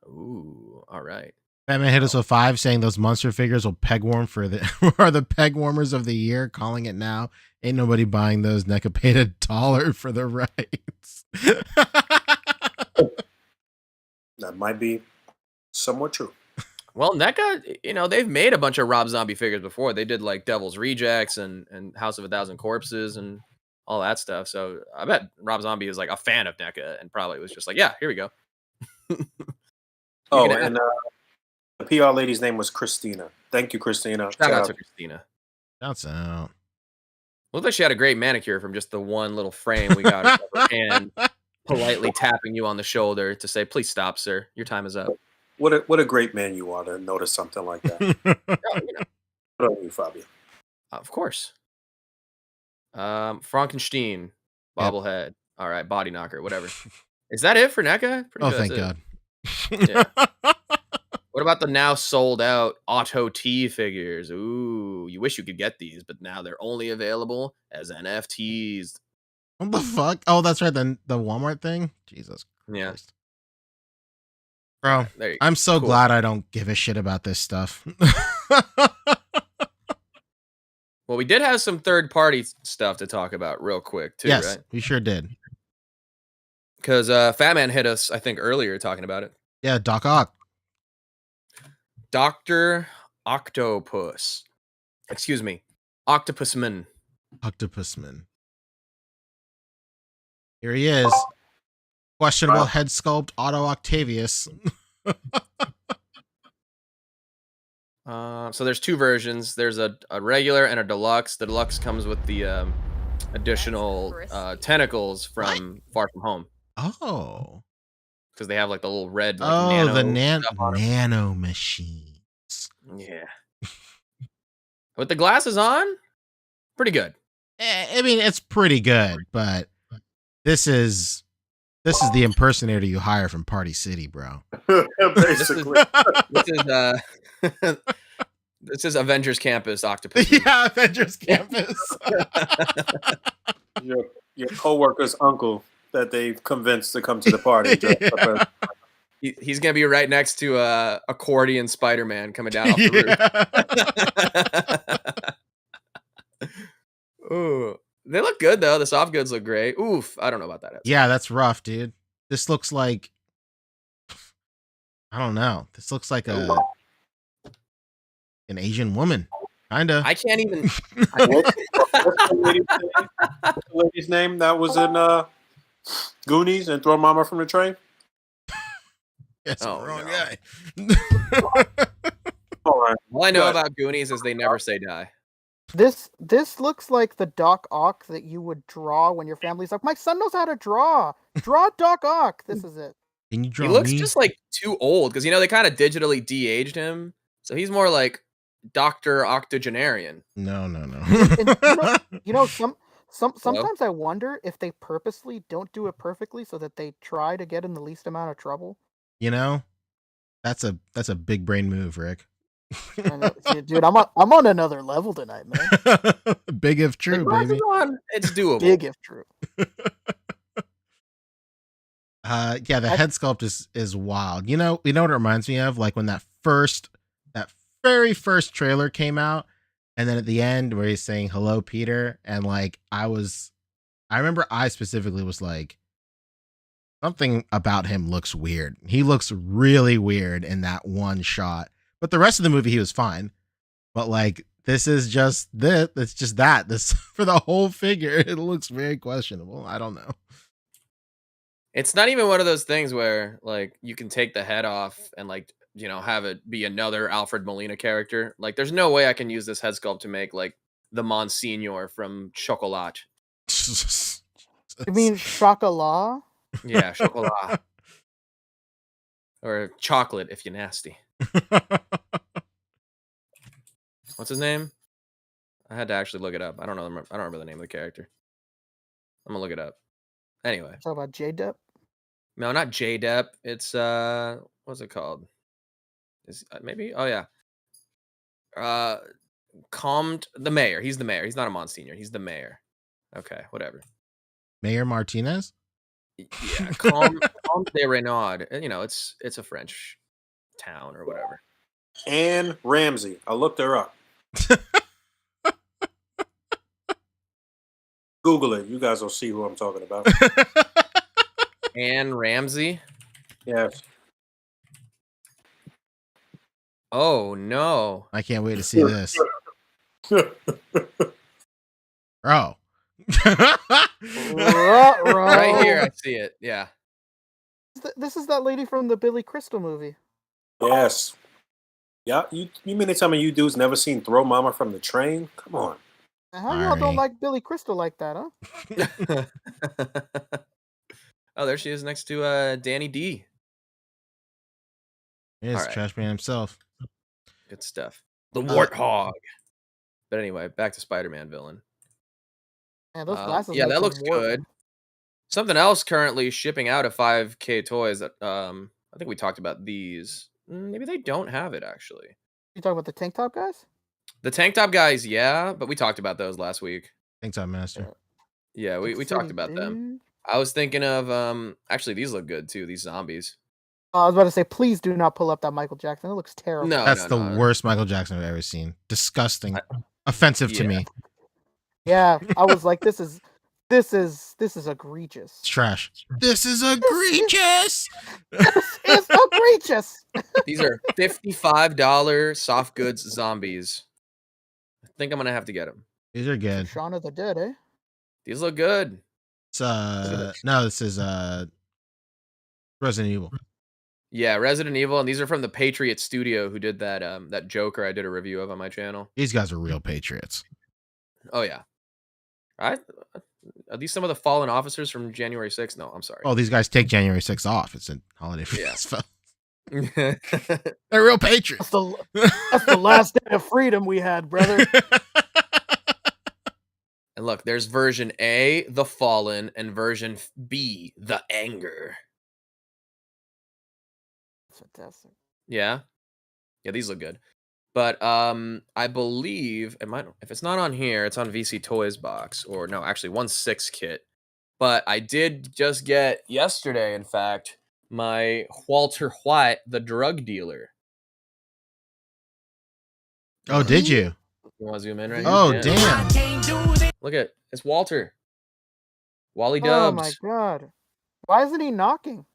Ooh, all right. Batman hit us with 5 saying those monster figures will peg warm for the are the peg warmers of the year, calling it now. Ain't nobody buying those. NECA paid $1 for the rights. That might be somewhat true. Well, NECA, you know, they've made a bunch of Rob Zombie figures before. They did like Devil's Rejects and House of a Thousand Corpses and all that stuff. So I bet Rob Zombie is like a fan of NECA and probably was just like, yeah, here we go. Oh, and the PR lady's name was Christina. Thank you, Christina. Shout out to Christina. Shouts out. Looked like she had a great manicure from just the one little frame we got of her hand politely tapping you on the shoulder to say, please stop, sir. Your time is up. What a great man you are to notice something like that. What about you, Fabio? Of course. Frankenstein, bobblehead. Yep. All right, body knocker, whatever. Is that it for NECA? Oh, thank God. Yeah. What about the now sold out OcTOYber figures? Ooh, you wish you could get these, but now they're only available as NFTs. What the fuck? Oh, that's right. The Walmart thing? Jesus Christ. Bro, I'm so glad I don't give a shit about this stuff. Well, we did have some third-party stuff to talk about real quick, too, yes, right? We sure did. Because Fat Man hit us, I think, earlier talking about it. Yeah, Doc Ock. Dr. Octopus. Excuse me. Octopusman. Octopusman. Here he is. Questionable head sculpt, Otto Octavius. So there's two versions. There's a regular and a deluxe. The deluxe comes with the additional tentacles from Far From Home. Oh. Because they have like the little red nano the nano machines. Yeah. With the glasses on, pretty good. I mean, it's pretty good, but this is the impersonator you hire from Party City, bro. Basically. This is Avengers Campus Octopus. Yeah, Avengers Campus. your coworker's uncle that they've convinced to come to the party. He's gonna be right next to accordion Spider-Man coming down off the roof. Ooh, they look good though. The soft goods look great. Oof, I don't know about that. Yeah, that's rough, dude. This looks like, I don't know. This looks like an Asian woman, kinda. I can't even. What's the lady's name that was in Goonies and Throw Mama from the Train? Yes, wrong guy. All I know about Goonies is they never say die. This looks like the Doc Ock that you would draw when your family's like, my son knows how to draw. Draw Doc Ock. This is it. Can you draw? He looks just like too old because they kind of digitally de-aged him, so he's more like Dr. Octogenarian. No. Sometimes I wonder if they purposely don't do it perfectly so that they try to get in the least amount of trouble. That's a big brain move, Rick. I know, dude, I'm on another level tonight, man. Big if true, baby. It's doable. Big if true. Yeah, the head sculpt is wild. You know what it reminds me of? Like when that very first trailer came out, and then at the end where he's saying hello, Peter, and like I remember I specifically was like, something about him looks weird. He looks really weird in that one shot. But the rest of the movie, he was fine. But like, this is just this. It's just that. This for the whole figure, it looks very questionable. I don't know. It's not even one of those things where like you can take the head off and like have it be another Alfred Molina character. Like, there's no way I can use this head sculpt to make like the Monsignor from Chocolat. You mean Chocolat? Yeah, Chocolat. Or chocolate if you're nasty. What's his name? I had to actually look it up. I don't remember the name of the character. I'm gonna look it up. Anyway. Talk about J-Dep? No, not J-Dep. It's what's it called? Is maybe? Oh yeah. Comte the mayor. He's the mayor. He's not a Monsignor. He's the mayor. Okay, whatever. Mayor Martinez? Yeah, Comte de Renaud. It's a French town or whatever. Anne Ramsey. I looked her up. Google it. You guys will see who I'm talking about. Anne Ramsey? Yes. Oh, no. I can't wait to see this. Bro. Right here, I see it. Yeah. This is that lady from the Billy Crystal movie. Yes. Yeah, you mean to tell me you dudes never seen Throw Mama from the Train? Come on. How y'all don't Sorry. like Billy Crystal like that, huh? Oh, there she is next to Danny D. Yes, All right. Trash Man himself. Good stuff. The Warthog. But anyway, back to Spider-Man villain. Man, those glasses. Yeah, make that him looks more- good. Something else currently shipping out of 5K Toys that I think we talked about these. Maybe they don't have it actually. You talking about the tank top guys? The tank top guys, yeah, but we talked about those last week. Tank Top Master. Yeah, we Big talked City, about them. dude. I was thinking of actually these look good too, these zombies. I was about to say, please do not pull up that Michael Jackson. It looks terrible. No, That's the no. worst Michael Jackson I've ever seen. Disgusting. Offensive to Yeah. me. Yeah, I was like, this is egregious. It's trash. This is egregious. It's egregious. These are $55 soft goods zombies. I think I'm gonna have to get them. These are good. Shaun of the Dead, eh? These look good. It's no, this is Resident Evil. Yeah, Resident Evil, and these are from the Patriot Studio who did that that Joker I did a review of on my channel. These guys are real patriots. Oh yeah. Are these some of the fallen officers from January 6th? No, I'm sorry. Oh, these guys take January 6th off. It's a holiday for Yeah. this film. They're real patriots. That's the last day of freedom we had, brother. And look, there's version A, the Fallen, and version B, the Anger. Fantastic. Yeah, these look good. But I believe it might. If it's not on here, it's on VC Toys box, or no, actually 1/6 kit. But I did just get yesterday, in fact, my Walter White, the drug dealer. Oh, did you? You want to zoom in right Oh, here? damn. Look at it's Walter. Wally Oh Dubs. my god. Why isn't he knocking?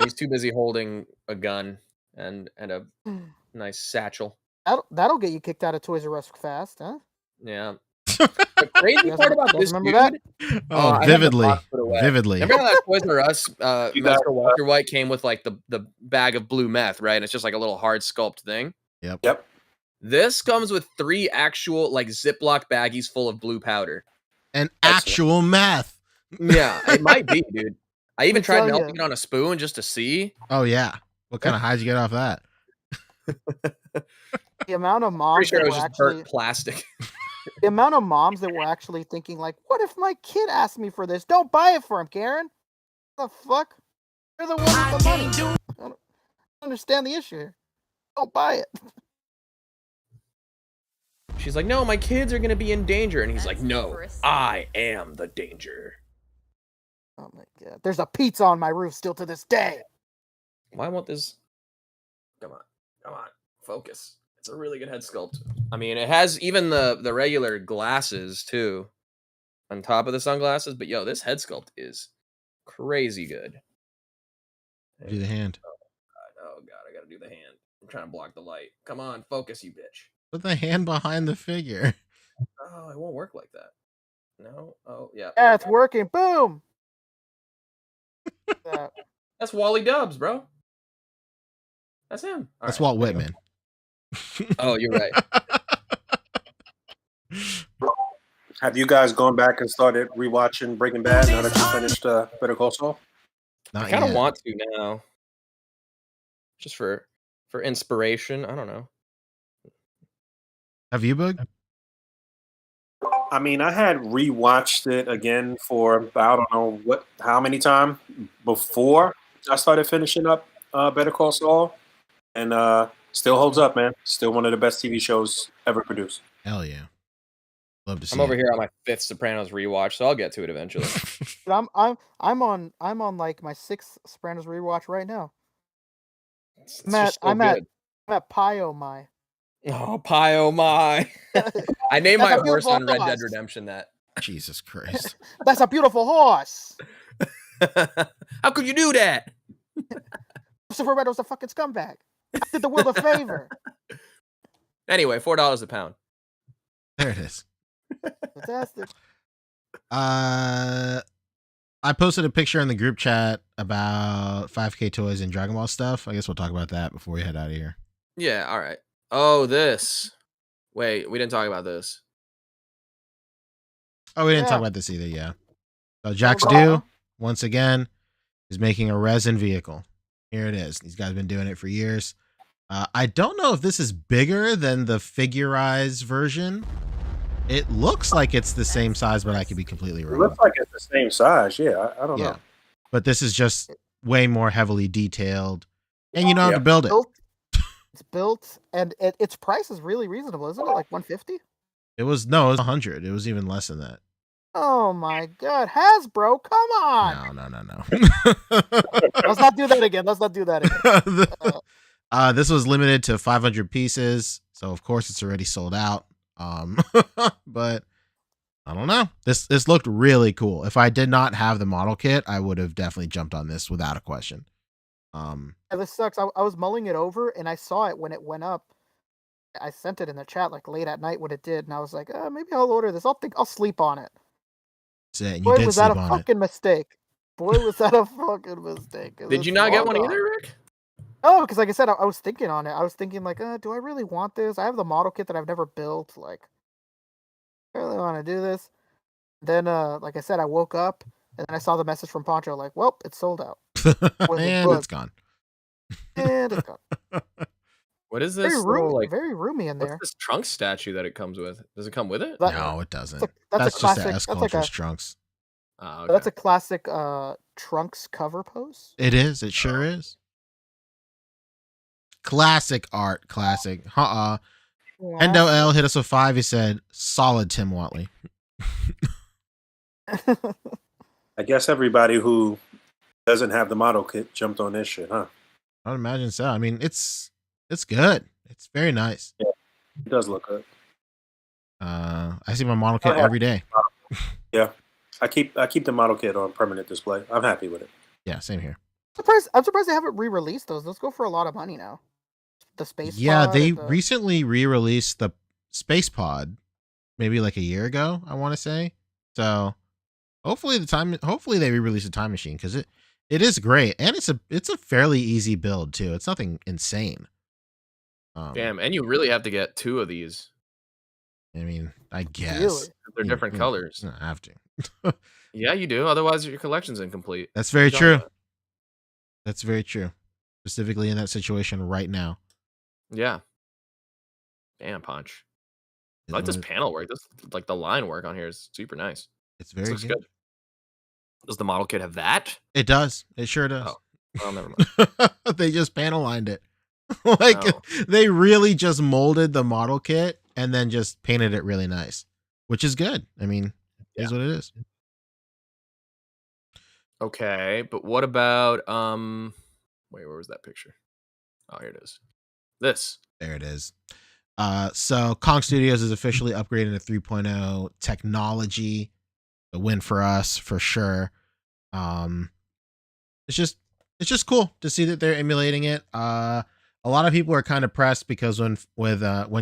He's too busy holding a gun and a nice satchel. That'll get you kicked out of Toys R Us fast, huh? Yeah. The crazy part about this dude, remember Oh, I have the vividly. box put away. Vividly. Remember how that Toys R Us You got- Mr. Walter White came with like the bag of blue meth, right? And it's just like a little hard sculpt thing. Yep. This comes with 3 actual like Ziploc baggies full of blue powder. And actual meth. Yeah, it might be, dude. I even tried tell ya. melting it on a spoon just to see. Oh, yeah. What kind of high did you get off that? The amount of Pretty moms sure that it was were just actually burnt plastic. the amount of moms that were actually thinking like, what if my kid asked me for this? Don't buy it for him, Karen. What the fuck? You're the one with the money. I don't understand the issue here. Don't buy it. She's like, no, my kids are gonna be in danger, and he's like, no, I am the danger. Oh my god. There's a pizza on my roof still to this day. Why won't this? Come on, focus. It's a really good head sculpt. I mean, it has even the regular glasses too, on top of the sunglasses. But yo, this head sculpt is crazy good. Do the hand. Oh god, I gotta do the hand. I'm trying to block the light. Come on, focus, you bitch. Put the hand behind the figure. Oh, it won't work like that. No. Oh yeah. Yeah, it's working. Boom. That. That's Wally Dubs, bro. That's him. All That's right, Walt there you Whitman. go. Oh, you're right. Have you guys gone back and started rewatching Breaking Bad now that you finished Better Call Saul? Not I kind of yet. want to now, just for inspiration. I don't know. Have you, Boog? I mean, I had rewatched it again for I don't know how many times before I started finishing up Better Call Saul, and still holds up, man. Still one of the best TV shows ever produced. Hell yeah. Love to see I'm over it. here on my 5th Sopranos rewatch, so I'll get to it eventually. But I'm on like my 6th Sopranos rewatch right now. It's Matt, just so I'm at good. Pio My. Oh, pie, oh my! I named That's my a horse beautiful on Red Dead horse. Redemption that. Jesus Christ. That's a beautiful horse. How could you do that? Christopher Meadows a fucking scumbag. I did the world a favor. Anyway, $4 a pound. There it is. Fantastic. I posted a picture in the group chat about 5K toys and Dragon Ball stuff. I guess we'll talk about that before we head out of here. Yeah, all right. Oh, this. Wait, we didn't talk about this. Oh, we didn't talk Yeah. about this either, yeah. So Jax Oh, Do, wow. once again, is making a resin vehicle. Here it is. These guys have been doing it for years. I don't know if this is bigger than the figurized version. It looks like it's the same size, but I could be completely It wrong. looks like it's the same size. Yeah, I don't know. But this is just way more heavily detailed, and you know how to Yeah. build it. It's built, and its price is really reasonable, isn't it? Like $150. It was 100. It was even less than that. Oh my God, Hasbro, come on! No. Let's not do that again. Let's not do that again. This was limited to 500 pieces, so of course it's already sold out. But I don't know. This looked really cool. If I did not have the model kit, I would have definitely jumped on this without a question. And this sucks. I was mulling it over, and I saw it when it went up. I sent it in the chat like late at night when it did, and I was like, maybe I'll order this. I'll sleep on it. Boy, was that a fucking mistake. Boy, was that a fucking mistake. Did you not get one either, Rick? Oh, because like I said, I was thinking on it. I was thinking like, do I really want this? I have the model kit that I've never built. Like, I really want to do this. Then, like I said, I woke up and then I saw the message from Poncho like, well, it's sold out. And it's gone. And it's gone. What is this? Very roomy in there. What's this trunk statue that it comes with? Does it come with it? No, it doesn't. That's just the S Cultures trunks. Oh, okay. That's a classic trunks cover pose. It is. It sure is. Classic art. Classic. Endo L hit us with 5. He said, solid Tim Watley. I guess everybody who doesn't have the model kit jumped on this shit, huh? I would imagine so. I mean, it's good. It's very nice. Yeah, it does look good. I see my model kit every day. Yeah, I keep the model kit on permanent display. I'm happy with it. Yeah, same here. I'm surprised they haven't re-released those. Those go for a lot of money now. The space. Yeah, they recently re-released the Space Pod, maybe like a year ago, I want to say. So hopefully they re-release the Time Machine, because it is great, and it's a fairly easy build too. It's nothing insane. Damn, and you really have to get 2 of these. I mean, I guess Really? They're different colors. I have to. Yeah, you do. Otherwise, your collection's incomplete. That's very true. That's very true. Specifically in that situation right now. Yeah. Damn, Punch. I like this panel work. This like the line work on here is super nice. It's very looks good. Does the model kit have that? It does. It sure does. Oh, well, never mind. They just panel lined it. They really just molded the model kit and then just painted it really nice, which is good. I mean, it is what it is. Okay, but what about wait, where was that picture? Oh, here it is. This. There it is. So Kong Studios is officially upgrading to 3.0 technology. A win for us for sure. It's just cool to see that they're emulating it. A lot of people are kind of pressed because when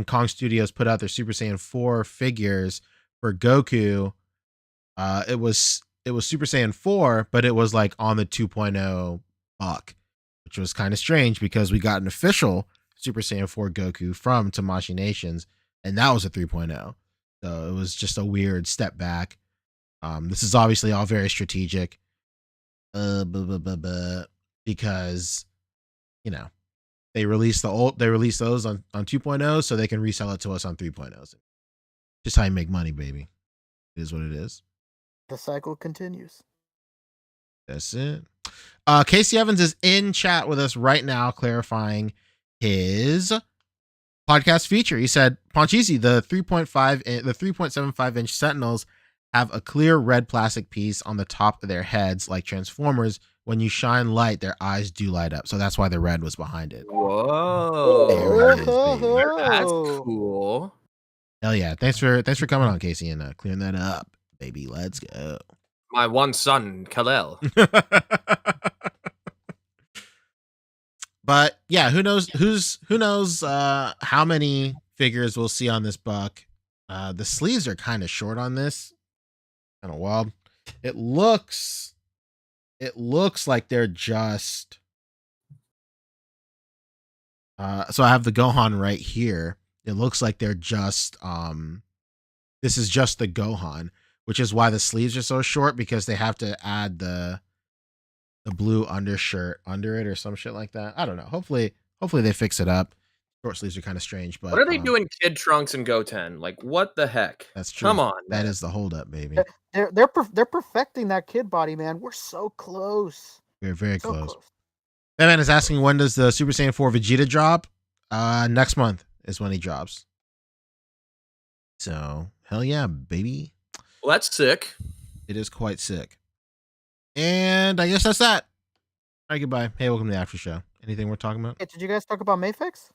Kong Studios put out their Super Saiyan 4 figures for Goku, it was Super Saiyan 4, but it was like on the 2.0 buck, which was kind of strange because we got an official Super Saiyan 4 Goku from Tamashii Nations, and that was a 3.0. So it was just a weird step back. This is obviously all very strategic, because they release those on 2.0 so they can resell it to us on 3.0s. Just how you make money, baby. It is what it is. The cycle continues. That's it. Casey Evans is in chat with us right now, clarifying his podcast feature. He said, Ponchisi, the 3.75 inch Sentinels have a clear red plastic piece on the top of their heads like Transformers. When you shine light, their eyes do light up. So that's why the red was behind it. Whoa. There it is, baby. That's cool. Hell yeah. Thanks for coming on, Casey, and clearing that up, baby. Let's go. My one son, Kal-El. But yeah, who knows how many figures we'll see on this buck. The sleeves are kind of short on this. Kind of wild. It looks like they're just. So I have the Gohan right here. It looks like they're just. This is just the Gohan, which is why the sleeves are so short, because they have to add the blue undershirt under it or some shit like that. I don't know. Hopefully they fix it up. Short sleeves are kind of strange, but what are they doing? Kid Trunks and Goten? Like, what the heck? That's true. Come on, that man. is the holdup, baby. They're perfecting that kid body, man. We're so close. We're very close. That man is asking, when does the Super Saiyan 4 Vegeta drop? Next month is when he drops. So hell yeah, baby. Well, that's sick. It is quite sick. And I guess that's that. All right, goodbye. Hey, welcome to the after show. Anything we're talking about? Hey, did you guys talk about Mayfix?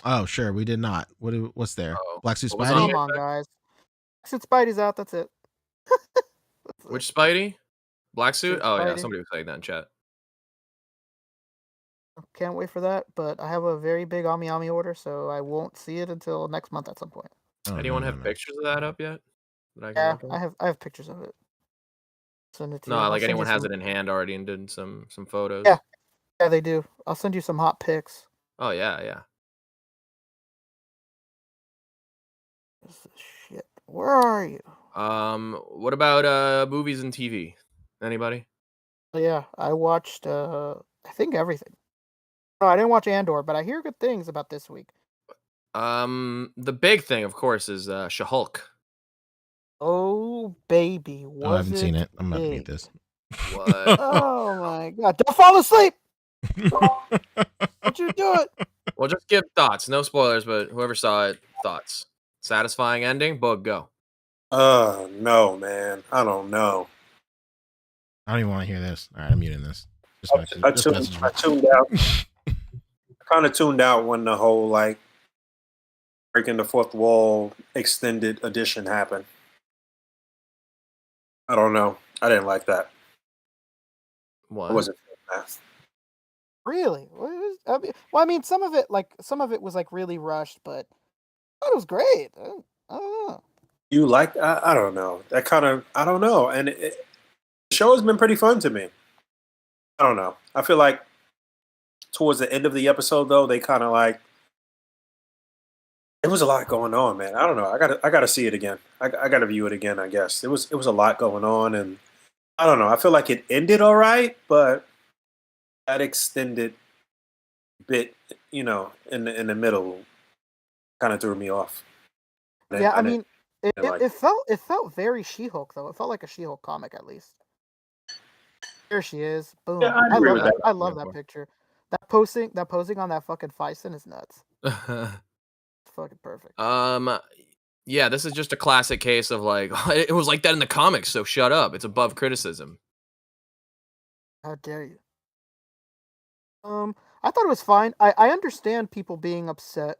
Oh, sure. We did not. What's there? Black Suit What was Spidey? Come on, guys. Black Suit Spidey's out. That's it. Which Spidey? Black suit? Oh yeah, Spidey. somebody was saying that in chat. Can't wait for that, but I have a very big Ami Ami order, so I won't see it until next month at some point. Oh, Anyone no, have pictures of that up yet? That I can Yeah, look at? I have pictures of it. Send it to No, you. I'll like send anyone you has some- it in hand already and did some photos. Yeah, they do. I'll send you some hot pics. Oh yeah. This is shit. Where are you? What about movies and TV? Anybody? Oh, yeah, I watched I think everything. No, I didn't watch Andor, but I hear good things about this week. The big thing, of course, is She-Hulk. Oh baby, was I haven't seen it. I'm about to big. mute this. What? Oh my god! Don't fall asleep. Don't you do it? Well, just give thoughts. No spoilers, but whoever saw it, thoughts. Satisfying ending? Boog, go. No, man. I don't know. I don't even want to hear this. All right, I'm muting this. I tuned out. I kind of tuned out when the whole like breaking the fourth wall extended edition happened. I don't know. I didn't like that. What? I wasn't feeling that. Really? I mean, some of it was like really rushed, but I thought it was great. I don't know. You like? I don't know. That kind of I don't know. And the show has been pretty fun to me. I don't know. I feel like towards the end of the episode, though, they kind of like it was a lot going on, man. I don't know. I gotta see it again. I gotta view it again. I guess it was a lot going on, and I don't know. I feel like it ended all right, but that extended bit, in the middle, kind of threw me off. Yeah, I mean, it felt very She-Hulk though. It felt like a She-Hulk comic at least. There she is. Boom. Yeah, I agree with that. I love that picture. That posing on that fucking Phison is nuts. It's fucking perfect. Yeah, this is just a classic case of like it was like that in the comics, so shut up. It's above criticism. How dare you? I thought it was fine. I understand people being upset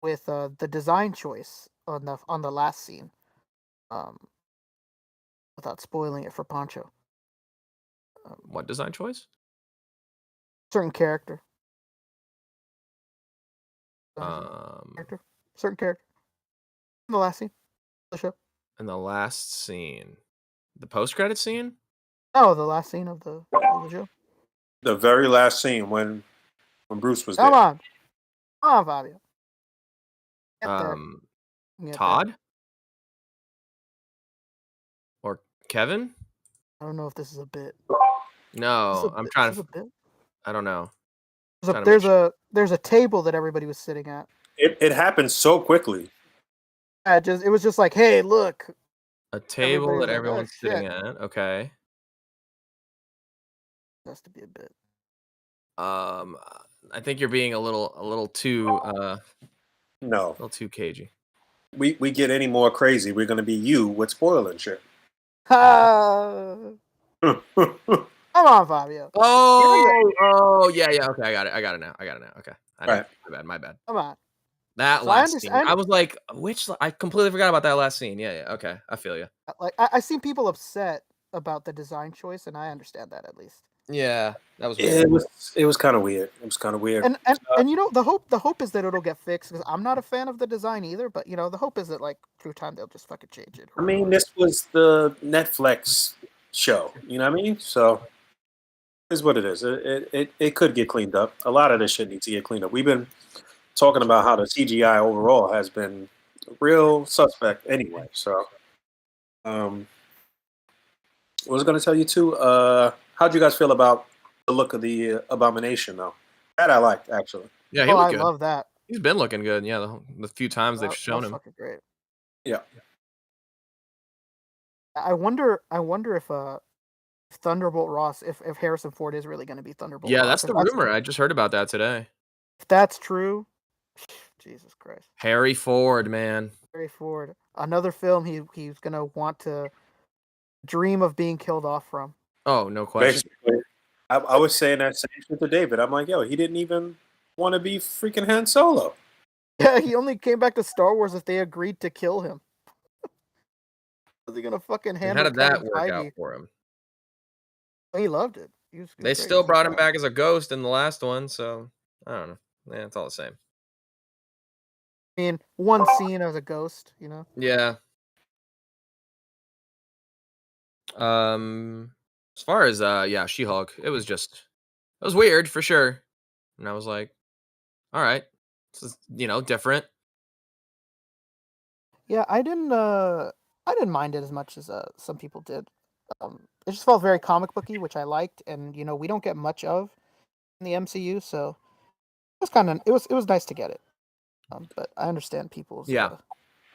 with the design choice on the last scene. Without spoiling it for Poncho. What design choice? Certain character. Certain character. In the last scene of the show. In the last scene. The post-credit scene? No, the last scene of the show. The very last scene when Bruce was Come there. on, Fabio. Get Todd? there. Or Kevin? I don't know if this is a bit. No, I'm trying to. I don't know. There's a table that everybody was sitting at. It happened so quickly. It was just like, hey, look. A table that like, everyone's "Oh, sitting shit." at. Okay. Has to be a bit. I think you're being a little too No, a little too cagey. we get any more crazy, we're gonna be you with spoiling shit. Come on, Fabio. Oh, yeah. Okay, I got it now. Okay, Right. My bad. Come on. That So last scene. I was like, I completely forgot about that last scene. Yeah. Okay, I feel you. Like I seen people upset about the design choice, and I understand that at least. Yeah, that was weird. It was kind of weird. It was kind of weird. And you know, the hope is that it'll get fixed, because I'm not a fan of the design either. But you know, the hope is that like through time they'll just fucking change it. I mean, this was the Netflix show. You know what I mean? So it's what it is. It could get cleaned up. A lot of this shit needs to get cleaned up. We've been talking about how the CGI overall has been real suspect anyway. So, I was going to tell you too. How'd you guys feel about the look of the Abomination, though? That I liked, actually. Yeah, he Oh, looked I good. love that. He's been looking good. Yeah, the few times they've shown That's him. fucking great. Yeah. I wonder if Thunderbolt Ross, if Harrison Ford is really going to be Thunderbolt Yeah, Ross. that's the rumor. I just heard about that today. If that's true, Jesus Christ. Harry Ford, man. Harry Ford. Another film he's going to want to dream of being killed off from. Oh, no question. Basically, I was saying that same shit to David. I'm like, yo, he didn't even want to be freaking Han Solo. Yeah, he only came back to Star Wars if they agreed to kill him. Was he gonna fucking handle? How did that Kevin work Feige? out for him? He loved it. They still brought him back as a ghost in the last one, so I don't know. Yeah, it's all the same. I mean, one scene as a ghost, you know. Yeah. As far as She-Hulk, it was weird for sure, and I was like, all right, this is different. Yeah, I didn't mind it as much as some people did. It just felt very comic booky, which I liked, and you know, we don't get much of in the MCU, so it was nice to get it. But I understand people's. Yeah.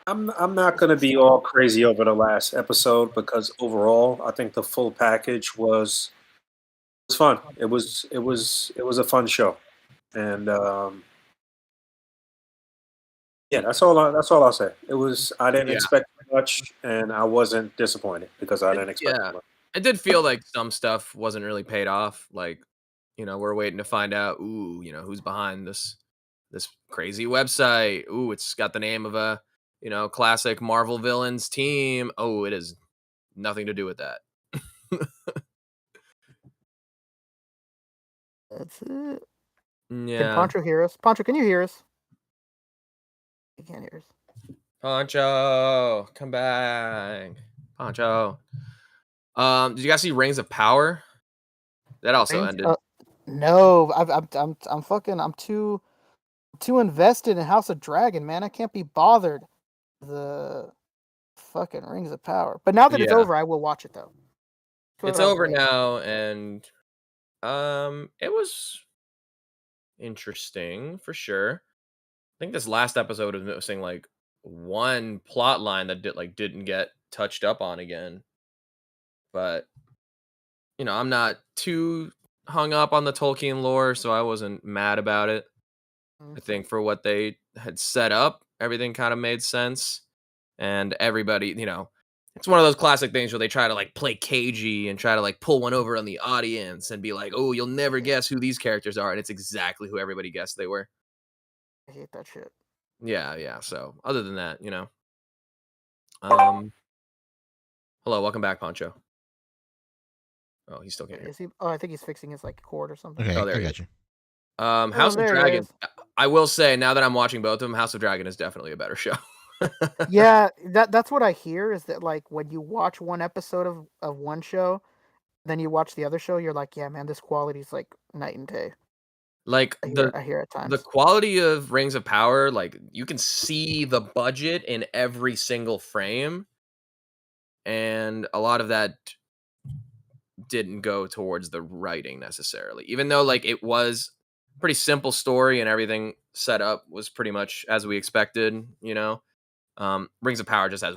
I'm not going to be all crazy over the last episode, because overall, I think the full package was fun. It was a fun show, and yeah, that's all I'll say. It was. I didn't expect much, and I wasn't disappointed because I didn't expect much. It did feel like some stuff wasn't really paid off. Like, we're waiting to find out. Ooh, who's behind this crazy website? Ooh, it's got the name of a classic Marvel villains team. Oh, it has nothing to do with that. That's it. Yeah. Can Poncho hear us? Poncho, can you hear us? He can't hear us. Poncho, come back. Poncho. Did you guys see Rings of Power? That also ended. No, I'm too invested in House of Dragon, man. I can't be bothered. The fucking Rings of Power. But now that it's over, I will watch it though. It's over now, and it was interesting for sure. I think this last episode was missing like one plot line that didn't get touched up on again. But I'm not too hung up on the Tolkien lore, so I wasn't mad about it. I think for what they had set up, everything kind of made sense. And everybody, it's one of those classic things where they try to like play cagey and try to like pull one over on the audience and be like, oh, you'll never guess who these characters are. And it's exactly who everybody guessed they were. I hate that shit. Yeah. So other than that, hello, welcome back, Poncho. Oh, he still can't hear. Is he? Oh, I think he's fixing his like cord or something. Okay, Oh, there I he got is. you. House of Dragon. I will say, now that I'm watching both of them, House of Dragon is definitely a better show. Yeah, that's what I hear, is that like when you watch one episode of one show, then you watch the other show, you're like, yeah, man, this quality is like night and day. Like I hear at times the quality of Rings of Power, like you can see the budget in every single frame, and a lot of that didn't go towards the writing necessarily, even though like it was a pretty simple story and everything set up was pretty much as we expected. Rings of Power just has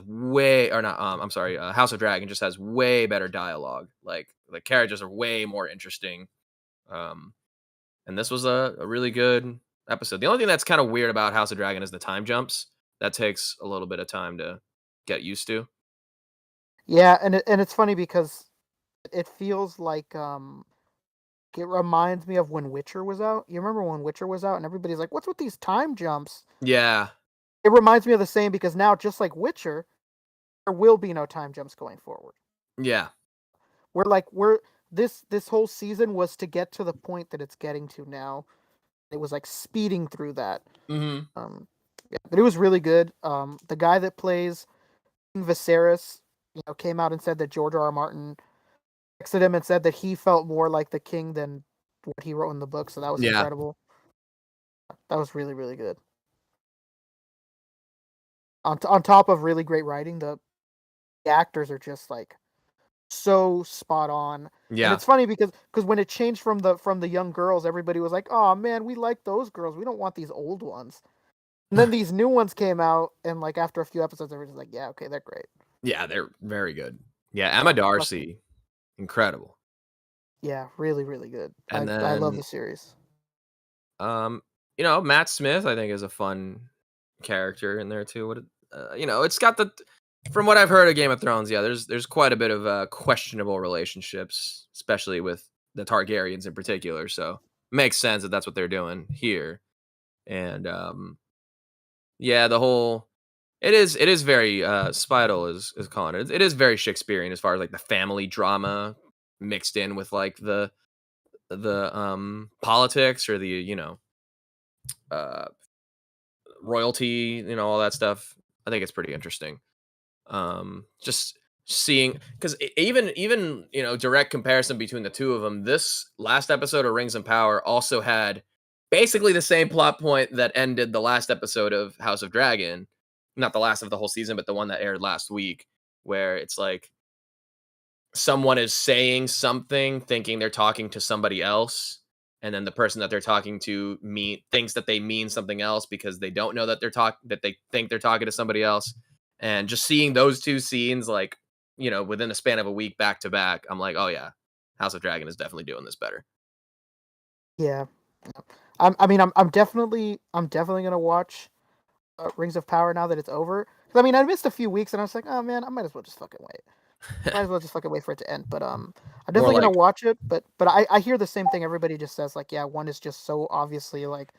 House of Dragon just has way better dialogue. Like the characters are way more interesting. And this was a really good episode. The only thing that's kind of weird about House of Dragon is the time jumps. That takes a little bit of time to get used to. Yeah, and it's funny because it feels like it reminds me of when Witcher was out. You remember when Witcher was out and everybody's like, what's with these time jumps? Yeah. It reminds me of the same, because now, just like Witcher, there will be no time jumps going forward. Yeah. We're this whole season was to get to the point that it's getting to now. It was like speeding through that. Mm-hmm. Yeah, but it was really good. The guy that plays King Viserys, came out and said that George R. R. Martin texted him and said that he felt more like the king than what he wrote in the book. So that was incredible. That was really, really good. On top of really great writing, the actors are just like so spot on. Yeah. And it's funny because when it changed from the young girls, everybody was like, "Oh man, we like those girls. We don't want these old ones." And then these new ones came out, and like after a few episodes, everybody's like, "Yeah, okay, they're great." Yeah, they're very good. Yeah, Emma Darcy, incredible. Yeah, really, really good. And I love then, the series. Matt Smith, I think, is a fun character in there too. It's got from what I've heard of Game of Thrones, yeah, there's quite a bit of questionable relationships, especially with the Targaryens in particular. So it makes sense that that's what they're doing here. And yeah, it is very Spidle is calling it. It is very Shakespearean as far as like the family drama mixed in with like the politics or the royalty, all that stuff. I think it's pretty interesting. Just seeing, because even direct comparison between the two of them, this last episode of Rings and Power also had basically the same plot point that ended the last episode of House of Dragon, not the last of the whole season, but the one that aired last week, where it's like someone is saying something thinking they're talking to somebody else, and then the person that they're talking to thinks that they mean something else because they don't know that they think they're talking to somebody else. And just seeing those two scenes, like, within the span of a week back to back, I'm like, oh yeah, House of Dragon is definitely doing this better. Yeah, I'm definitely gonna watch Rings of Power now that it's over. I mean, I missed a few weeks, and I was like, oh man, I might as well just fucking wait. Might as well just fucking wait for it to end. But I'm definitely gonna watch it. But I hear the same thing everybody just says. Like, yeah, one is just so obviously like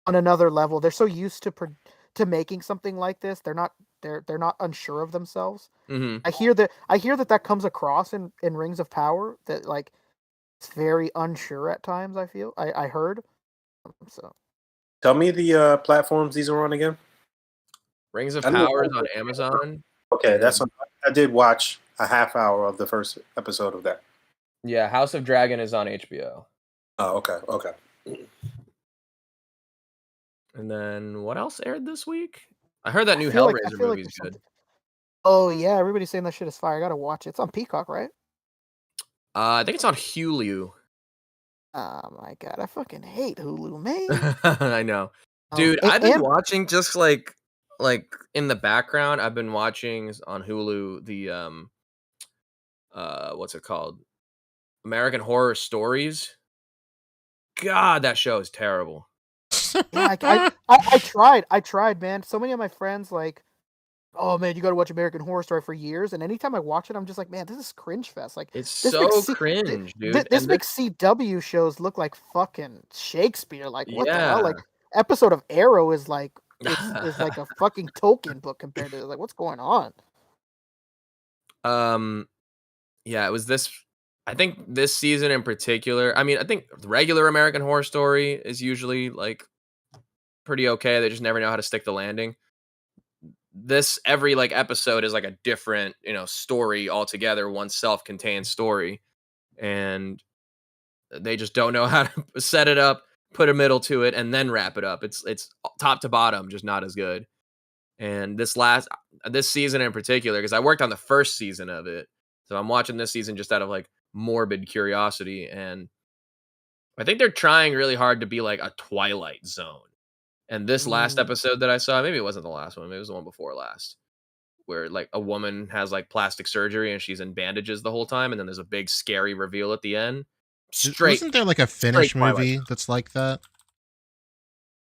on another level. They're so used to making something like this. They're not unsure of themselves. Mm-hmm. I hear that comes across in Rings of Power, that like it's very unsure at times. I feel I heard. So tell me the platforms these are on again. Rings of Power is on Amazon. Okay, I did watch a half hour of the first episode of that. Yeah, House of Dragon is on HBO. Oh, okay. And then what else aired this week? I heard that new Hellraiser movie is good. Oh yeah, everybody's saying that shit is fire. I gotta watch it. It's on Peacock, right? I think it's on Hulu. Oh my god, I fucking hate Hulu, man. I know, dude. I've been watching just like in the background. I've been watching on Hulu the what's it called? American Horror Stories. God, that show is terrible. Yeah, I tried, man. So many of my friends like, oh man, you got to watch American Horror Story for years, and anytime I watch it, I'm just like, man, this is cringe fest. Like, it's so cringe, dude. This makes CW shows look like fucking Shakespeare. Like, what the hell? Like, episode of Arrow is like is like a fucking Tolkien book compared to like what's going on. Yeah, it was this. I think this season in particular. I mean, I think the regular American Horror Story is usually like pretty okay. They just never know how to stick the landing. This every like episode is like a different story altogether, one self-contained story, and they just don't know how to set it up, put a middle to it, and then wrap it up. It's top to bottom just not as good. And this season in particular, because I worked on the first season of it, so I'm watching this season just out of like morbid curiosity, and I think they're trying really hard to be like a Twilight Zone. And this last episode that I saw, maybe it wasn't the last one, maybe it was the one before last, where like a woman has like plastic surgery and she's in bandages the whole time, and then there's a big scary reveal at the end. Wasn't there like a Finnish movie that's like that?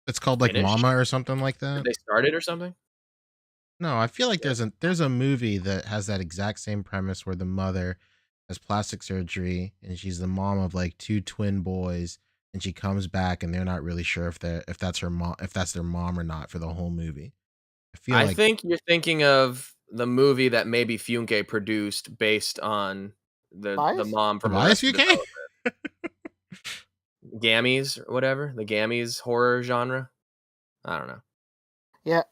It's called like Finnish? Mama or something like that. Did they start it or something? No, I feel like there's a movie that has that exact same premise where the mother has plastic surgery and she's the mom of like two twin boys, and she comes back and they're not really sure if that's their mom or not for the whole movie. I think you're thinking of the movie that maybe Funke produced based on the Bias? mom from Tobias Arrested UK? Development. Gammies or whatever, the Gammies horror genre. I don't know. Yeah,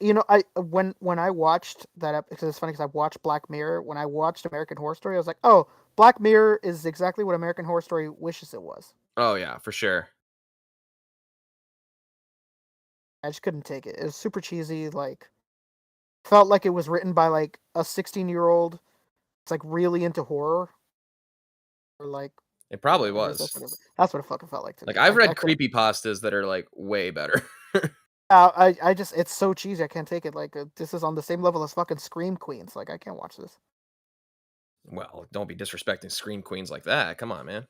when I watched that because it's funny because I watched Black Mirror. When I watched American Horror Story, I was like, oh, Black Mirror is exactly what American Horror Story wishes it was. Oh yeah, for sure. I just couldn't take it. It was super cheesy. Like, felt like it was written by like a 16-year-old. It's like really into horror, or like It probably at least was. that's what it fucking felt like to Like me. I've read I couldn't- creepypastas that are like way better. I just it's so cheesy. I can't take it. Like this is on the same level as fucking Scream Queens. Like I can't watch this. Well, don't be disrespecting Scream Queens like that. Come on, man.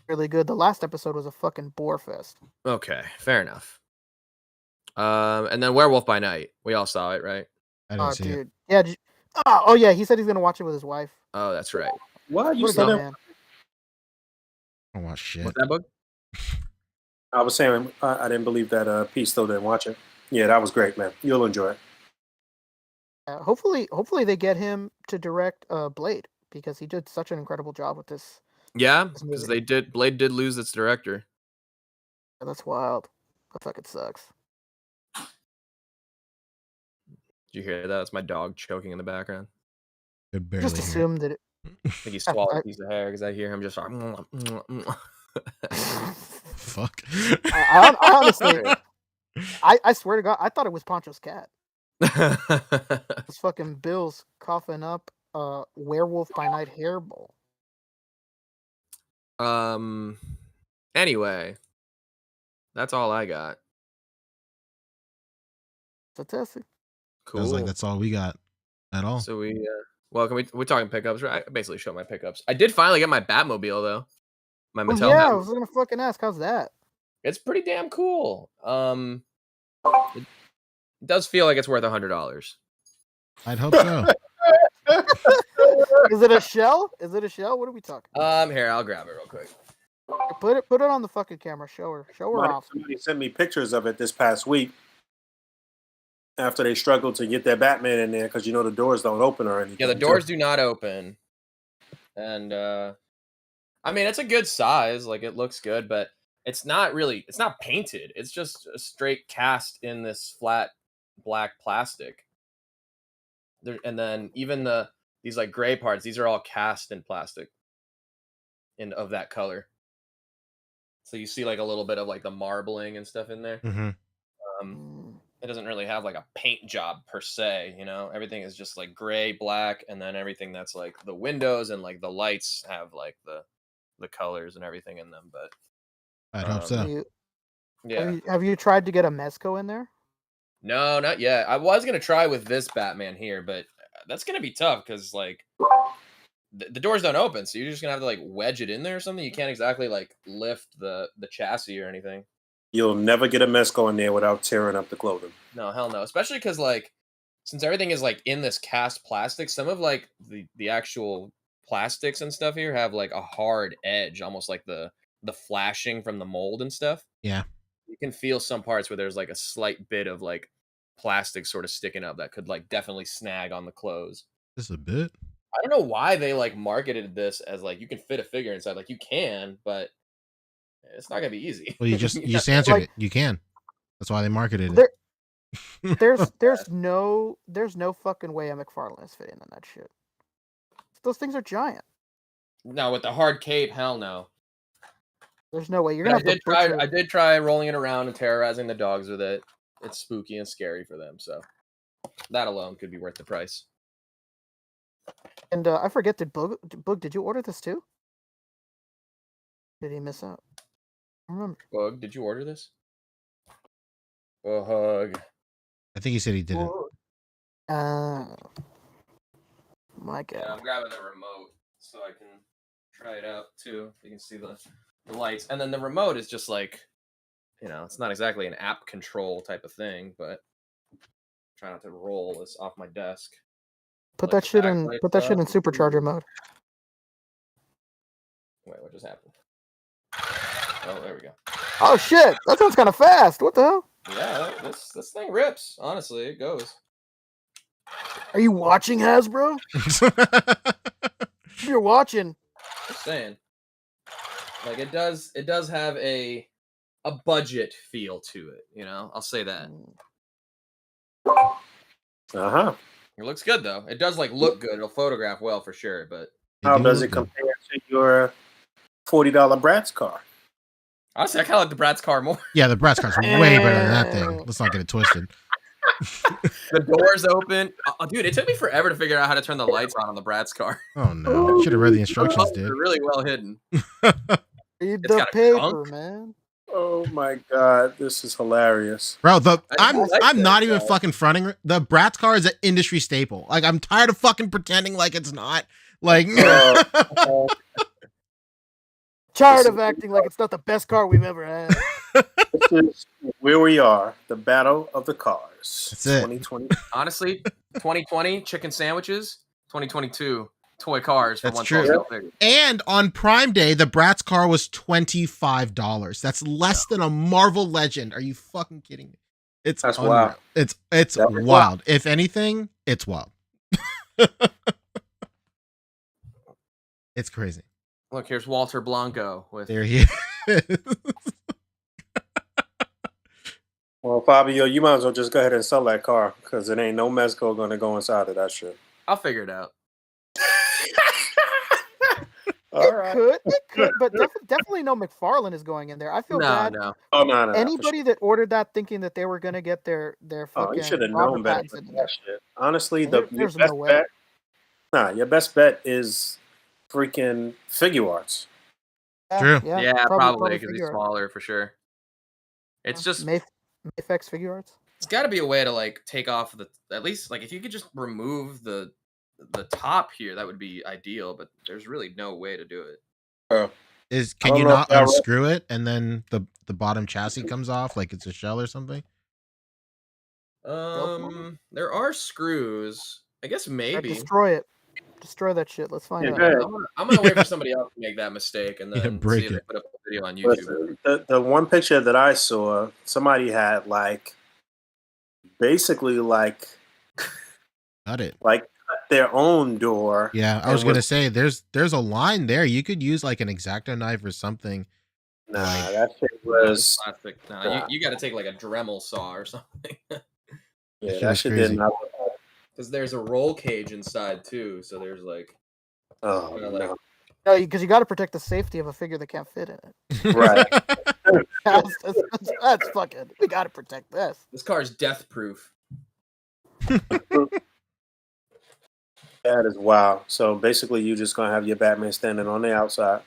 Really good. The last episode was a fucking bore fest. Okay, fair enough. And then Werewolf by Night. We all saw it, right? I didn't Oh, see it. dude. Yeah. Oh, yeah. He said he's gonna watch it with his wife. Oh, that's right. Why you What a still good didn't? man. I don't watch shit. What's that book? I was saying I didn't believe that Pete still didn't watch it. Yeah, that was great, man. You'll enjoy it. Hopefully they get him to direct Blade because he did such an incredible job with this. Yeah, This because movie. Blade did lose its director. That's wild. That fucking sucks. Did you hear that? That's my dog choking in the background. Could barely Just hear. assumed that it. I think he swallowed a piece of hair because I hear him just like. Fuck. I honestly, I swear to God, I thought it was Poncho's cat. This fucking Bill's coughing up Werewolf by Night hairball. Anyway, that's all I got. Fantastic. Cool. Sounds like that's all we got at all. So we're talking pickups, right? I basically showed my pickups. I did finally get my Batmobile though. My Oh, Mattel. yeah, I Batmobile. was gonna fucking ask, how's that? It's pretty damn cool. It does feel like it's worth $100. I'd hope so. Is it a shell? Is it a shell? What are we talking? Here, I'll grab it real quick. Put it on the fucking camera. Show her off. Somebody sent me pictures of it this past week after they struggled to get their Batman in there because the doors don't open or anything. Yeah, the doors do not open. And I mean, it's a good size. Like, it looks good, but it's not painted. It's just a straight cast in this flat black plastic. And then even these like gray parts, these are all cast in plastic of that color. So you see like a little bit of like the marbling and stuff in there. Mm-hmm. It doesn't really have like a paint job per se, everything is just like gray, black, and then everything that's like the windows and like the lights have like the colors and everything in them. But I'd hope so. yeah. Have you tried to get a Mezco in there? No, not yet. I was gonna try with this Batman here, but that's gonna be tough because like the doors don't open, so you're just gonna have to like wedge it in there or something. You can't exactly like lift the chassis or anything. You'll never get a mess going there without tearing up the clothing. No, hell no. Especially because like since everything is like in this cast plastic, some of like the actual plastics and stuff here have like a hard edge, almost like the flashing from the mold and stuff. Yeah. You can feel some parts where there's like a slight bit of like plastic sort of sticking up that could like definitely snag on the clothes. Just a bit. I don't know why they like marketed this as like you can fit a figure inside. Like you can, but it's not gonna be easy. Well, you just answered Like- it. You can. That's why they marketed it. There's no fucking way a McFarlane is fitting in that shit. Those things are giant. No, with the hard cape, hell no. There's no way you're But gonna have to butcher. I did try rolling it around and terrorizing the dogs with it. It's spooky and scary for them, so that alone could be worth the price. And I forget, did Boog, did you order this too? Did he miss out? I don't remember. Boog, did you order this? Boog. I think he said he didn't. My God. Yeah, I'm grabbing the remote so I can try it out too. You can see the lights, and then the remote is just like, it's not exactly an app control type of thing, but I'm trying not to roll this off my desk. Put Like that shit backlights in up. supercharger mode. Wait, what just happened? Oh, there we go. Oh shit! That sounds kind of fast. What the hell? Yeah, this thing rips. Honestly, it goes. Are you watching Hasbro? If you're watching, Just saying. Like it does have a budget feel to it, you know? I'll say that. Uh-huh. It looks good though. It does like look good. It'll photograph well for sure, but how does it compare to your $40 Bratz car? Honestly, I kind of like the Bratz car more. Yeah, the Bratz car's way better than that thing. Let's not get it twisted. The doors open. Dude, it took me forever to figure out how to turn the lights on the Bratz car. Oh no! Should have read the instructions, dude. They're really well hidden. Read the paper, man. Oh my god, this is hilarious, bro. I'm not even fucking fronting. The Bratz car is an industry staple. Like I'm tired of fucking pretending like it's not. Like tired of acting like it's not the best car we've ever had. This is where we are. The battle of the cars. That's it. 2020. Honestly, 2020 chicken sandwiches. 2022 toy cars for That's one true. And on Prime Day, the Bratz car was $25. That's less than a Marvel Legend. Are you fucking kidding me? That's wild. It's wild. If anything, it's wild. It's crazy. Look, here's Walter Blanco with. There he is. Well, Fabio, you might as well just go ahead and sell that car because it ain't no Mezco going to go inside of that shit. I'll figure it out. It could, but definitely no McFarlane is going in there. I feel bad. No. Oh, no. Anybody that ordered that thinking that they were gonna get their fucking. You should have known better than that shit. Honestly, your best no way. bet. Your best bet is freaking figure arts. True. Yeah, probably because he's smaller for sure. It's just Mayfex figure arts. It's got to be a way to like take off at least like if you could just remove the top here, that would be ideal. But there's really no way to do it. Can you not unscrew it and then the bottom chassis comes off like it's a shell or something? There are screws. I guess maybe Destroy that shit. Let's find out. I'm gonna wait for somebody else to make that mistake and then see if they put up a video on YouTube. The one picture that I saw, somebody had basically cut it, cut their own door. Yeah, I was gonna say there's a line there. You could use like an X-Acto knife or something. Nah, that shit was plastic. Nah, you got to take like a Dremel saw or something. Yeah, that shit did not. Because there's a roll cage inside too, so there's like, no, because you got to protect the safety of a figure that can't fit in it. Right. that's fucking. We got to protect this. This car's death proof. That is wild. So basically, you just gonna have your Batman standing on the outside.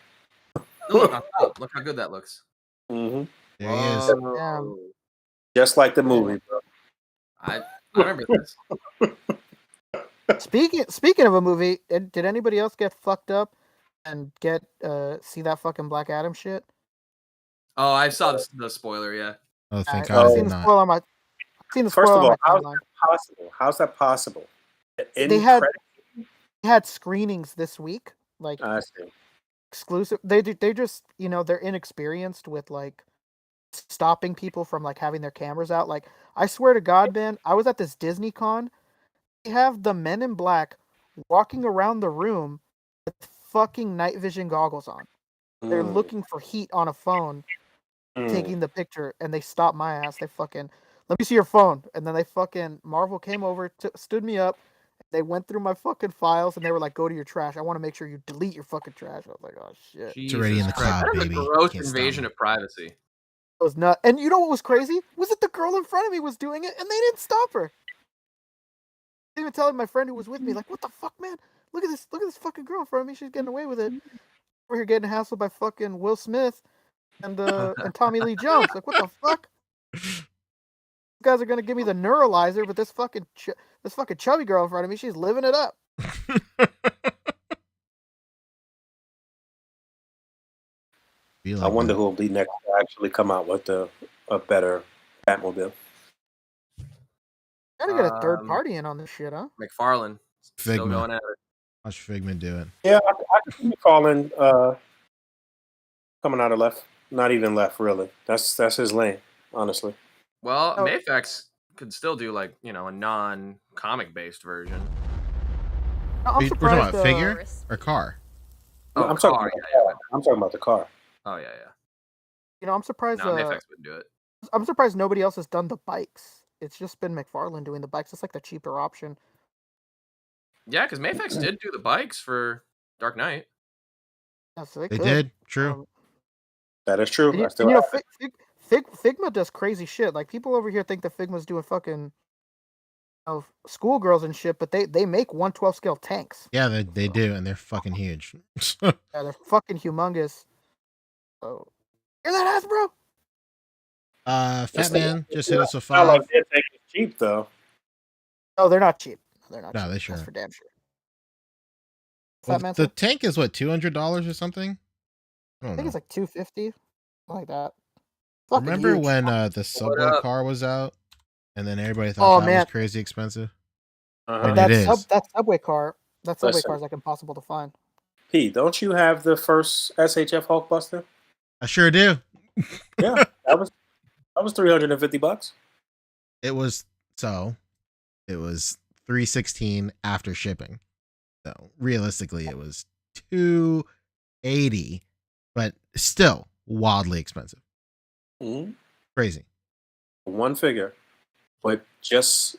Look how good that looks. Mm-hmm. There he is. Yeah. Just like the movie, bro. I remember this. Speaking of a movie, did anybody else get fucked up and see that fucking Black Adam shit? Oh, I saw the spoiler. Yeah. Oh, thank God. I've seen the spoiler on my. First of all, how's that possible? How's that possible? They had screenings this week, like I see. Exclusive. They just they're inexperienced with like stopping people from like having their cameras out. Like I swear to God, man, I was at this Disney con. They have the Men in Black walking around the room with fucking night vision goggles on. They're looking for heat on a phone, taking the picture, and they stopped my ass. They fucking, let me see your phone. And then Marvel came over, stood me up. They went through my fucking files, and they were like, go to your trash. I want to make sure you delete your fucking trash. I was like, oh, shit. It's already in the cloud, baby. Gross invasion of privacy. It was nuts. And you know what was crazy? Was it the girl in front of me was doing it, and they didn't stop her. I even telling my friend who was with me, like, what the fuck, man? Look at this fucking girl in front of me. She's getting away with it. We're here getting hassled by fucking Will Smith and Tommy Lee Jones. Like, what the fuck? You guys are gonna give me the neuralizer, but this fucking chubby girl in front of me, she's living it up. I wonder who will be next to actually come out with a better Batmobile. Gotta get a third party in on this shit, huh? McFarlane. Still Figment. going at it. Watch Figment do it. Yeah, I can see McFarlane coming out of left. Not even left, really. That's his lane, honestly. Well, Mayfex could still do like a non-comic based version. I'm We're talking surprised. about figure or car? Oh, I'm talking car. about the Yeah, car. I'm talking about the car. Oh yeah. I'm surprised. No, Mayfix wouldn't do it. I'm surprised nobody else has done the bikes. It's just been McFarlane doing the bikes. It's like the cheaper option. Yeah, because Mayfix did do the bikes for Dark Knight. Yeah, so they They could. did. True. That is true. And, I still you know, have it. Figma does crazy shit. Like people over here think that Figma's doing fucking schoolgirls and shit, but they make 1/12 scale tanks. Yeah, they do, and they're fucking huge. Yeah, they're fucking humongous. So, hear that, Hasbro? Fat Man just hit us with Not like 5. their tank is cheap though. No, they're not cheap. They're not No, cheap. they sure That's aren't. for damn sure. Well, Fat Man the said? tank is what, $200 or something? I I don't think know. it's like 250, like that. Fucking Remember huge. when the subway up? car was out, and then everybody thought that was crazy expensive? Uh-huh. And it is. That subway car Listen. is like impossible to find. Pete, don't you have the first SHF Hulkbuster? I sure do. Yeah, that was $350. It was $316 after shipping. So realistically, it was $280, but still wildly expensive. Mm-hmm. Crazy. One figure, but just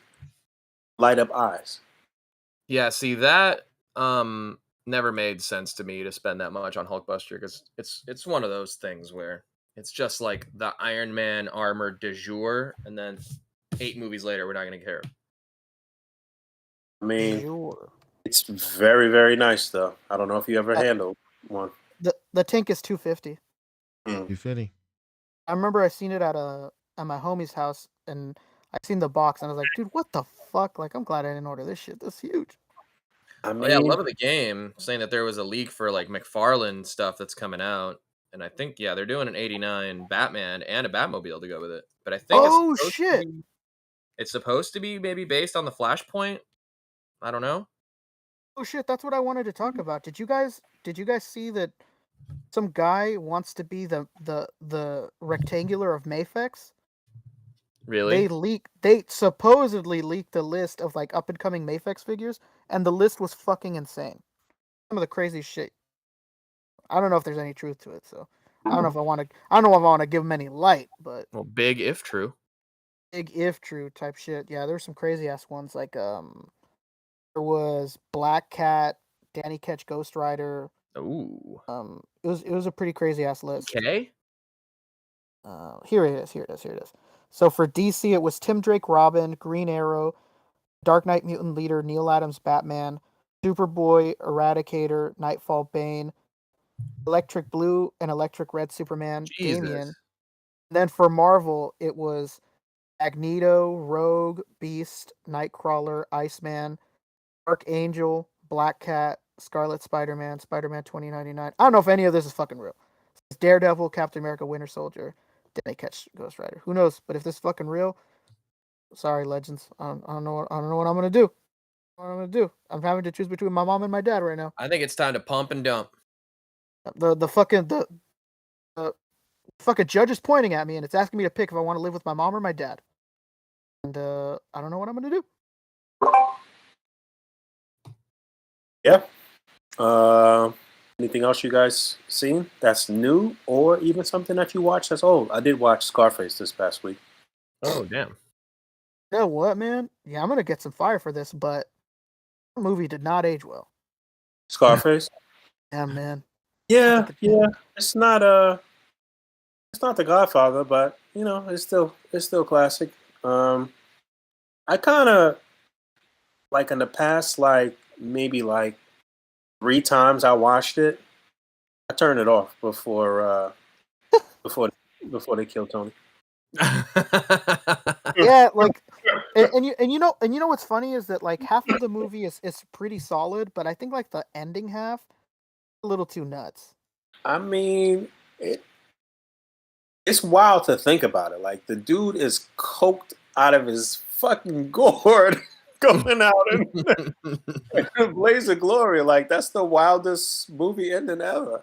light up eyes. Yeah, see that never made sense to me to spend that much on Hulkbuster because it's one of those things where it's just like the Iron Man armor de jour, and then 8 movies later we're not gonna care. I mean, Sure. it's very, very nice though. I don't know if you ever handled one. The tank is 250. $250. I remember I seen it at my homie's house, and I seen the box, and I was like, dude, what the fuck? Like, I'm glad I didn't order this shit. This is huge. I mean, Oh yeah, love of the game saying that there was a leak for like McFarlane stuff that's coming out, and I think they're doing an '89 Batman and a Batmobile to go with it. But I think it's supposed to be maybe based on the Flashpoint. I don't know. Oh shit, that's what I wanted to talk about. Did you guys see that some guy wants to be the rectangular of Mayfix? Really? They supposedly leaked the list of like up and coming Mayfix figures, and the list was fucking insane. Some of the crazy shit. I don't know if there's any truth to it, so I don't know if I want to give them any light, but Well, big if true. big if true type shit. Yeah, there's some crazy ass ones like there was Black Cat, Danny Ketch Ghost Rider. Ooh. It was a pretty crazy ass list. Okay. Here it is. So for DC, it was Tim Drake Robin, Green Arrow, Dark Knight Mutant Leader, Neil Adams Batman, Superboy, Eradicator, Nightfall Bane, Electric Blue and Electric Red Superman, Jesus. Damian. Then for Marvel, it was Magneto, Rogue, Beast, Nightcrawler, Iceman, Archangel, Black Cat, Scarlet Spider-Man, Spider-Man 2099. I don't know if any of this is fucking real. It's Daredevil, Captain America, Winter Soldier, Danny Ketch Ghost Rider. Who knows? But if this is fucking real, sorry, Legends. I don't know what I'm gonna do. I'm having to choose between my mom and my dad right now. I think it's time to pump and dump. The fucking judge is pointing at me, and it's asking me to pick if I want to live with my mom or my dad. And I don't know what I'm gonna do. Yeah. Anything else you guys seen that's new, or even something that you watched that's old? I did watch Scarface this past week. Oh damn. You know what, man? Yeah, I'm gonna get some fire for this, but the movie did not age well. Scarface. Yeah, man. Yeah. It's not The Godfather, but it's still classic. I kind of like in the past, like maybe like 3 times I watched it. I turned it off before they killed Tony. Yeah, like, and you know what's funny is that like half of the movie is pretty solid, but I think like the ending half a little too nuts. I mean, it's wild to think about it. Like the dude is coked out of his fucking gourd, going out in a blaze of glory. Like that's the wildest movie ending ever.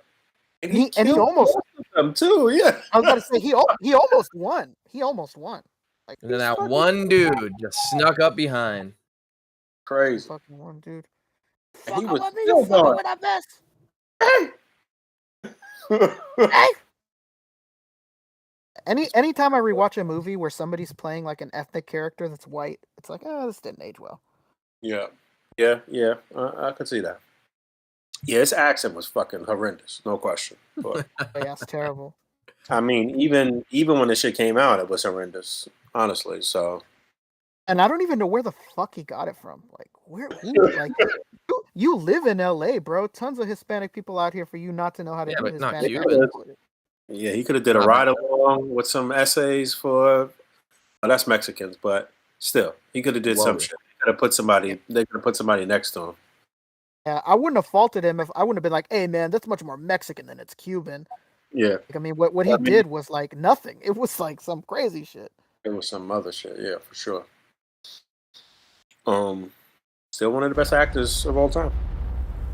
And he almost them too. Yeah, I was about to say he almost won. He almost won. Like, and then that one dude just snuck up behind. Crazy. Fucking one dude. And he Fuck was up me, still you fucking going. with that vest. Hey! Hey! Anytime I rewatch a movie where somebody's playing like an ethnic character that's white, it's like, oh, this didn't age well. Yeah. I could see that. Yeah, his accent was fucking horrendous, no question. But Oh, yeah, it's terrible. I mean, even when the shit came out, it was horrendous, honestly. So And I don't even know where the fuck he got it from. Like, who, like, you live in LA, bro. Tons of Hispanic people out here for you not to know how to Yeah, do but not Hispanic Cuban. accents. yeah, he could have did a My ride bad. along with some essays for. Well, that's Mexicans, but still, he could have did some Whoa. shit. He could have put somebody. They could have put somebody next to him. Yeah, I wouldn't have faulted him if I wouldn't have been like, hey, man, that's much more Mexican than it's Cuban. Yeah, Like, I mean, what he I mean- did was like nothing. It was like some crazy shit. it was some other shit. Yeah, for sure. Still one of the best actors of all time.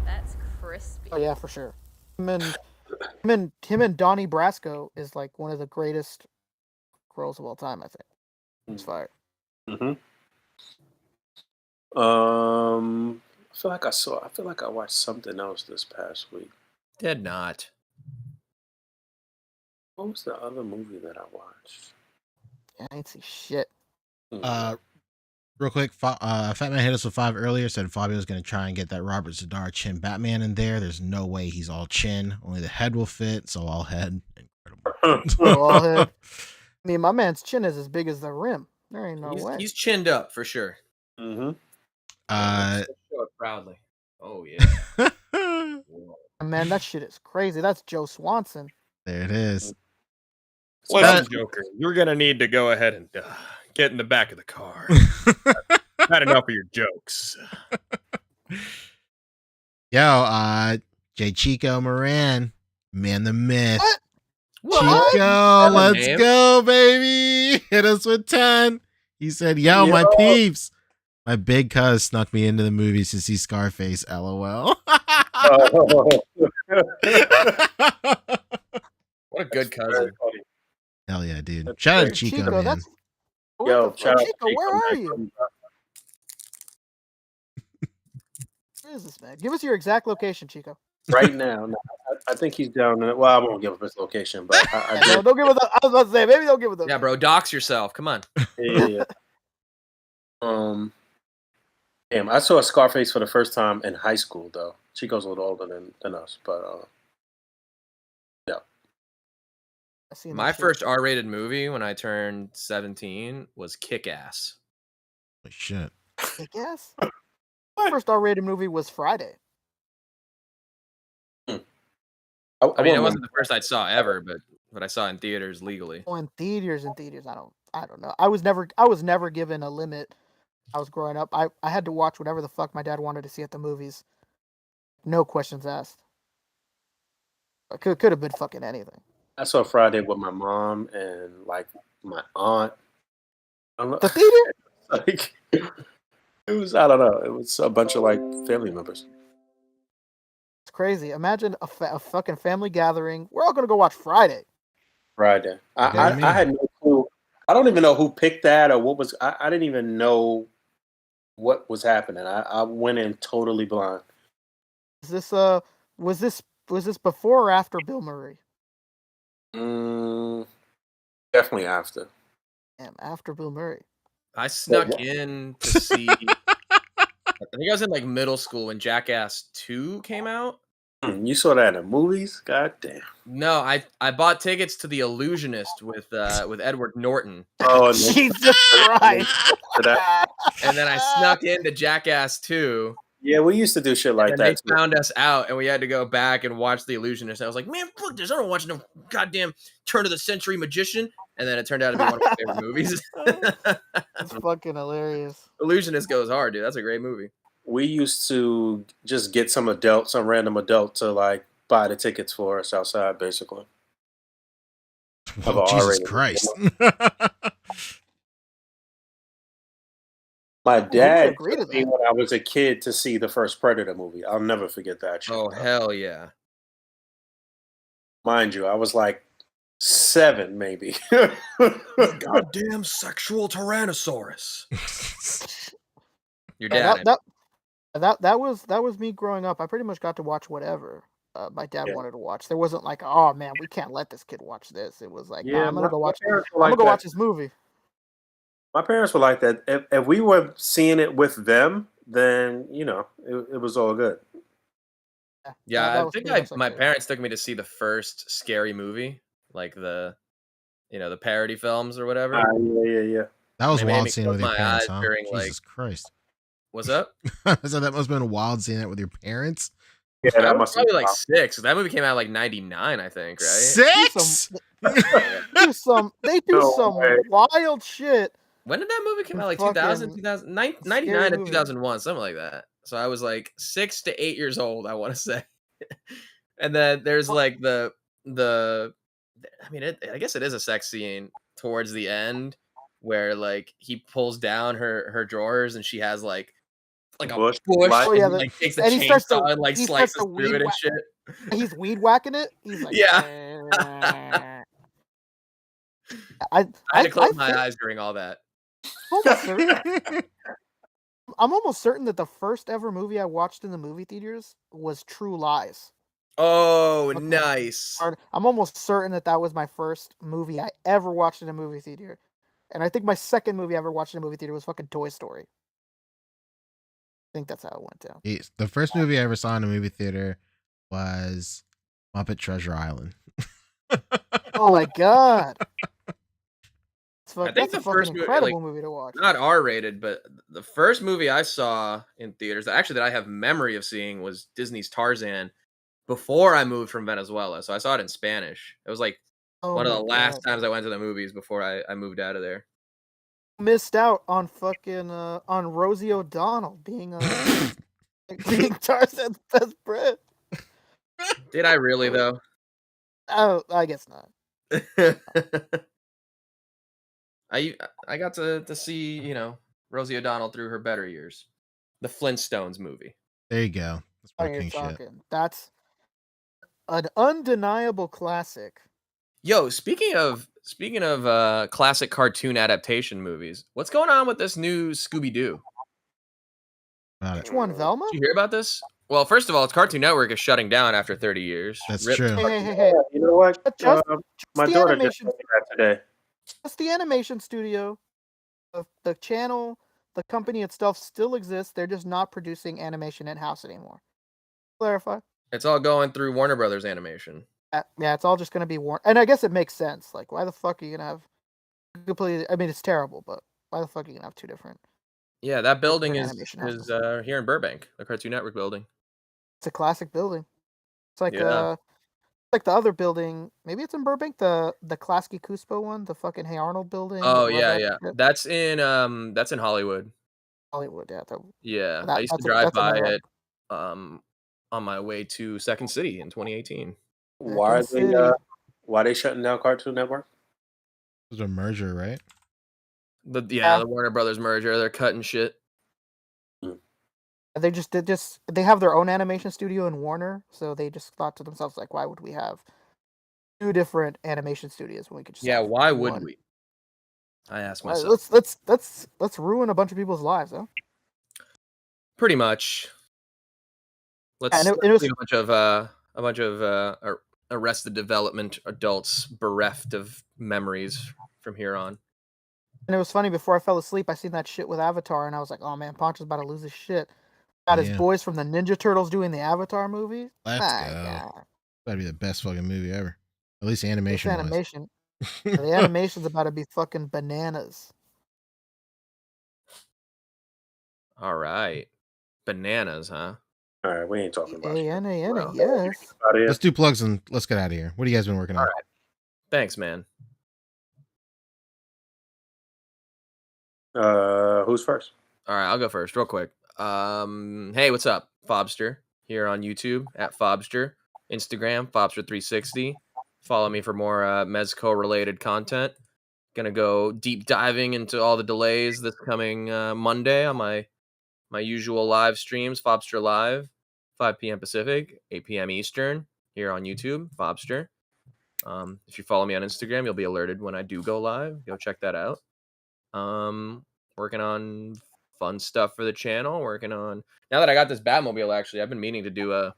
That's crispy. Oh yeah, for sure. Him and Donnie Brasco is like one of the greatest roles of all time. I think it's fire. Mm-hmm. I feel like I watched something else this past week. Did not. What was the other movie that I watched? Yeah, I ain't see shit. Real quick, Fat Man hit us with 5 earlier. Said Fabio's going to try and get that Robert Zadar chin Batman in there. There's no way he's all chin. Only the head will fit. So all head. Incredible. All head. I mean, my man's chin is as big as the rim. There ain't no way. He's chinned up for sure. Mm-hmm. Show it proudly. Oh yeah. Man, that shit is crazy. That's Joe Swanson. There it is. Listen, Joker, you're gonna need to go ahead and get in the back of the car. Not enough of your jokes. Yo, J. Chico Moran, man the myth. What? Chico, let's name? go, baby. Hit us with 10. He said, yo, my peeps. My big cuz snuck me into the movies to see Scarface, LOL. What a good cousin. Hell yeah, dude. Shout out to Chico, man. That's Yo, what the shout fuck? out to Chico, where Chico, are man. you? Where is this man? Give us your exact location, Chico. Right now. No, I think he's down. Well, I won't give up his location, but I No, did. don't give it. I was about to say maybe don't give it. Yeah, bro, dox yourself. Come on. Yeah. Damn, I saw Scarface for the first time in high school, though. Chico's a little older than us, but yeah. I seen My that shit. first R-rated movie when I turned 17 was Kick-Ass. Holy shit. Kick-Ass? My first R-rated movie was Friday. I mean, it wasn't the first I saw ever, but I saw in theaters legally. Oh, in theaters. I don't know. I was never given a limit. I was growing up. I had to watch whatever the fuck my dad wanted to see at the movies. No questions asked. It could have been fucking anything. I saw Friday with my mom and like my aunt. The theater? Like it was, I don't know. It was a bunch of like family members. It's crazy. Imagine a fucking family gathering. We're all gonna go watch Friday. Friday. I had no clue. I don't even know who picked that or what was. I didn't even know what was happening. I went in totally blind. Is this was this before or after Bill Murray? Definitely after. Damn, after Bill Murray. I snuck in to see. I think I was in like middle school when Jackass 2 came out. You saw that in the movies? God damn. No, I bought tickets to The Illusionist with Edward Norton, Oh, Jesus Christ! and then I snuck into Jackass 2. yeah, we used to do shit like And that. they found us out, and we had to go back and watch The Illusionist. I was like, man, fuck this! I don't watch no goddamn turn of the century magician. And then it turned out to be one of my favorite movies. That's fucking hilarious. Illusionist goes hard, dude. That's a great movie. We used to just get some random adult to like buy the tickets for us outside, basically. Oh, Jesus R-rated. Christ. My dad agree to took me that. when I was a kid to see the first Predator movie. I'll never forget that shit. Oh, hell yeah. Mind you, I was like 7, maybe. Goddamn sexual Tyrannosaurus. Your Yeah, dad. That was me growing up. I pretty much got to watch whatever my dad Yeah. wanted to watch. There wasn't like, oh man, we can't let this kid watch this. It was like, nah, Yeah, I'm gonna go watch. parents were I'm gonna like go that. watch this movie. My parents were like that. If we were seeing it with them, then it was all good. Yeah, that I was think pretty much like my it. parents took me to see the first scary movie, like the parody films or whatever. Yeah. That was They made wild me seeing it close with your my parents, eyes huh? during, Jesus Christ. What's up? So that must have been wild seeing it with your parents. Yeah, I that was must have probably been like 6. That movie came out like 99, I think, right? 6? They do No some way. wild shit. When did that movie come out? Like Fucking 2000, 99 scary to movie. 2001, something like that. So I was like 6 to 8 years old, I want to say. And then there's like the I mean, I guess it is a sex scene towards the end where like he pulls down her drawers and she has like a Bush bush light. Oh yeah, and he, like takes the and he starts to chainsaw and like slices through it and shit. He's weed whacking it. He's like, Yeah. I I had to close I my think- eyes during all that. I'm almost certain that the first ever movie I watched in the movie theaters was True Lies. Oh, Okay. nice. I'm almost certain that was my first movie I ever watched in a movie theater. And I think my second movie I ever watched in a movie theater was fucking Toy Story. I think that's how it went down. The first movie I ever saw in a movie theater was Muppet Treasure Island. Oh my god. I think that's a the fucking first movie, incredible like, movie to watch. not R-rated, but the first movie I saw in theaters, actually that I have memory of seeing, was Disney's Tarzan before I moved from Venezuela. So I saw it in Spanish. It was like one of the last times I went to the movies before I moved out of there. Missed out on fucking on Rosie O'Donnell being being Tarzan's best friend. Did I really though? Oh, I guess not. I got to see, Rosie O'Donnell through her better years. The Flintstones movie. There you go. That's You're king shit. talking. That's an undeniable classic. Yo, speaking of classic cartoon adaptation movies, what's going on with this new Scooby-Doo? Which one, Velma? Did you hear about this? Well, first of all, it's Cartoon Network is shutting down after 30 years. That's Rip. true. Hey. You know what? My the daughter animation- just told me that today. Just the animation studio, the channel, the company itself still exists. They're just not producing animation in-house anymore. Clarify. It's all going through Warner Brothers Animation. Yeah, it's all just going to be Warner. And I guess it makes sense. Like, why the fuck are you going to have completely... I mean, it's terrible, but why the fuck are you going to have two different... Yeah, that building is animation here in Burbank, the Cartoon Network building. It's a classic building. It's like Yeah. like the other building. Maybe it's in Burbank, the Klasky Cuspo one, the fucking Hey Arnold building. Oh the yeah, Rugrats yeah. shit. That's in Hollywood. Hollywood, yeah. Yeah, That- I used to that's a- drive that's by another- it on my way to Second City in 2018. Why are Second they City. why are they shutting down Cartoon Network? It was a merger, right? The Yeah. the Warner Brothers merger, they're cutting shit. They have their own animation studio in Warner, so they just thought to themselves like, why would we have two different animation studios when we could just Yeah, have why would one? we? I ask myself. Let's ruin a bunch of people's lives, huh? Pretty much. Let's And it was- leave a bunch of Arrested Development adults bereft of memories from here on. And it was funny, before I fell asleep, I seen that shit with Avatar, and I was like, oh man, Poncho's about to lose his shit. Got his Yeah. boys from the Ninja Turtles doing the Avatar movie. Let's My go. God. That'd be the best fucking movie ever. At least This animation. animation. The animation's about to be fucking bananas. All right. Bananas, huh? All right, we ain't talking about it. A-N-A-N-A, Well, yes. Out here. Let's do plugs and let's get out of here. What have you guys been working on? All right. Thanks, man. Who's first? All right, I'll go first, real quick. Hey, what's up, Fobster? Here on YouTube at Fobster, Instagram Fobster360. Follow me for more Mezco related content. Gonna go deep diving into all the delays this coming Monday on my usual live streams, Fobster Live, 5 p.m. Pacific, 8 p.m. Eastern, here on YouTube, Fobster. If you follow me on Instagram, you'll be alerted when I do go live. Go check that out. Working on fun stuff for the channel. Working on now that I got this Batmobile. Actually, I've been meaning to do a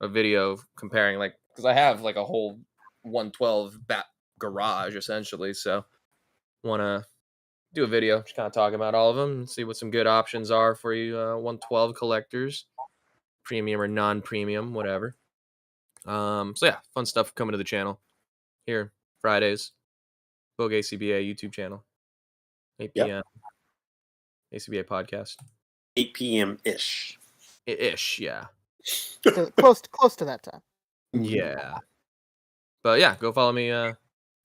video comparing, like, because I have like a whole 112 Bat garage essentially. So want to do a video just kind of talking about all of them and see what some good options are for you 112 collectors, premium or non-premium, whatever. So yeah, fun stuff coming to the channel here Fridays. Boog A.C.B.A. YouTube channel, 8 p.m. A.C.B.A. podcast, 8 p.m. ish. Yeah. Close to that time. Yeah. But yeah, go follow me.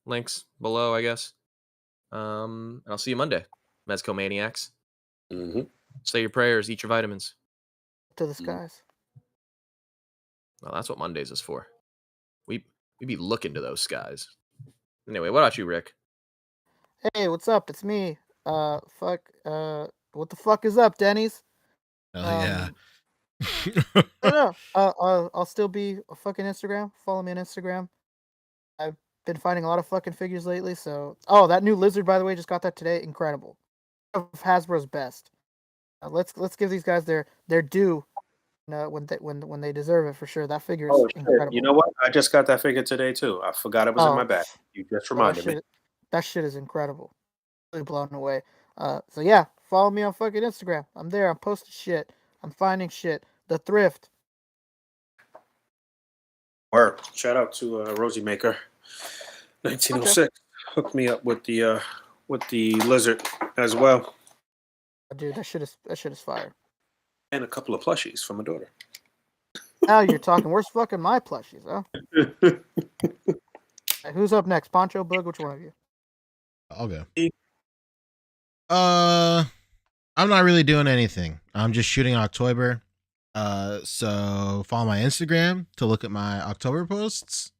Links below, I guess. And I'll see you Monday, Mezco Maniacs. Mm-hmm. Say your prayers, eat your vitamins. To the skies. Well, that's what Mondays is for. We be looking to those skies. Anyway, what about you, Rick? Hey, what's up? It's me. What the fuck is up, Denny's? Yeah. No. I'll still be a fucking Instagram. Follow me on Instagram. I've been finding a lot of fucking figures lately. So, that new lizard, by the way, just got that today. Incredible. Of Hasbro's best. Let's give these guys their due. When they deserve it for sure. That figure is incredible. You know what? I just got that figure today too. I forgot it was in my bag. You just reminded me. That shit is incredible. Really blown away. So yeah, follow me on fucking Instagram. I'm there. I'm posting shit. I'm finding shit. The thrift. Word. Shout out to Rosie Maker, 1906. Hooked me up with the lizard as well. Dude, that shit is fire. And a couple of plushies from my daughter. Now you're talking. Where's fucking my plushies, huh? Right, who's up next? Poncho, Boog? Which one of you? I'll go. I'm not really doing anything. I'm just shooting OcTOYber. So follow my Instagram to look at my OcTOYber posts.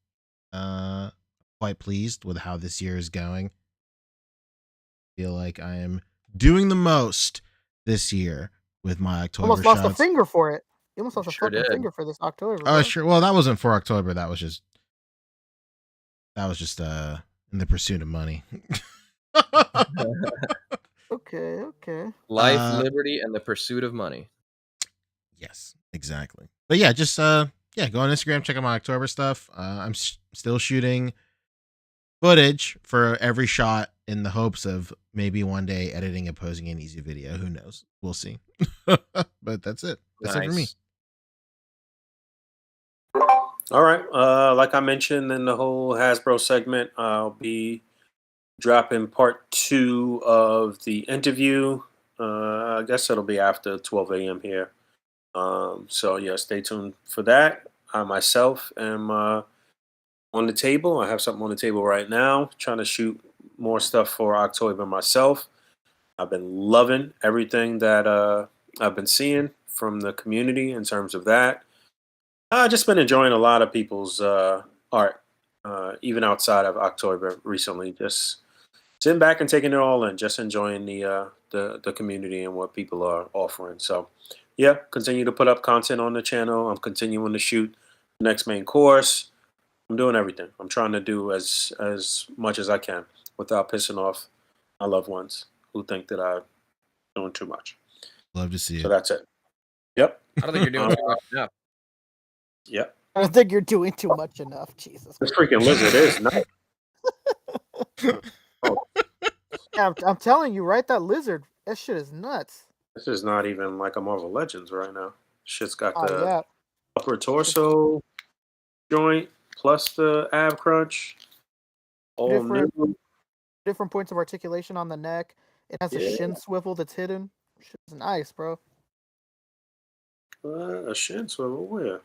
Quite pleased with how this year is going. Feel like I am doing the most this year with my OcTOYber almost shots. Lost a finger for it. You almost lost a fucking finger for this OcTOYber. Oh, sure. Well, that wasn't for OcTOYber. That was just in the pursuit of money. Okay. Life, liberty, and the pursuit of money. Yes, exactly. But yeah, just go on Instagram, check out my OcTOYber stuff. I'm still shooting footage for every shot in the hopes of maybe one day editing and posting an easy video. Who knows? We'll see. But that's it. That's it for me. All right. Like I mentioned in the whole Hasbro segment, I'll be dropping part 2 of the interview. I guess it'll be after 12 a.m. here. So yeah, stay tuned for that. I myself am on the table. I have something on the table right now, trying to shoot more stuff for OcTOYber myself. I've been loving everything that I've been seeing from the community in terms of that. I've just been enjoying a lot of people's art, even outside of OcTOYber recently. Just sitting back and taking it all in, just enjoying the community and what people are offering. So, yeah, continue to put up content on the channel. I'm continuing to shoot the next main course. I'm doing everything. I'm trying to do as much as I can without pissing off my loved ones who think that I'm doing too much. Love to see it. So that's it. Yep. I don't think you're doing too much enough. Yep. I don't think you're doing too much enough. Jesus. This freaking lizard is nice. Yeah, I'm telling you, right? That lizard, that shit is nuts. This is not even like a Marvel Legends right now. Shit's got the Yeah. upper torso joint plus the ab crunch. All new. Different points of articulation on the neck. It has a shin swivel that's hidden. Shit's nice, bro. A shin swivel where?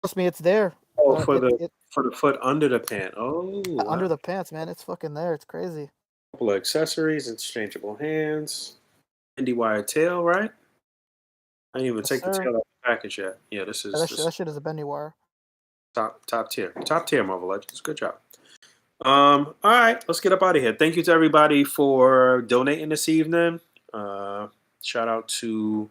Trust me, it's there. Oh, for the foot under the pant. Oh, under the pants, man. It's fucking there. It's crazy. Couple of accessories, interchangeable hands, bendy wire tail, right? I didn't even take the tail out of the package yet. Yeah, this is that shit is a bendy wire. Top tier Marvel Legends. Good job. All right, let's get up out of here. Thank you to everybody for donating this evening. Shout out to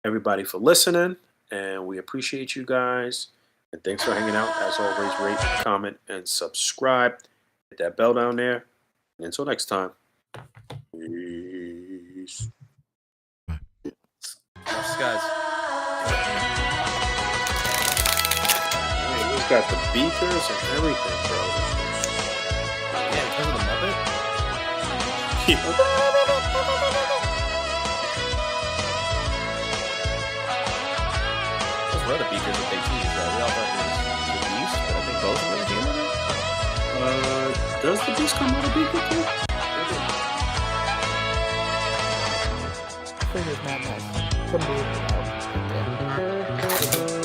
everybody for listening, and we appreciate you guys. And thanks for hanging out. As always, rate, comment, and subscribe. Hit that bell down there. And until next time, peace. got the beakers and everything, bro. Yeah, because of the Muppet. Those were the beakers that they teased, right? We all thought it was the Beast, but I think both of them came with it. Does the Beast come out of beaker too? Figures not nice. Couldn't believe it.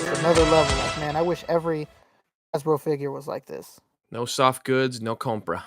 It's another level. Like, man, I wish every Hasbro figure was like this. No soft goods, no compra.